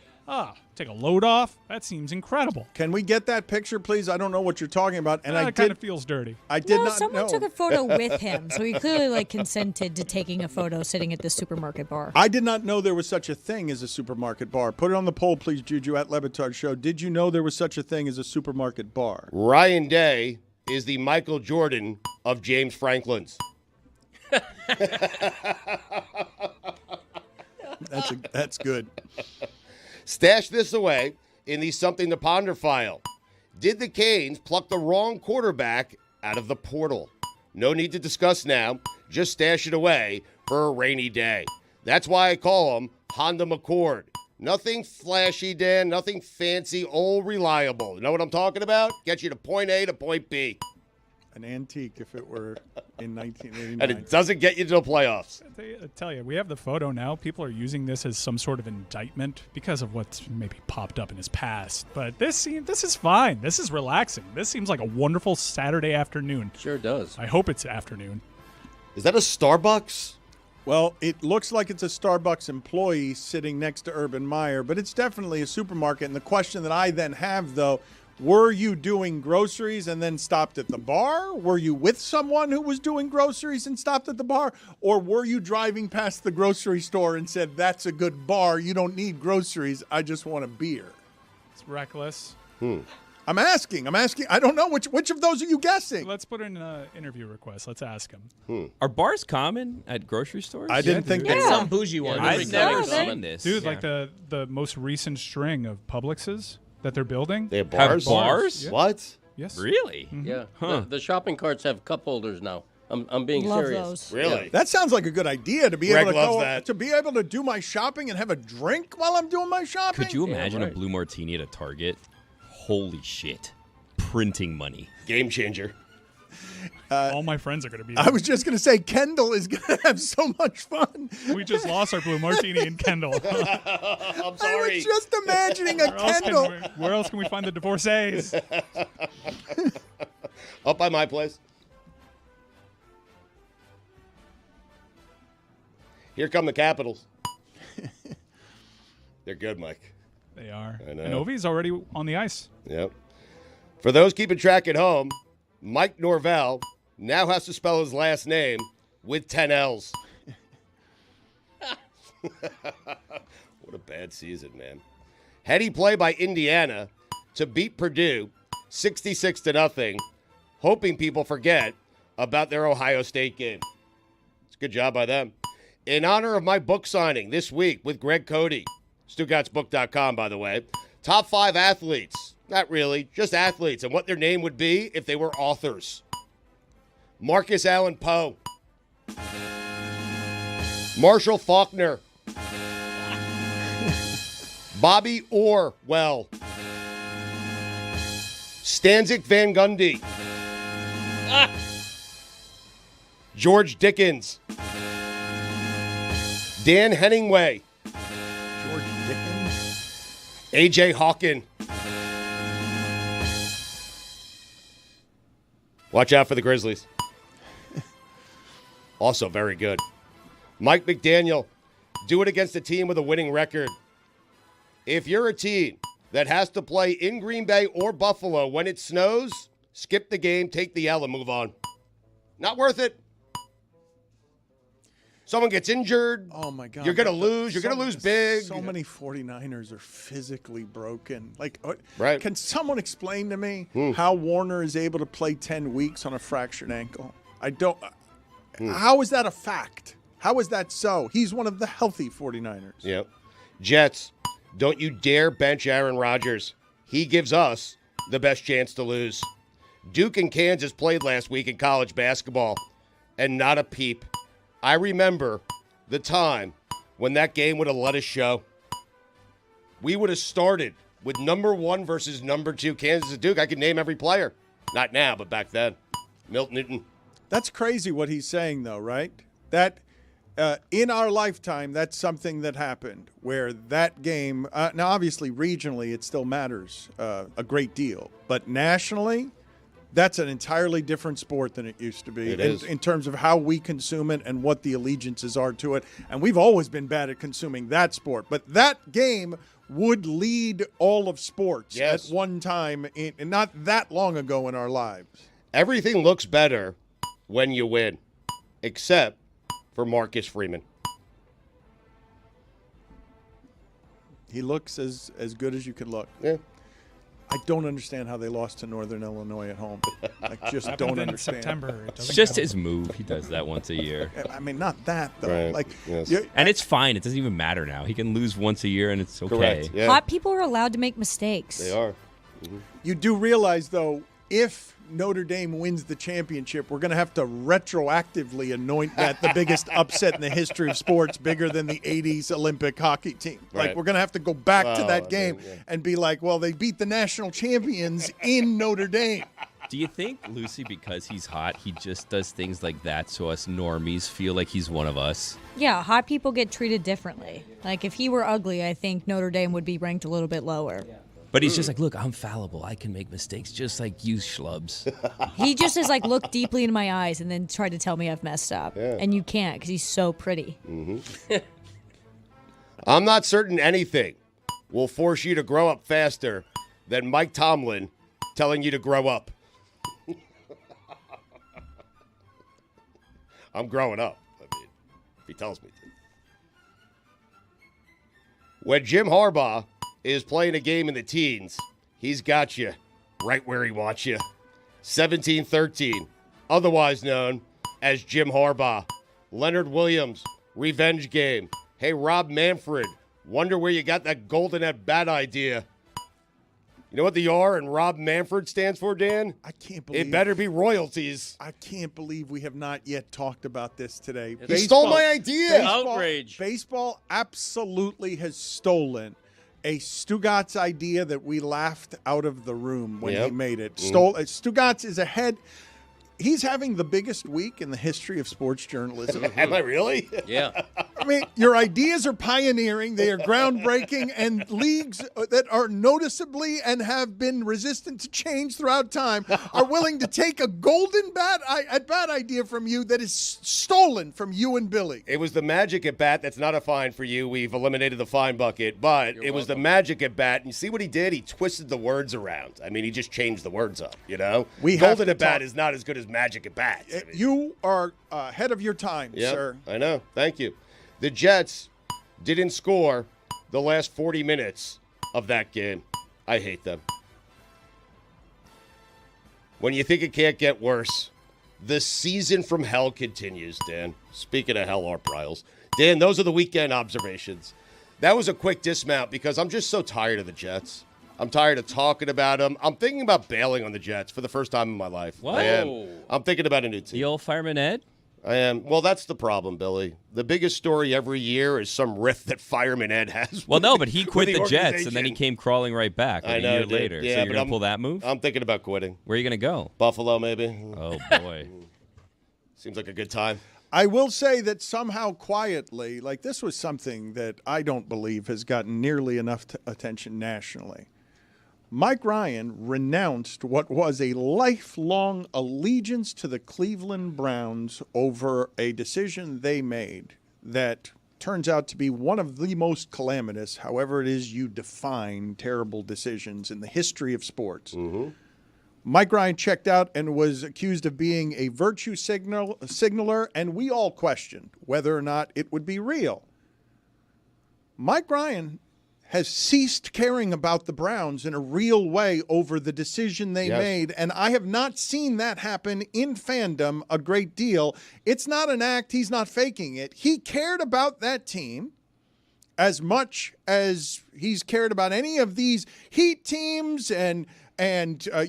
Take a load off. That seems incredible. Can we get that picture, please? I don't know what you're talking about. And It kind of feels dirty. I did No, not someone know. took a photo with him, so he clearly consented to taking a photo sitting at the supermarket bar. I did not know there was such a thing as a supermarket bar. Put it on the poll, please, Juju, at Le Batard Show. Did you know there was such a thing as a supermarket bar? Ryan Day is the Michael Jordan of James Franklin's. That's good. Stash this away in the Something to Ponder file. Did the Canes pluck the wrong quarterback out of the portal? No need to discuss now. Just stash it away for a rainy day. That's why I call him Honda McCord. Nothing flashy, Dan. Nothing fancy. Old reliable. You know what I'm talking about? Get you to point A to point B. An antique if it were in 1989. And it doesn't get you to the playoffs. I tell you, we have the photo now. People are using this as some sort of indictment because of what's maybe popped up in his past. But this is fine. This is relaxing. This seems like a wonderful Saturday afternoon. Sure does. I hope it's afternoon. Is that a Starbucks? Well, it looks like it's a Starbucks employee sitting next to Urban Meyer, but it's definitely a supermarket. And the question that I then have, though, were you doing groceries and then stopped at the bar? Were you with someone who was doing groceries and stopped at the bar? Or were you driving past the grocery store and said, that's a good bar, you don't need groceries, I just want a beer? It's reckless. I'm asking. I don't know. Which of those are you guessing? Let's put in an interview request. Let's ask him. Are bars common at grocery stores? I didn't think And some bougie ones. I've never seen this. Dude, like the most recent string of Publixes that they're building. They have bars? bars? Yeah. What? Yes. Really? Yeah. Huh. The shopping carts have cup holders now. I'm being Love serious. those. Really? That sounds like a good idea to be Greg able to loves go that. to be able to do my shopping and have a drink while I'm doing my shopping. Could you imagine right. a blue martini at a Target? Holy shit. Printing money. Game changer. All my friends are going to be I was just going to say Kendall is going to have so much fun. We just lost our blue martini in Kendall. I'm I sorry. was just imagining a Kendall. Where else can we find the divorcees? Up by my place. Here come the Capitals. They're good, Mike. They are. I know. And Ovi's already on the ice. Yep. For those keeping track at home, Mike Norvell now has to spell his last name with 10 L's. What a bad season, man. Heady play by Indiana to beat Purdue 66-0, hoping people forget about their Ohio State game. It's a good job by them. In honor of my book signing this week with Greg Cody, StugottzBook.com, by the way, top 5 athletes. Not really, just athletes, and what their name would be if they were authors. Marcus Allen Poe. Marshall Faulkner. Bobby Orwell. Stanzik Van Gundy. George Dickens. Dan Henningway. George Dickens. A.J. Hawken. Watch out for the Grizzlies. Also very good. Mike McDaniel. Do it against a team with a winning record. If you're a team that has to play in Green Bay or Buffalo when it snows, skip the game, take the L, and move on. Not worth it. Someone gets injured. Oh, my God. You're going to lose. You're going to lose big. So many 49ers are physically broken. Like, right. Can someone explain to me how Warner is able to play 10 weeks on a fractured ankle? I don't. How is that a fact? How is that so? He's one of the healthy 49ers. Yep. Jets, don't you dare bench Aaron Rodgers. He gives us the best chance to lose. Duke and Kansas played last week in college basketball, and not a peep. I remember the time when that game would have let us show. We would have started with number 1 versus number 2 Kansas and Duke. I could name every player. Not now, but back then. Milt Newton. That's crazy what he's saying, though, right? That in our lifetime, that's something that happened where that game, now obviously regionally it still matters a great deal, but nationally, that's an entirely different sport than it used to be in terms of how we consume it and what the allegiances are to it. And we've always been bad at consuming that sport. But that game would lead all of sports at one time, and not that long ago in our lives. Everything looks better when you win, except for Marcus Freeman. He looks as good as you could look. Yeah. I don't understand how they lost to Northern Illinois at home. I just don't understand. September. It's just his move. He does that once a year. I mean, not that, though. Right. Like, Yes. And it's fine. It doesn't even matter now. He can lose once a year, and it's okay. Correct. Yeah. Hot people are allowed to make mistakes. They are. You do realize, though, if Notre Dame wins the championship, we're going to have to retroactively anoint that the biggest upset in the history of sports, bigger than the 80s Olympic hockey team. Right. Like, we're going to have to go back to that I game mean, yeah. and be like, well, they beat the national champions in Notre Dame. Do you think, Lucy, because he's hot, he just does things like that so us normies feel like he's one of us? Yeah, hot people get treated differently. Like, if he were ugly, I think Notre Dame would be ranked a little bit lower. But he's just like, look, I'm fallible. I can make mistakes just like you schlubs. He just is like, look deeply in my eyes and then try to tell me I've messed up. Yeah. And you can't because he's so pretty. I'm not certain anything will force you to grow up faster than Mike Tomlin telling you to grow up. I'm growing up. I mean, if he tells me to. When Jim Harbaugh is playing a game in the teens, he's got you right where he wants you. 17-13, otherwise known as Jim Harbaugh. Leonard Williams, revenge game. Hey, Rob Manfred, wonder where you got that golden at bat idea. You know what the R in Rob Manfred stands for, Dan? I can't believe It better be royalties. I can't believe we have not yet talked about this today. He stole my idea. Outrage. Baseball absolutely has stolen a Stugotz idea that we laughed out of the room when he made it. Stugotz is ahead. He's having the biggest week in the history of sports journalism. Am I really? Yeah. I mean, your ideas are pioneering. They are groundbreaking, and leagues that are noticeably and have been resistant to change throughout time are willing to take a golden bat idea from you that is stolen from you and Billy. It was the magic at bat. That's not a fine for you. We've eliminated the fine bucket, but it was the magic at bat. And you see what he did? He twisted the words around. I mean, he just changed the words up, you know? Golden at bat is not as good as magic at bat. I mean, You are ahead of your time, yep, sir. I know. Thank you. The Jets didn't score the last 40 minutes of that game. I hate them. When you think it can't get worse, the season from hell continues, Dan. Speaking of hell, our Pryles. Dan, those are the weekend observations. That was a quick dismount because I'm just so tired of the Jets. I'm tired of talking about them. I'm thinking about bailing on the Jets for the first time in my life. What? I am. I'm thinking about a new team. The old Fireman Ed? I am. Well, that's the problem, Billy. The biggest story every year is some rift that Fireman Ed has. Well, no, but he quit the Jets, organization. and then he came crawling right back like I know, a year dude. later. Yeah, so you're but going to pull that move? I'm thinking about quitting. Where are you going to go? Buffalo, maybe. Oh, boy. Seems like a good time. I will say that somehow quietly, like this was something that I don't believe has gotten nearly enough attention nationally. Mike Ryan renounced what was a lifelong allegiance to the Cleveland Browns over a decision they made that turns out to be one of the most calamitous, however it is you define terrible decisions in the history of sports. Mike Ryan checked out and was accused of being a virtue signaler, and we all questioned whether or not it would be real. Mike Ryan has ceased caring about the Browns in a real way over the decision they made, and I have not seen that happen in fandom a great deal. It's not an act. He's not faking it. He cared about that team as much as he's cared about any of these Heat teams and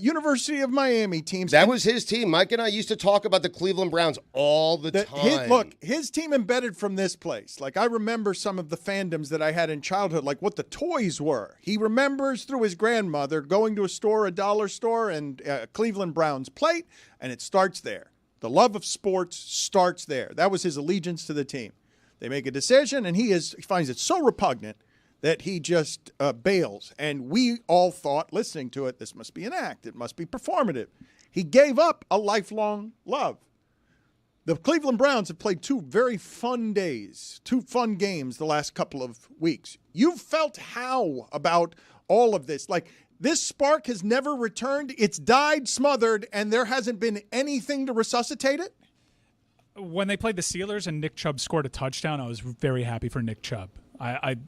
University of Miami teams. That was his team. Mike and I used to talk about the Cleveland Browns all the time. His team embedded from this place. Like, I remember some of the fandoms that I had in childhood, like what the toys were. He remembers through his grandmother going to a store, a dollar store, and Cleveland Browns plate, and it starts there. The love of sports starts there. That was his allegiance to the team. They make a decision, and he finds it so repugnant that he just bails. And we all thought, listening to it, this must be an act. It must be performative. He gave up a lifelong love. The Cleveland Browns have played two very fun days, two fun games the last couple of weeks. You've felt how about all of this? Like, this spark has never returned. It's died, smothered, and there hasn't been anything to resuscitate it? When they played the Steelers and Nick Chubb scored a touchdown, I was very happy for Nick Chubb.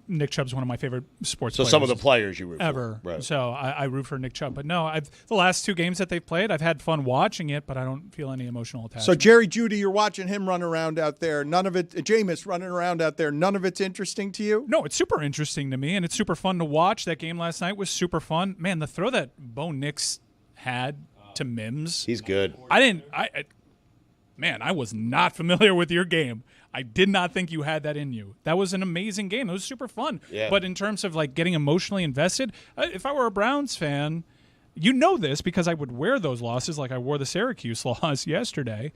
Nick Chubb's one of my favorite sports players. So some of the players you root for. Ever. Right. So I root for Nick Chubb. But no, the last two games that they've played, I've had fun watching it, but I don't feel any emotional attachment. So Jerry Jeudy, you're watching him run around out there. None of it, Jameis running around out there, none of it's interesting to you? No, it's super interesting to me, and it's super fun to watch. That game last night was super fun. Man, the throw that Bo Nix had to Mims. He's good. Man, I was not familiar with your game. I did not think you had that in you. That was an amazing game. It was super fun. Yeah. But in terms of like getting emotionally invested, if I were a Browns fan, you know this because I would wear those losses like I wore the Syracuse loss yesterday.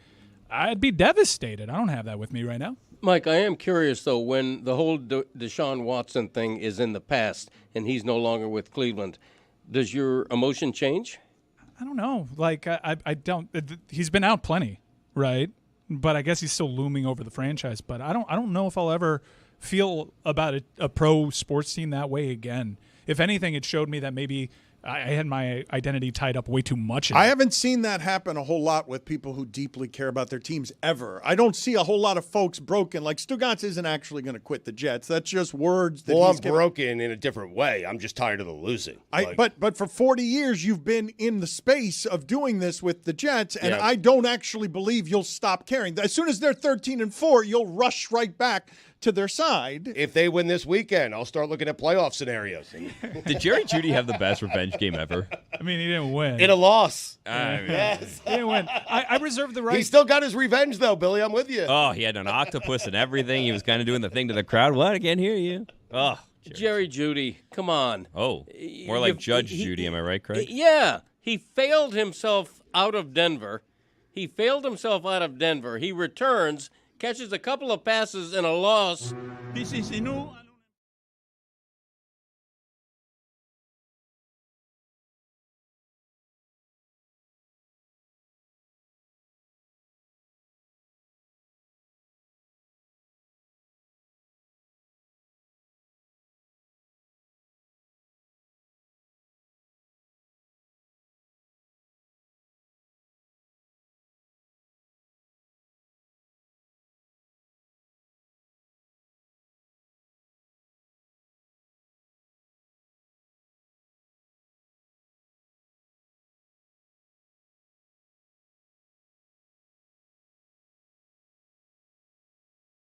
I'd be devastated. I don't have that with me right now. Mike, I am curious, though, when the whole Deshaun Watson thing is in the past and he's no longer with Cleveland, does your emotion change? I don't know. Like, I don't. He's been out plenty, right? But I guess he's still looming over the franchise. But I don't know if I'll ever feel about a pro sports team that way again. If anything, it showed me that maybe I had my identity tied up way too much in I it. haven't seen that happen a whole lot with people who deeply care about their teams ever. I don't see a whole lot of folks broken. Like, Stugotz isn't actually going to quit the Jets. That's just words that Well, he's I'm given. broken in a different way. I'm just tired of the losing. But for 40 years, you've been in the space of doing this with the Jets, and Yeah. I don't actually believe you'll stop caring. As soon as they're 13-4, you'll rush right back to their side. If they win this weekend, I'll start looking at playoff scenarios. Did Jerry Jeudy have the best revenge game ever? I mean, he didn't win. In a loss. Yes. He didn't win. I reserve the right. He still got his revenge, though, Billy. I'm with you. Oh, he had an octopus and everything. He was kind of doing the thing to the crowd. What? I can't hear you. Oh, Jerry Jeudy, come on. Oh, more like Judge Judy. Am I right, Craig? Yeah. He failed himself out of Denver. He returns, catches a couple of passes in a loss. This is a new